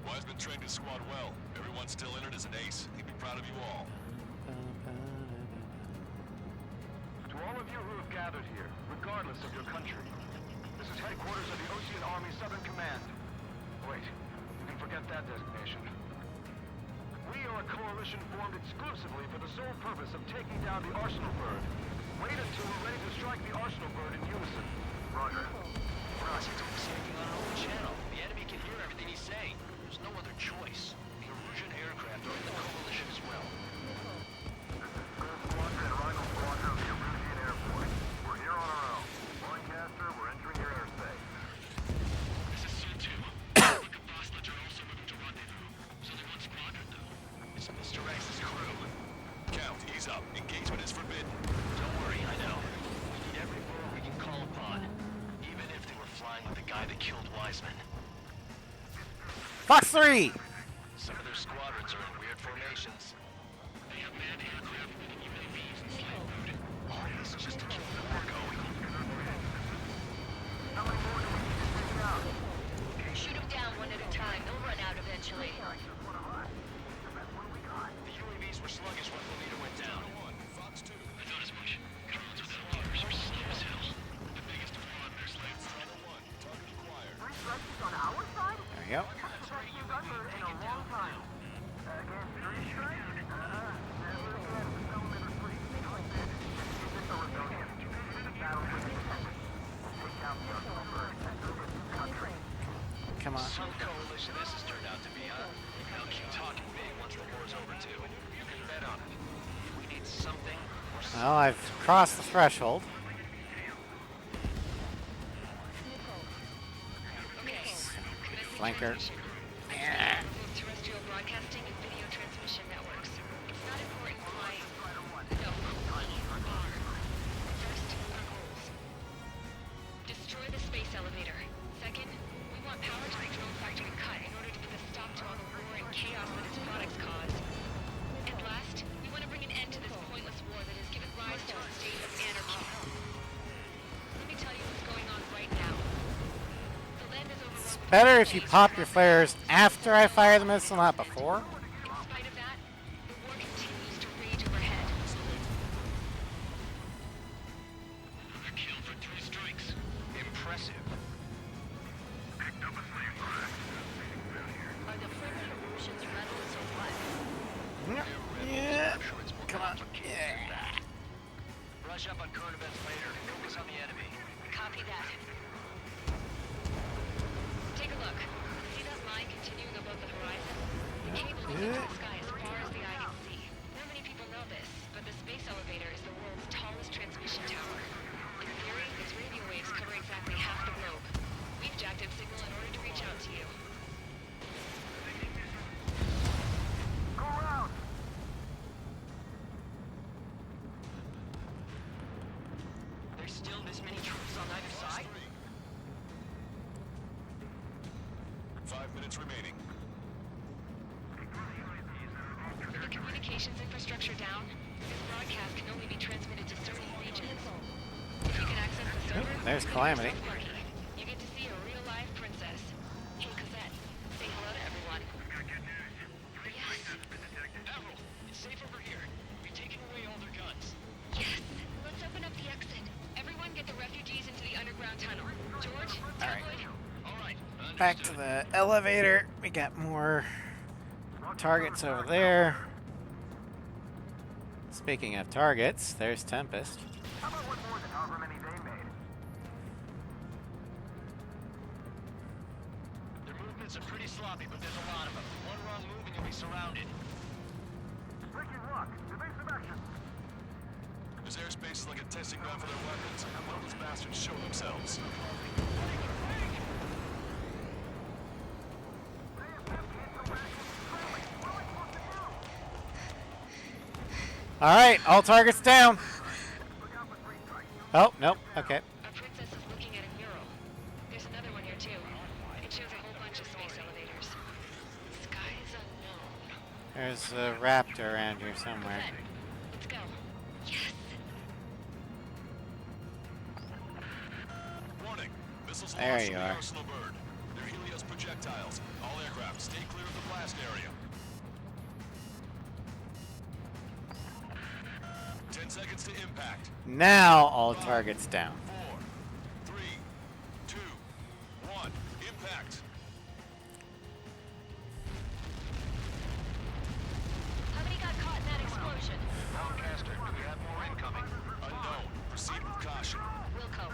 Wiseman trained his squad well. Everyone's still entered as an ace. He'd be proud of you all. To all of you who have gathered here, regardless of your country, this is headquarters of the Ocean Army Southern Command. Wait, you can forget that designation. We are a coalition formed exclusively for the sole purpose of taking down the Arsenal Bird. Wait until we're ready to strike the Arsenal Bird in unison. Roger. Ross, he's speaking on an open channel. The enemy can hear everything he's saying. There's no other choice. The Erusian aircraft are in the coalition as well. Squadron, Rifle Squadron of the Erusian Air Force. We're here on our own. Lancaster, we're entering your airspace. This is C2. The Compositors are also moving to rendezvous. So they want squadron, though. It's Mr. X's crew. Count, ease up. Engagement is forbidden. Don't worry, I know. We need every bird we can call upon. Even if they were flying with the guy that killed Wiseman. Fox 3! Some of their squadrons are in weird formations. They have manned aircraft with UAVs and slave food. All this just to keep the war going. Shoot them down one at a time. They'll run out eventually. The UAVs were sluggish when the leader went down. Fox 2. I thought as much. Drones without leaders are slow as hell. The biggest fraud in their slaves. Bravo 1. Target acquired. There we go. Come on. Some coalition this has turned out to be, huh? They'll keep talking big once the war's over, too. You can bet on it. We need something or something. Well, I've crossed the threshold. Flanker. Terrestrial broadcasting and video transmission networks. It's not important why. No, are. First, our goals. Destroy the space elevator. Second, we want power to the drone factory cut in order to put a stop to all the war and chaos that its products cause. And last, we want to bring an end to this pointless war that has given rise to a state of anarchy. Let me tell you what's going on right now. The land is overrun with Better if you pop your flares after I fire the missile, not before. In spite of that, the war continues to rage overhead. Another kill for 3 strikes. Impressive. Picked up a slave crack. Are the friendly Erusians rebels or what? Yeah. Come on. Yeah. Brush up on current events later. Focus on the enemy. Copy that. Take a look. See that line continuing above the horizon? The cable goes into the sky as far as the eye can see. Not many people know this, but the space elevator is the world's tallest transmission tower. In theory, its radio waves cover exactly half the globe. We've jacked its signal in order to reach out to you. Go around! There's still this many troops on either side? 5 minutes remaining. With the communications infrastructure down, this broadcast can only be transmitted to certain regions. If you can access the server, There's you're Calamity. lucky. You get to see a real live princess. Hey, Cosette, say hello to everyone. Yes. Avril, it's safe over here. We've taken away all their guns. Yes. Let's open up the exit. Everyone get the refugees into the underground tunnel. George, Tabloid. All right. Back to the elevator. We got more targets over there. Speaking of targets, there's Tempest. How about one more than however many they made? units are pretty sloppy, but there's a lot of them. One wrong move and you'll be surrounded. Breaking rock. Evasive action. This airspace is like a testing ground for their weapons. Let those bastards show themselves. All right, all targets down. Oh, nope. Okay. A princess is looking at a mural. There's another one here too. It shows a whole bunch of space elevators. Skies unknown. There's a raptor around here somewhere. Let's go. Yes. Warning. Missiles There launched you from the are. Arsenal bird. They're Helios projectiles. All aircraft, stay clear of the blast area. 10 seconds to impact. Now all targets down. 4, 3, 2, 1. Impact. How many got caught in that explosion? Broadcaster, do we have more incoming? Unknown. Proceed with caution. Wilco.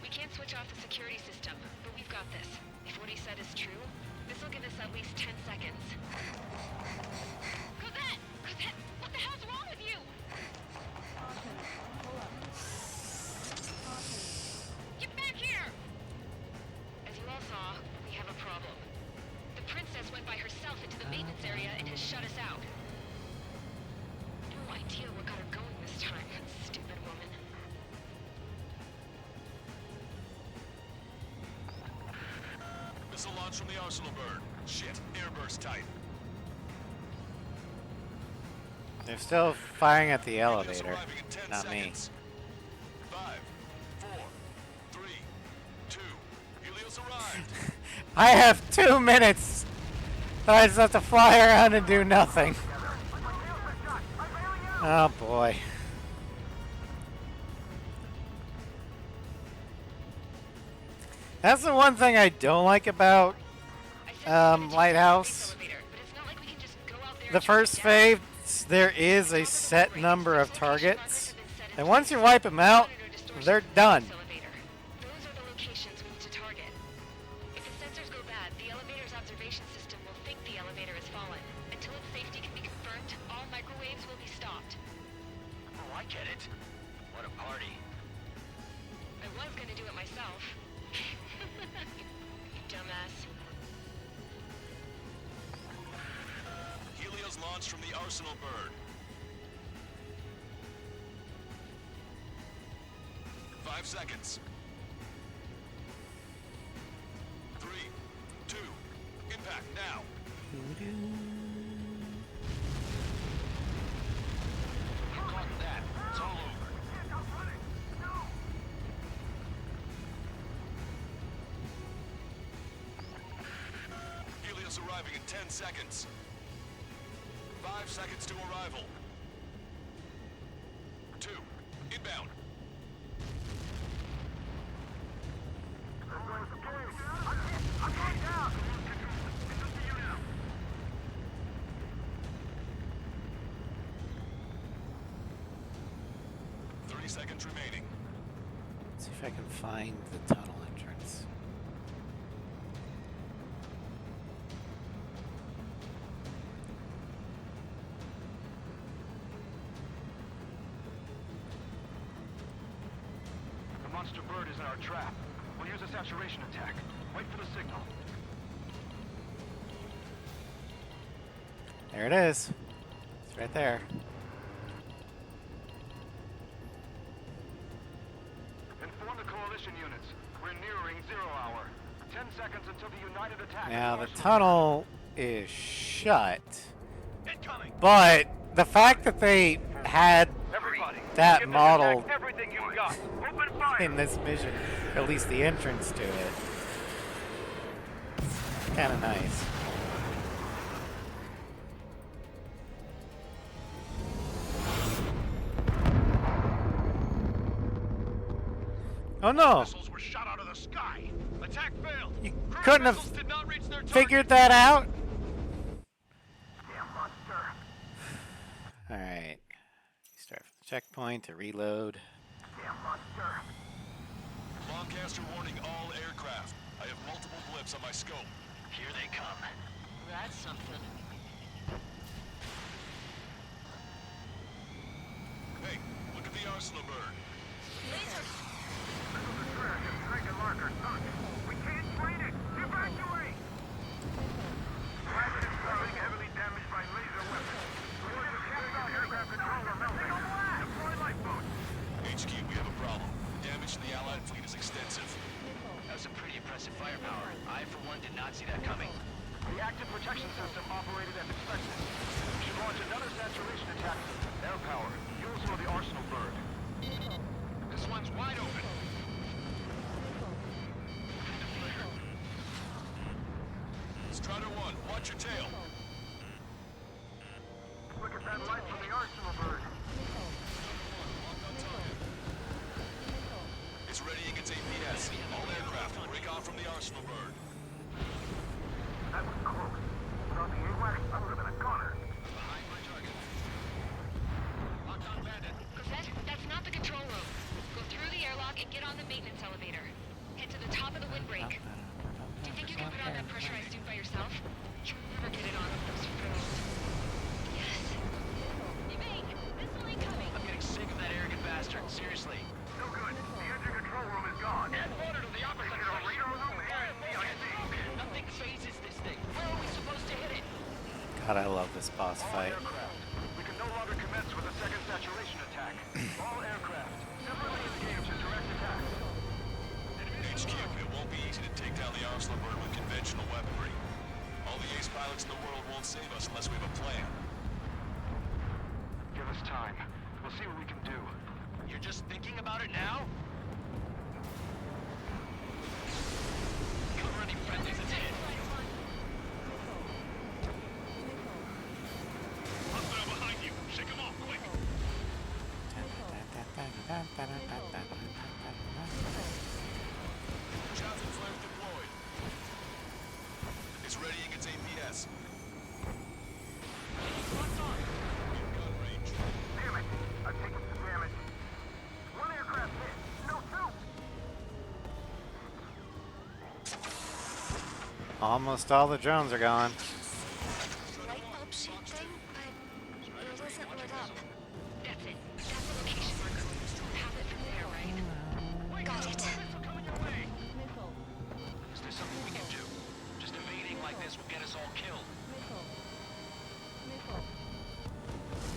We can't switch off the security system, but we've got this. If what he said is true, this will give us at least 10 seconds. Cosette! Cosette! What the hell's wrong with you? Get back here! As you all saw, we have a problem. The princess went by herself into the maintenance area and has shut us out. No idea what got her going this time, stupid woman. Missile launch from the Arsenal bird. Shit. Airburst tight. They're still firing at the Helios elevator, arriving in 10 not me. seconds. 5, 4, 3, 2. Helios arrived. I have 2 minutes. I just have to fly around and do nothing. Oh boy. That's the one thing I don't like about Lighthouse. The first phase, there is a set number of targets, and once you wipe them out, they're done. Those are the locations we need to target. If the sensors go bad, the elevator's observation system will think the elevator has fallen. Until its safety can be confirmed, all microwaves will be stopped. Oh, I get it. What a party. I was gonna do it myself. You dumbass. Helios launched from the Arsenal bird. 5 seconds. 3, 2, impact now. Caught that. It's all over. Helios arriving in 10 seconds. 5 seconds to arrival. 2, inbound. I'm going down! It's up to you now. Seconds remaining. Let's see if I can find the tunnel entrance. The monster bird is in our trap. We'll use a saturation attack. Wait for the signal. There it is. It's right there. Inform the coalition units. We're nearing 0 hour. 10 seconds until the united attack. Now the tunnel is shut, but the fact that they had that model in this mission, at least the entrance to it, kind of nice. Oh no! Missiles were shot out of the sky. Attack failed. You Cruise couldn't have missiles did not reach their figured that out? Damn monster. Alright. Start from the checkpoint to reload. Lancaster warning all aircraft. I have multiple blips on my scope. Here they come. That's something. Hey, look at the arsenal bird. Laser. Striker marker. We can't train it. Evacuate. Pilot is starting heavily damaged by laser weapons. We're going to capture aircraft controller melting. Deploy lifeboats. HQ, we have a problem. The damage to the Allied fleet is extensive. That's some pretty impressive firepower. I, for one, did not see that coming. The active protection system operated as expected. We should launch another saturation attack system. Air power. Use for the arsenal bird. This one's wide open. Strider 1, watch your tail. Look at that light from the arsenal bird. It's readying its APS. All aircraft break off from the arsenal bird. That was close. Without the AWACS, I would have been a goner. Behind my target. Locked on bandit. Cosette, that's not the control room. Go through the airlock and get on the maintenance elevator. Head to the top of the windbreak. Do you think you can put on that pressurized suit by yourself? You'll never get it on with those frills. Yes. Evade! Missile incoming! I'm getting sick of that arrogant bastard. Seriously. No good. The engine control room is gone. Add water to the opposite Radar room and Nothing phases this thing. Where are we supposed to hit it? God, I love this boss fight. We can no longer commence with a second saturation attack. All aircraft, separately engaged in direct attack. HQ, it won't be easy to take down the arsenal bird with conventional weaponry. All the ace pilots in the world won't save us unless we have a plan. Give us time. We'll see what we can do. You're just thinking about it now? Cover any friendlies that's hit. Hostile behind you. Shake him off, quick. Chaffin flare deployed. It's readying its APS. Locked on. In gun range. Damn it. I've taken some damage. One aircraft hit. No two. Almost all the drones are gone. Light bulb shaped thing, but it wasn't lit up. That's it. That's the location marker. Have it from there, right? Got it. Is there something we can do? Just evading like this will get us all killed.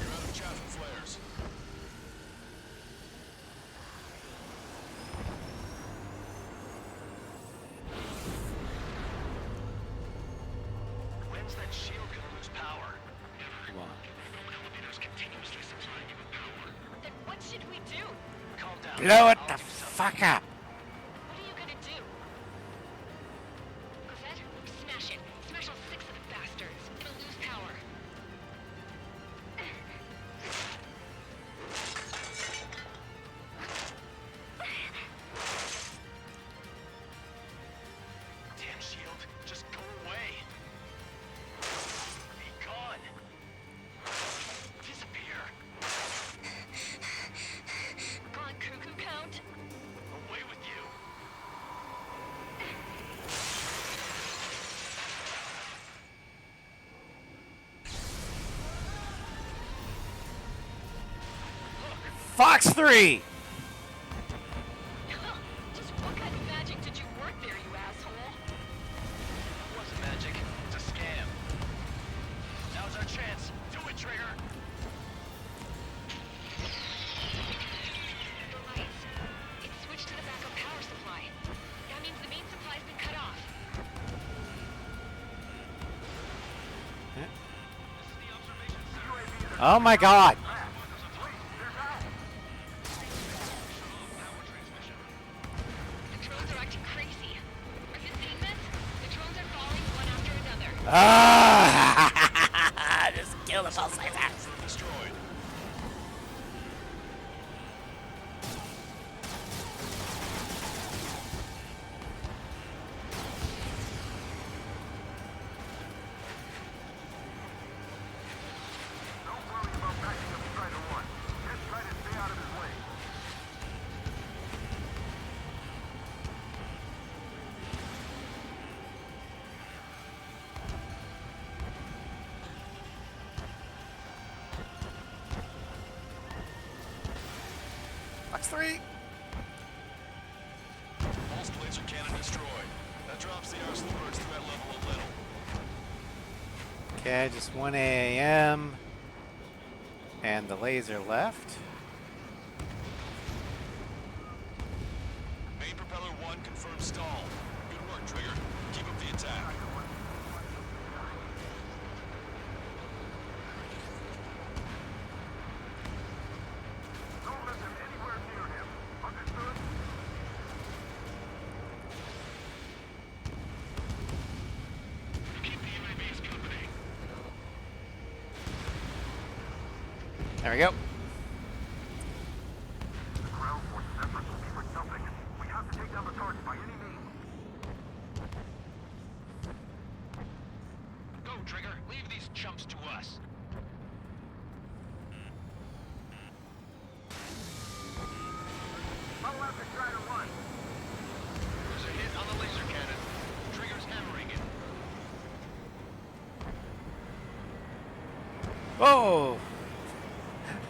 You're out of Chaffin flares. When's that shield gonna lose power? Come on. Elevators continuously supplying you with power. Then what should we do? Calm down. Blow it I'll the do something. fuck up! What are you gonna do? Cosette, smash it. Smash all 6 of the bastards. It'll lose power. Damn shield, just go away. Be gone. Disappear. On cuckoo count? Away with you. Fox 3! Just what kind of magic did you work there, you asshole? It wasn't magic. It's a scam. Now's our chance. Do it, Trigger. The lights. It's switched to the backup power supply. That means the main supply's been cut off. Oh my god! The drones are acting crazy. Are you seeing this? The drones are falling one after another. Ah! Just kill the pulsators! Destroyed. Don't worry about backing up Strider 1. Just try to stay Times 3. Pulse laser cannon destroyed. That drops the Arsenal Bird's threat level a little. Okay, just 1 AM. And the laser left. Main propeller 1 confirmed stall. Good work, Trigger. Keep up the attack. Don't let them anywhere near him. Understood? Keep the UAVs company. There we go. The ground forces efforts will be for nothing. We have to take down the target by any means. Go, Trigger. Leave these chumps to us. Follow after Strider 1. There's a hit on the laser cannon. Trigger's hammering it. Whoa!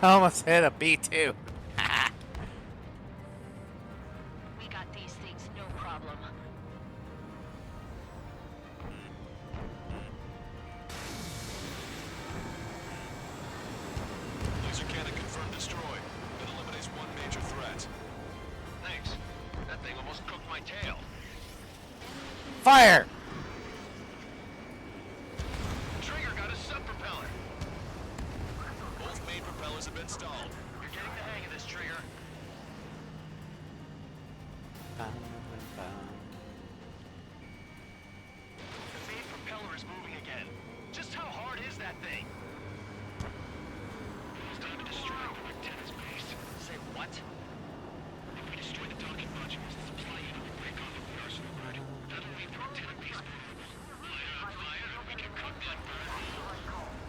I almost hit a B2. We got these things, no problem. Laser cannon confirmed destroyed. That eliminates one major threat. Thanks. That thing almost cooked my tail. Fire! Trigger got a sub-propeller. Both main propellers have been stalled. You're getting the hang of this, Trigger. The main propeller is moving again. Just how hard is that thing? It's time to destroy the antenna's base. Say what? If we destroy the docking modules, the supply unit will break off of the Arsenal Bird. That'll leave the antenna piece movable. Light it on fire, and we can cook that bird.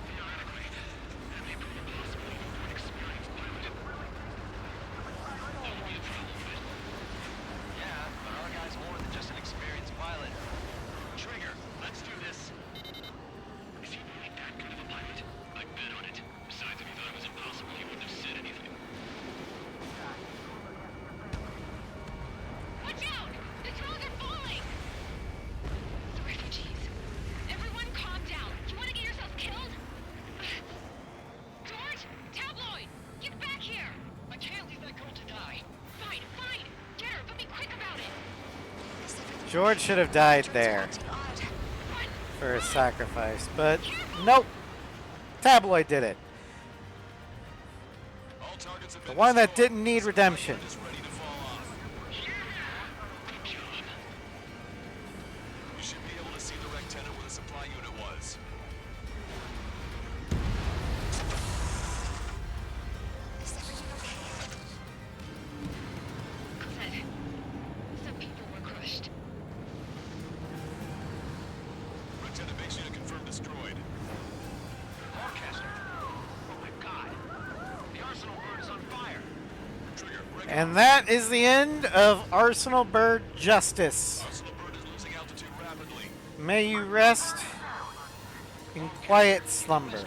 Theoretically, that may prove a possibility for an experienced pilot. That would be a problem, but Yeah, but our guy's more than just an experienced pilot. Trigger, let's do this. is he really that good of a pilot? I'd bet on it. Besides, if he thought it was impossible, he wouldn't have said anything. Watch out! The drones are falling! The refugees. Everyone calm down. You want to get yourself killed? George? Tabloid! Get back here! I can't leave that girl to die. Fine, fine! Get her, but be quick about it! George should have died there for his sacrifice, but nope. Tabloid did it. All targets have The been one that destroyed. didn't need redemption. Is ready to fall off. You should be able to see the rectangle where the supply unit was. Cosette, some people were crushed. Rectangle base unit confirmed destroyed. Forecaster. Oh my god. The Arsenal Bird is on fire. Trigger, break And that is the end of Arsenal Bird Justice. Arsenal Bird is losing altitude rapidly. May you rest in quiet slumber. Don't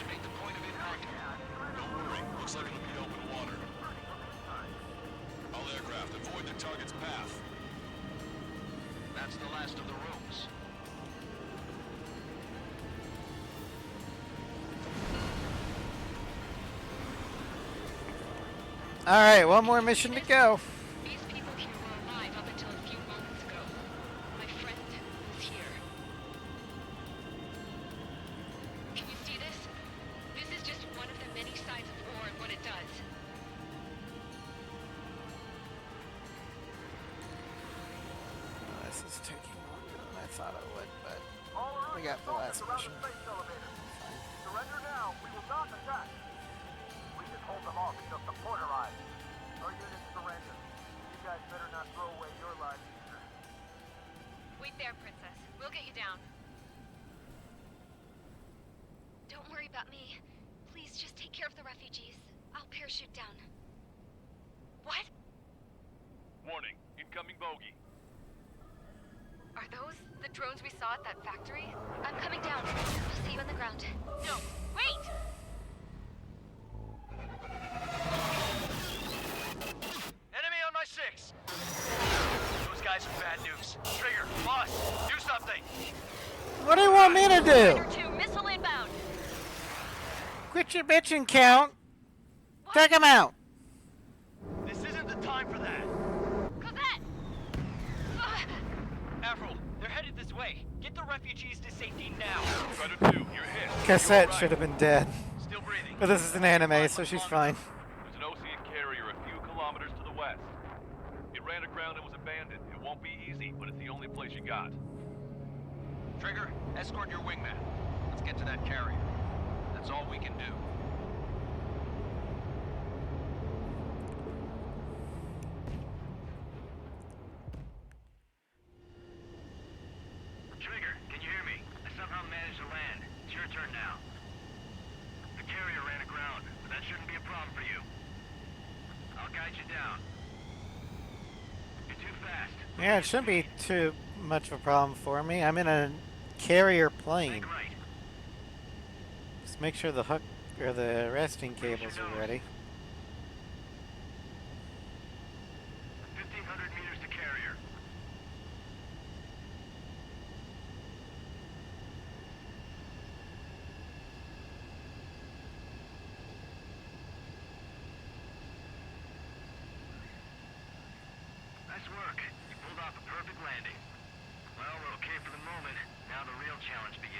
worry, looks like it'll be open water. All aircraft, avoid the target's path. That's the last of the rooms. Alright, one more mission to go. These people here were alive up until a few moments ago. My friend is here. Can you see this? This is just one of the many signs of war and what it does. This is taking longer than I thought it would, but All we got the last around mission. the space elevator. Surrender now. We will not attack. We can hold them off until support arrives. Our units surrender. You guys better not throw away your lives either. Wait there, Princess. We'll get you down. Don't worry about me. Please just take care of the refugees. I'll parachute down. What? Warning, incoming bogey. Are those the drones we saw at that factory? I'm coming down. I'll see you on the ground. No, wait! Enemy What do you want me to do? Strider 2, missile inbound. Quit your bitching, Count. Take him out. This isn't the time for that. Cosette! Avril, they're headed this way. Get the refugees to safety now. Strider 2, you're hit. Cassette should have been dead. Still breathing. But this is an anime, so she's fine. There's an Ocean carrier a few kilometers to the west. It ran aground and was abandoned. It won't be easy, but it's the only place you got. Trigger, escort your wingman. Let's get to that carrier. That's all we can do. Trigger, can you hear me? I somehow managed to land. It's your turn now. The carrier ran aground, but that shouldn't be a problem for you. I'll guide you down. You're too fast. Yeah, it shouldn't be too much of a problem for me. I'm in a carrier plane. Just make sure the hook or the resting cables are ready. 1,500 meters to carrier. Nice work. You pulled off a perfect landing. Well, we're okay for the moment. Now the real challenge begins.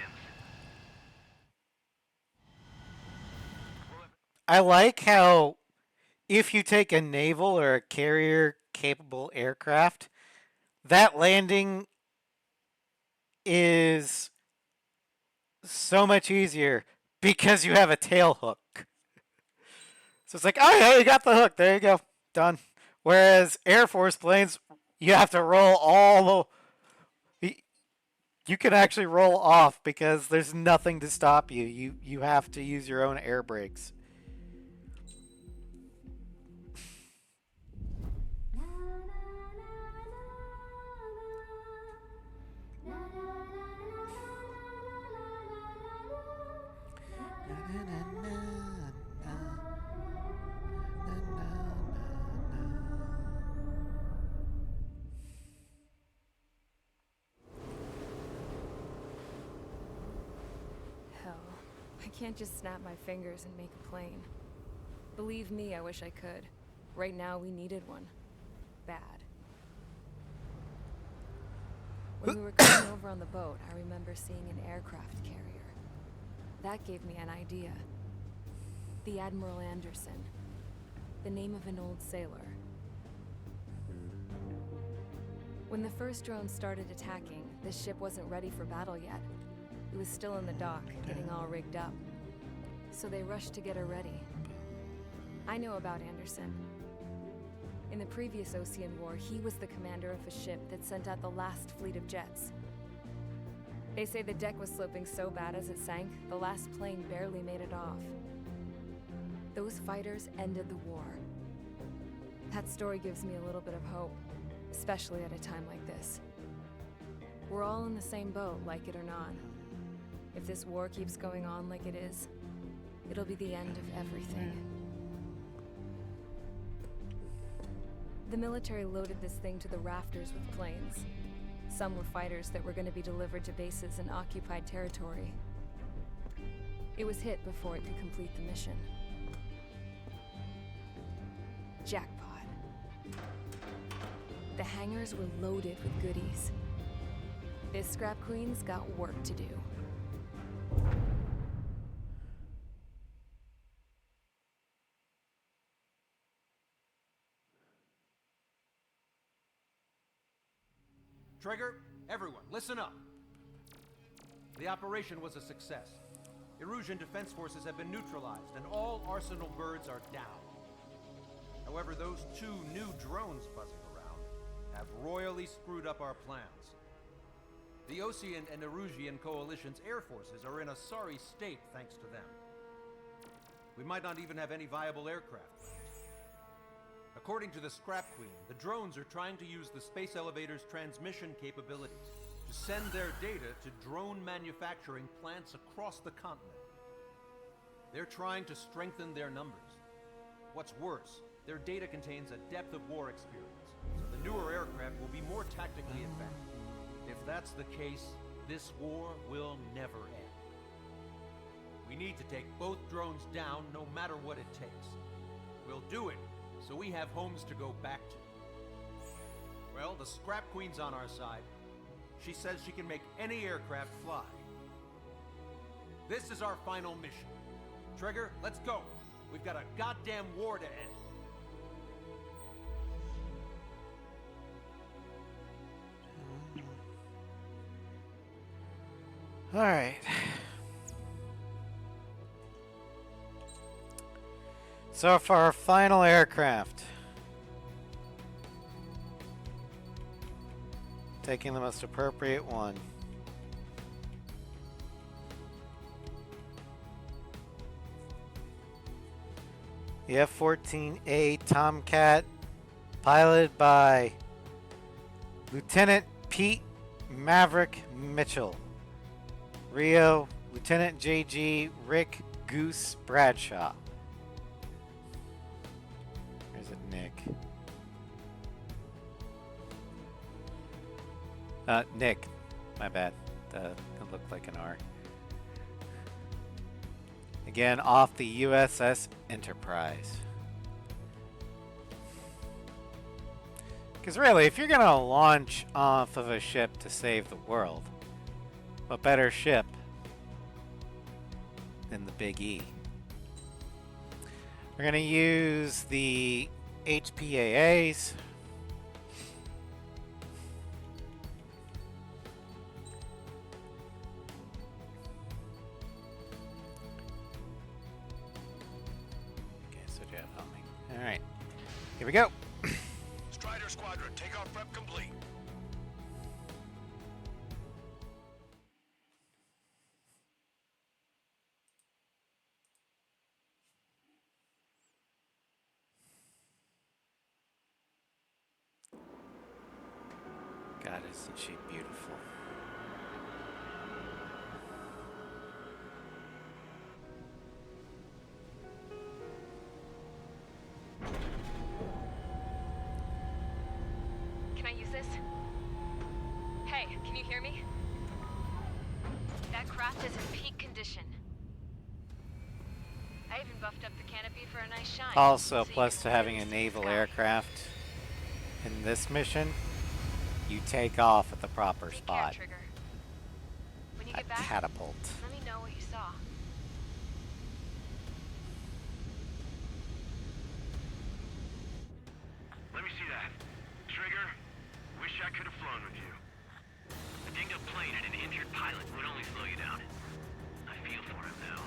I like how if you take a naval or a carrier capable aircraft, that landing is so much easier because you have a tail hook. So it's like, oh yeah, you got the hook. There you go. Done. Whereas Air Force planes, you have to roll all the... You can actually roll off because there's nothing to stop you. You have to use your own air brakes. Hell, I can't just snap my fingers and make a plane. Believe me, I wish I could. Right now, we needed one. Bad. When we were coming over on the boat, I remember seeing an aircraft carrier. That gave me an idea. The Admiral Anderson. The name of an old sailor. When the first drone started attacking, the ship wasn't ready for battle yet. It was still in the dock, getting all rigged up. So they rushed to get her ready. I know about Anderson. In the previous Ocean War, he was the commander of a ship that sent out the last fleet of jets. They say the deck was sloping so bad as it sank, the last plane barely made it off. Those fighters ended the war. That story gives me a little bit of hope, especially at a time like this. We're all in the same boat, like it or not. If this war keeps going on like it is, it'll be the end of everything. The military loaded this thing to the rafters with planes. Some were fighters that were going to be delivered to bases in occupied territory. It was hit before it could complete the mission. Jackpot. The hangars were loaded with goodies. This scrap queen's got work to do. Trigger, everyone, listen up. The operation was a success. Erusian defense forces have been neutralized, and all Arsenal birds are down. However, those 2 new drones buzzing around have royally screwed up our plans. The Ocean and Erusian coalition's air forces are in a sorry state thanks to them. We might not even have any viable aircraft. According to the Scrap Queen, the drones are trying to use the space elevator's transmission capabilities to send their data to drone manufacturing plants across the continent. They're trying to strengthen their numbers. What's worse, their data contains a depth of war experience, so the newer aircraft will be more tactically advanced. If that's the case, This war will never end. We need to take both drones down no matter what it takes. We'll do it so we have homes to go back to. Well, the Scrap Queen's on our side. She says she can make any aircraft fly. This is our final mission. Trigger, let's go. We've got a goddamn war to end. All right. So for our final aircraft, taking the most appropriate one. The F-14A Tomcat, piloted by Lieutenant Pete Maverick Mitchell. Rio, Lieutenant J.G. Rick Goose Bradshaw. There's it, Nick. Nick. My bad. It looked like an R. Again, off the USS Enterprise. Because really, if you're going to launch off of a ship to save the world, what better ship than the Big E? We're going to use the HPAAs. Alright, here we go. Strider Squadron, takeoff prep complete. God, isn't she beautiful? Can I use this? Hey, can you hear me? That craft is in peak condition. I even buffed up the canopy for a nice shine. Also, so plus to having a naval aircraft in this mission, you take off at the proper spot. Trigger. When you A get back, catapult. let me know what you saw. Let me see that. Trigger, wish I could have flown with you. A dinged-up plane and an injured pilot would only slow you down. I feel for him now.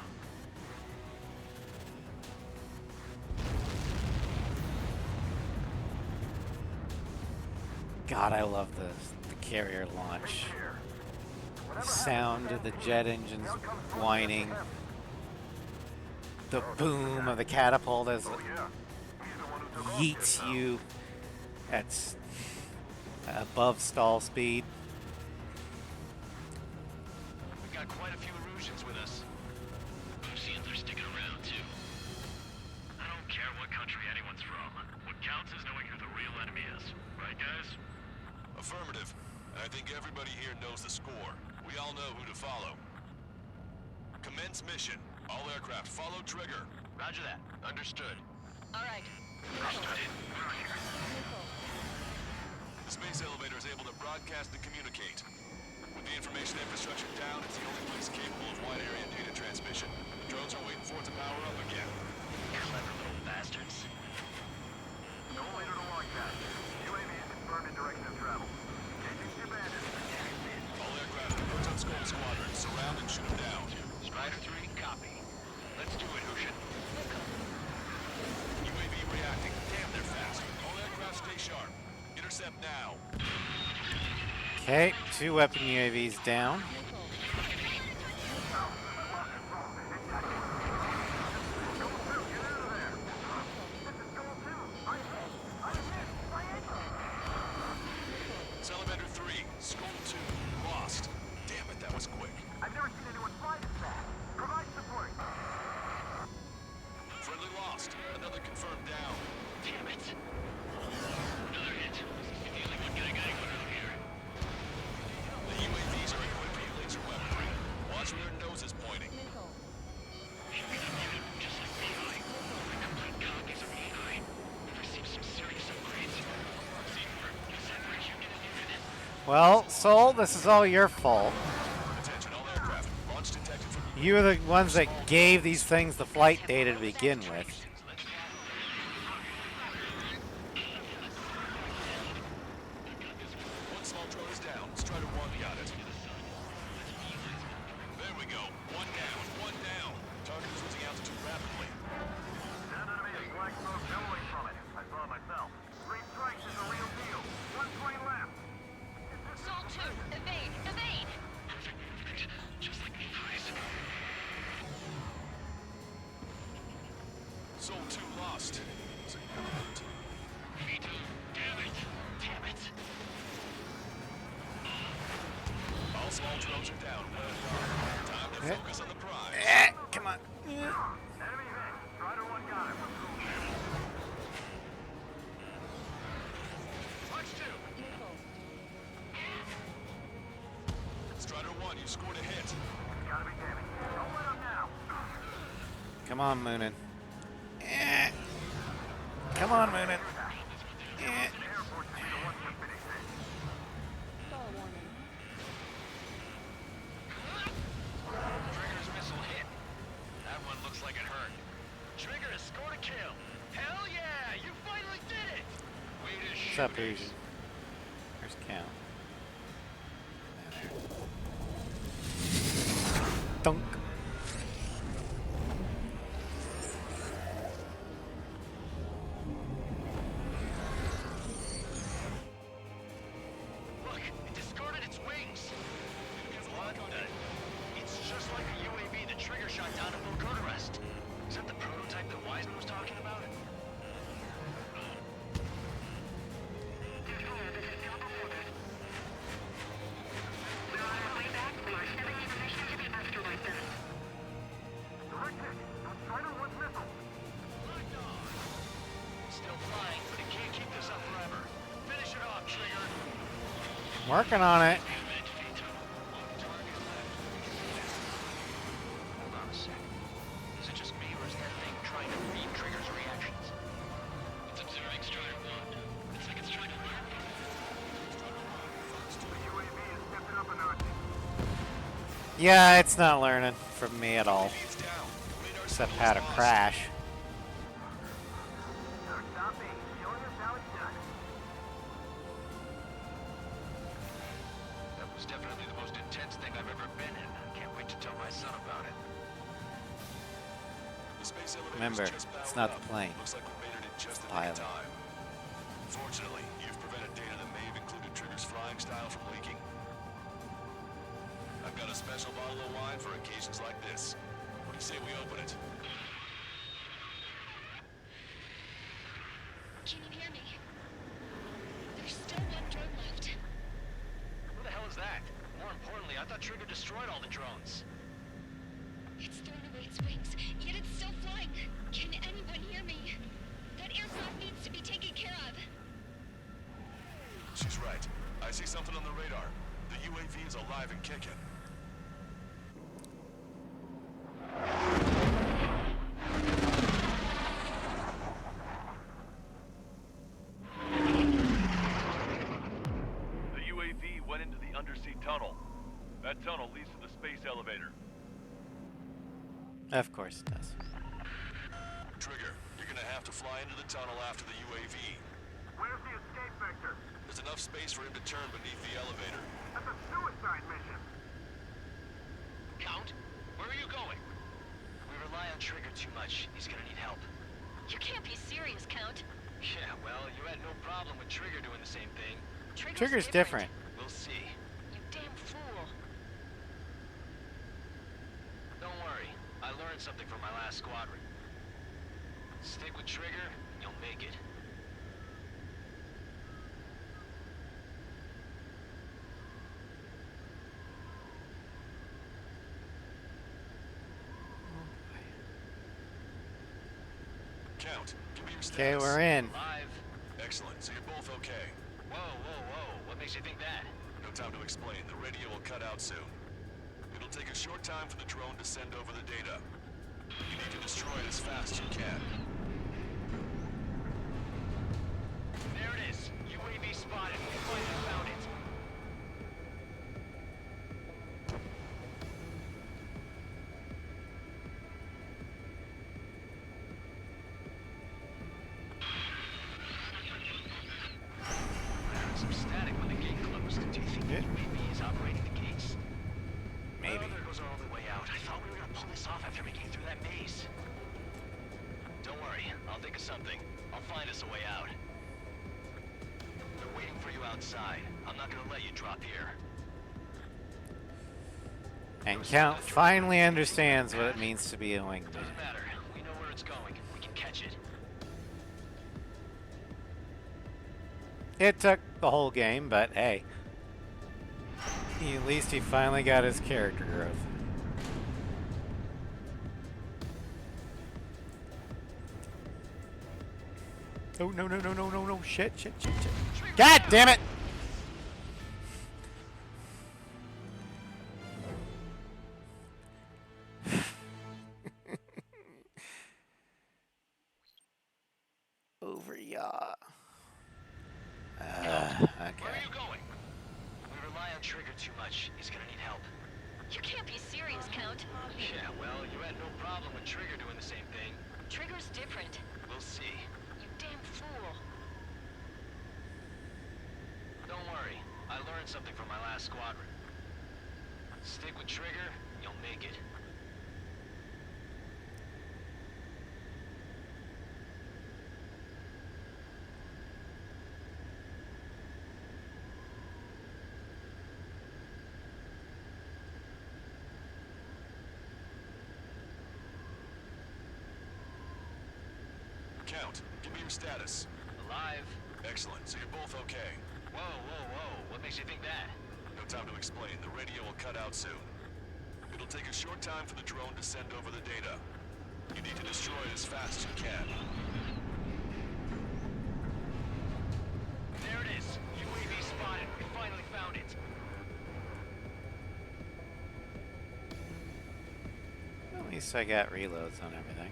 God, I love the carrier launch. The sound of the jet engines whining. The boom of the catapult as it yeets you at above stall speed. We've got quite a few Erusians with us. Oceans are sticking around, too. I don't care what country anyone's from. What counts is knowing who the real enemy is. Right, guys? Affirmative. And I think everybody here knows the score. We all know who to follow. Commence mission. All aircraft follow trigger. Roger that. Understood. All right. The space elevator is able to broadcast and communicate. With the information infrastructure down, it's the only place capable of wide area data transmission. Drones are waiting for it to power up again. Clever little bastards. No later to launch pad. UAV is confirmed in direction of travel. Engaging ship bandits. All aircraft in Proton Skull Squadron, surround and shoot them down. Strider 3, copy. Let's do it, Ocean. UAV reacting. Damn, they're fast. All aircraft stay sharp. Intercept now. Okay, 2 weapon UAVs down. Salamander 3, Skull 2, lost. Damn it, that was quick. I've never seen anyone fly this fast. Provide support. Friendly lost. Another confirmed down. Damn it. Another hit. Feeling we're getting anywhere out here. The UAVs are equipped for you. Well, Sol, this is all your fault. Attention all aircraft. Launch detected from You were the ones that gave these things the flight data to begin with. One small drone is down. Strider 1 got it. There we go. One down. One down. Target is losing altitude rapidly. That enemy is black smoke billowing from it. I saw it myself. 3 strikes is a real deal. 1 plane left. Sol 2, evade, evade! Just like me, guys. Soul 2 lost. Was it good? Me too. Damn it. Damn it. All small drones are down. Well done. Time to focus on the prize. Come on. Enemy hit. Strider 1 got it. Punch 2. Strider 1, you scored a hit. Gotta be damaged. Don't let him now. Come on, Moonin. Come on, Moonin. Trigger's missile hit. That one looks like it hurt. Trigger has scored a kill. Hell yeah! You finally did it! Way to What's shoot up, it. Asian? Where's Count? Dunk. Look, it discarded its wings. What the? It's just like the UAV the Trigger shot down at Bukarest. Is that the prototype that Wiseman was talking about? Still flying, but it can't keep this up forever. Finish it off, Trigger. Working on it. Hold on a sec. Is it just me, or is that thing trying to read Trigger's reactions? It's observing Strider 1. It's like it's trying to learn. Yeah, it's not learning from me at all. Except how to crash. That was definitely the most intense thing I've ever been in. Can't wait to tell my son about it. The space elevator's Remember, just it's powered not the up. plane. Looks like we made it in just It's the the nick of pilot. time. Fortunately, you've prevented data that may have included Trigger's flying style from leaking. I've got a special bottle of wine for occasions like this. What do you say we open it? Can you hear me? There's still 1 drone left. Who the hell is that? More importantly, I thought Trigger destroyed all the drones. It's thrown away its wings, yet it's still flying. Can anyone hear me? That aircraft needs to be taken care of. She's right. I see something on the radar. The UAV is alive and kicking. The UAV went into the undersea tunnel. That tunnel leads to the space elevator. Of course it does. Trigger, you're gonna have to fly into the tunnel after the UAV. Where's the escape vector? There's enough space for him to turn beneath the elevator. That's a suicide mission. Count, where are you going? We rely on Trigger too much. He's gonna need help. You can't be serious, Count. Yeah, well, you had no problem with Trigger doing the same thing. Trigger's different. We'll see. You damn fool. Don't worry. I learned something from my last squadron. Stick with Trigger, you'll make it. Count, give me your status. Okay, we're in. Live. Excellent, so you're both okay. Whoa, whoa, whoa. What makes you think that? No time to explain. The radio will cut out soon. It'll take a short time for the drone to send over the data. You need to destroy it as fast as you can. There it is. UAV spotted. We finally found it. outside. I'm not gonna let you drop here. And Count finally understands what it means to be a wingman. Doesn't matter. We know where it's going. We can catch it. It took the whole game, but hey. At least he finally got his character growth. Oh, no, no, no, no, no, no. Shit, shit, shit, shit. God damn it! Over yaw. Okay. Where are you going? We rely on Trigger too much. He's gonna need help. You can't be serious, Count. Yeah, well, you had no problem with Trigger doing the same thing. Trigger's different. We'll see. You damn fool. Don't worry. I learned something from my last squadron. Stick with Trigger, you'll make it. Count, give me your status. Alive. Excellent, so you're both okay. Whoa, whoa, whoa. What makes you think that? No time to explain. The radio will cut out soon. It'll take a short time for the drone to send over the data. You need to destroy it as fast as you can. There it is. UAV spotted. We finally found it. At least I got reloads on everything.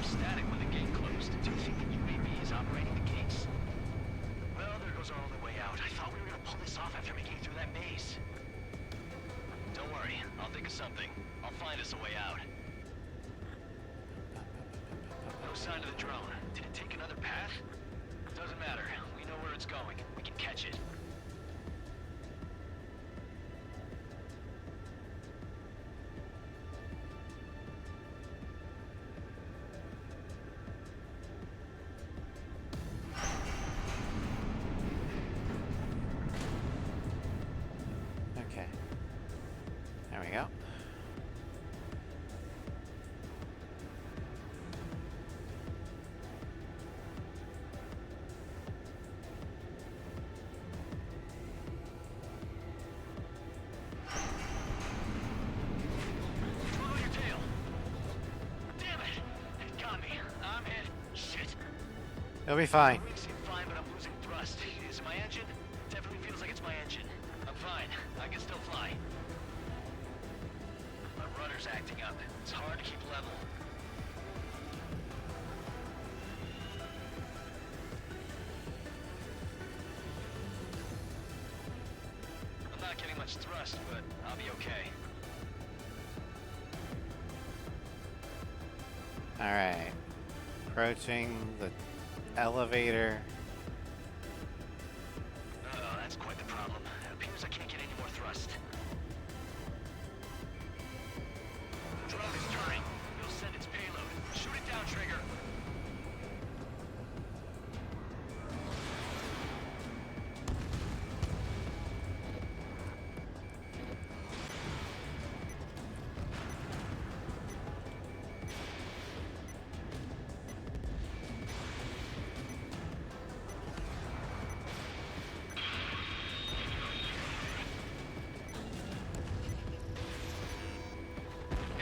Static when the gate closed. Do you think the UAV is operating the gates? Well, there goes our only way out. I thought we were gonna pull this off after making it through that maze. Don't worry, I'll think of something. I'll find us a way out. No sign of the drone. Did it take another path? Doesn't matter. We know where it's going. We can catch it. Okay. There we go. Follow your tail. Damn it! It got me. I'm hit. Shit. It'll be fine. The wings seem fine, but I'm losing thrust. Is it my engine? Definitely feels like it's my engine. I'm fine. I can still fly. My rudder's acting up. It's hard to keep level. I'm not getting much thrust, but I'll be okay. Alright. Approaching the elevator. Uh-oh, that's quite the problem. It appears I can't get any more thrust. The drone is turning. It'll send its payload. Shoot it down, Trigger.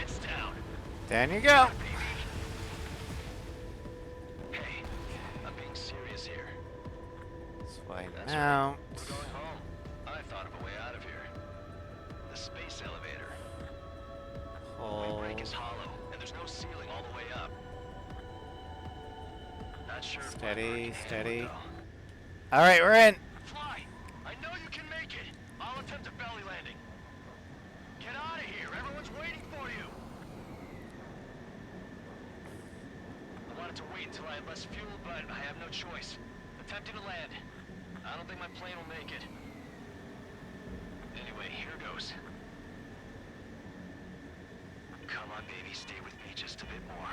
It's down. Down you go. Hey, I'm being serious here. Swipe That's out. right. We're going home. I thought of a way out of here. The space elevator. The Hold. windbreak is hollow, and there's no ceiling all the way up. Not sure if my bird Steady, can handle steady. it, though. Alright, we're in. Fly! I know you can make it! I'll attempt a belly landing. Get out of here! Everyone's waiting for you! I wanted to wait until I had less fuel, but I have no choice. Attempting to land. I don't think my plane will make it. Anyway, here goes. Maybe stay with me just a bit more.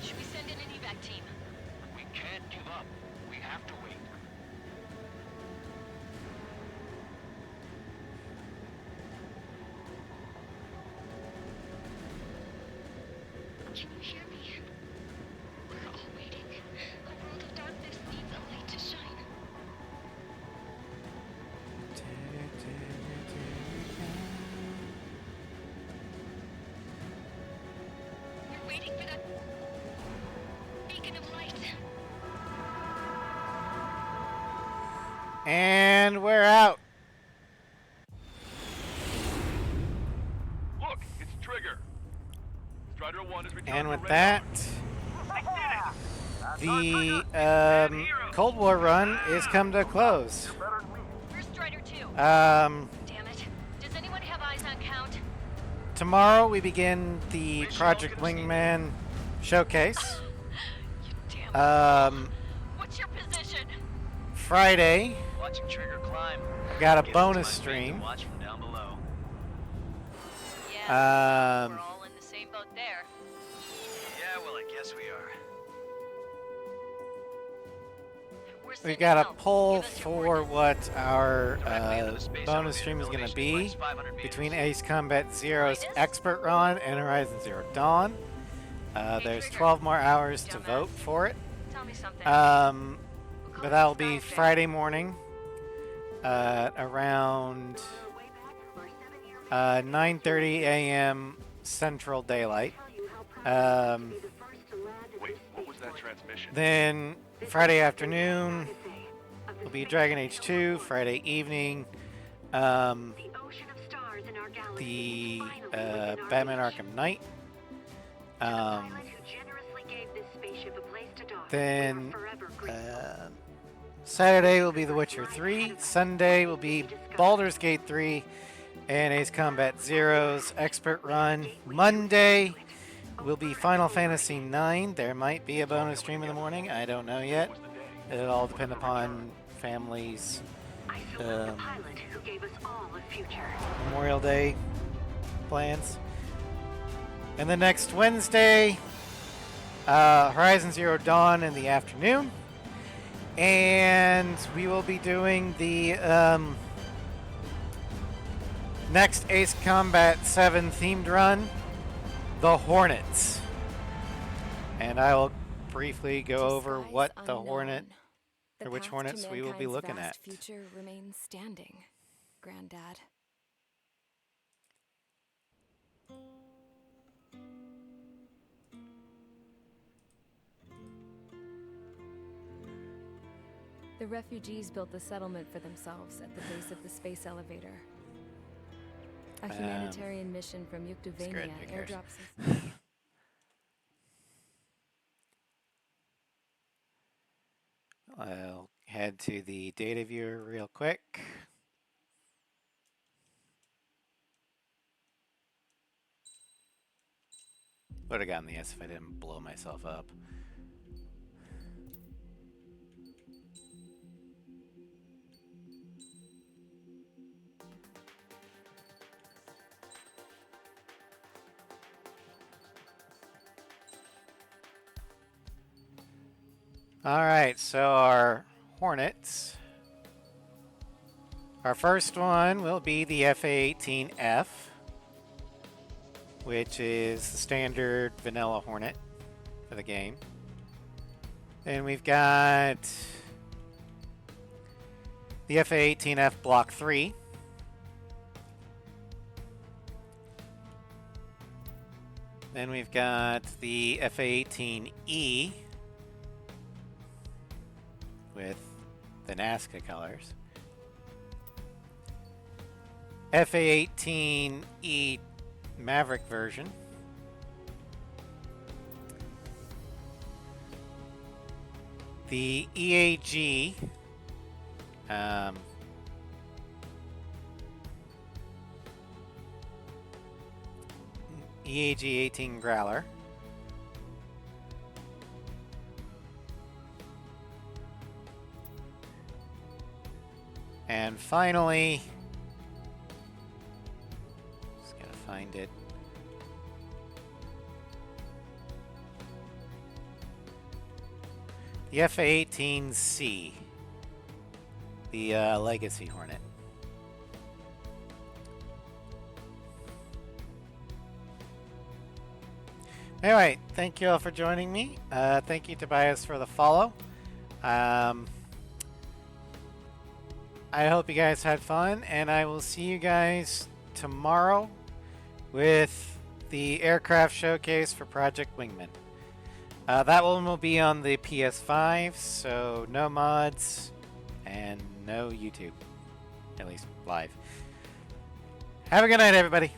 Should we send in an evac team? We can't give up. We have to wait. Can you hear me? We're all waiting. A world of darkness needs a light to shine. We're waiting for that beacon of light. And we're out. Look, it's Trigger. Strider 1 is returning And to with radar. that, the Cold War run is come to a close. Where's Strider 2? Um, Damn it. Does anyone have eyes on Count? Tomorrow we begin the Project Wingman showcase. What's your position? Friday, Watching Trigger climb. I've got a Guess it's bonus my fate to stream. watch from down below. Yeah, we're all in the same boat there. Yeah, well, I guess we are. We've got a poll for what our bonus stream is going to be between Ace Combat Zero's Expert Run and Horizon Zero Dawn. There's 12 more hours to vote for it. Tell me something. But that'll be Friday morning around 9:30 a.m. Central Daylight. Wait, what was that transmission? Then Friday afternoon will be Dragon Age 2. Friday evening, the Batman Arkham Knight. Then Saturday will be The Witcher 3. Sunday will be Baldur's Gate 3 and Ace Combat Zero's Expert Run. Monday will be Final Fantasy 9. There might be a bonus stream in the morning. I don't know yet. It'll all depend upon families' Memorial Day plans. And the next Wednesday, Horizon Zero Dawn in the afternoon. And we will be doing the next Ace Combat 7 themed run, the Hornets. And I will briefly go over what the Hornet, or which Hornets we will be looking at. Future remains standing, Granddad. The refugees built a settlement for themselves at the base of the space elevator. A humanitarian mission from Yuktuvania airdrops. I'll head to the data viewer real quick. Would have gotten the S if I didn't blow myself up. All right, so our Hornets. Our first one will be the FA-18F, which is the standard vanilla Hornet for the game. Then we've got the FA-18F Block 3. Then we've got the FA-18E with the Nazca colors. FA-18E Maverick version. The EAG EAG-18 Growler. And finally, just gotta find it. The F-18C, the Legacy Hornet. Anyway, thank you all for joining me. Thank you, Tobias, for the follow. I hope you guys had fun, and I will see you guys tomorrow with the aircraft showcase for Project Wingman. That one will be on the PS5, so no mods and no YouTube, at least live. Have a good night, everybody.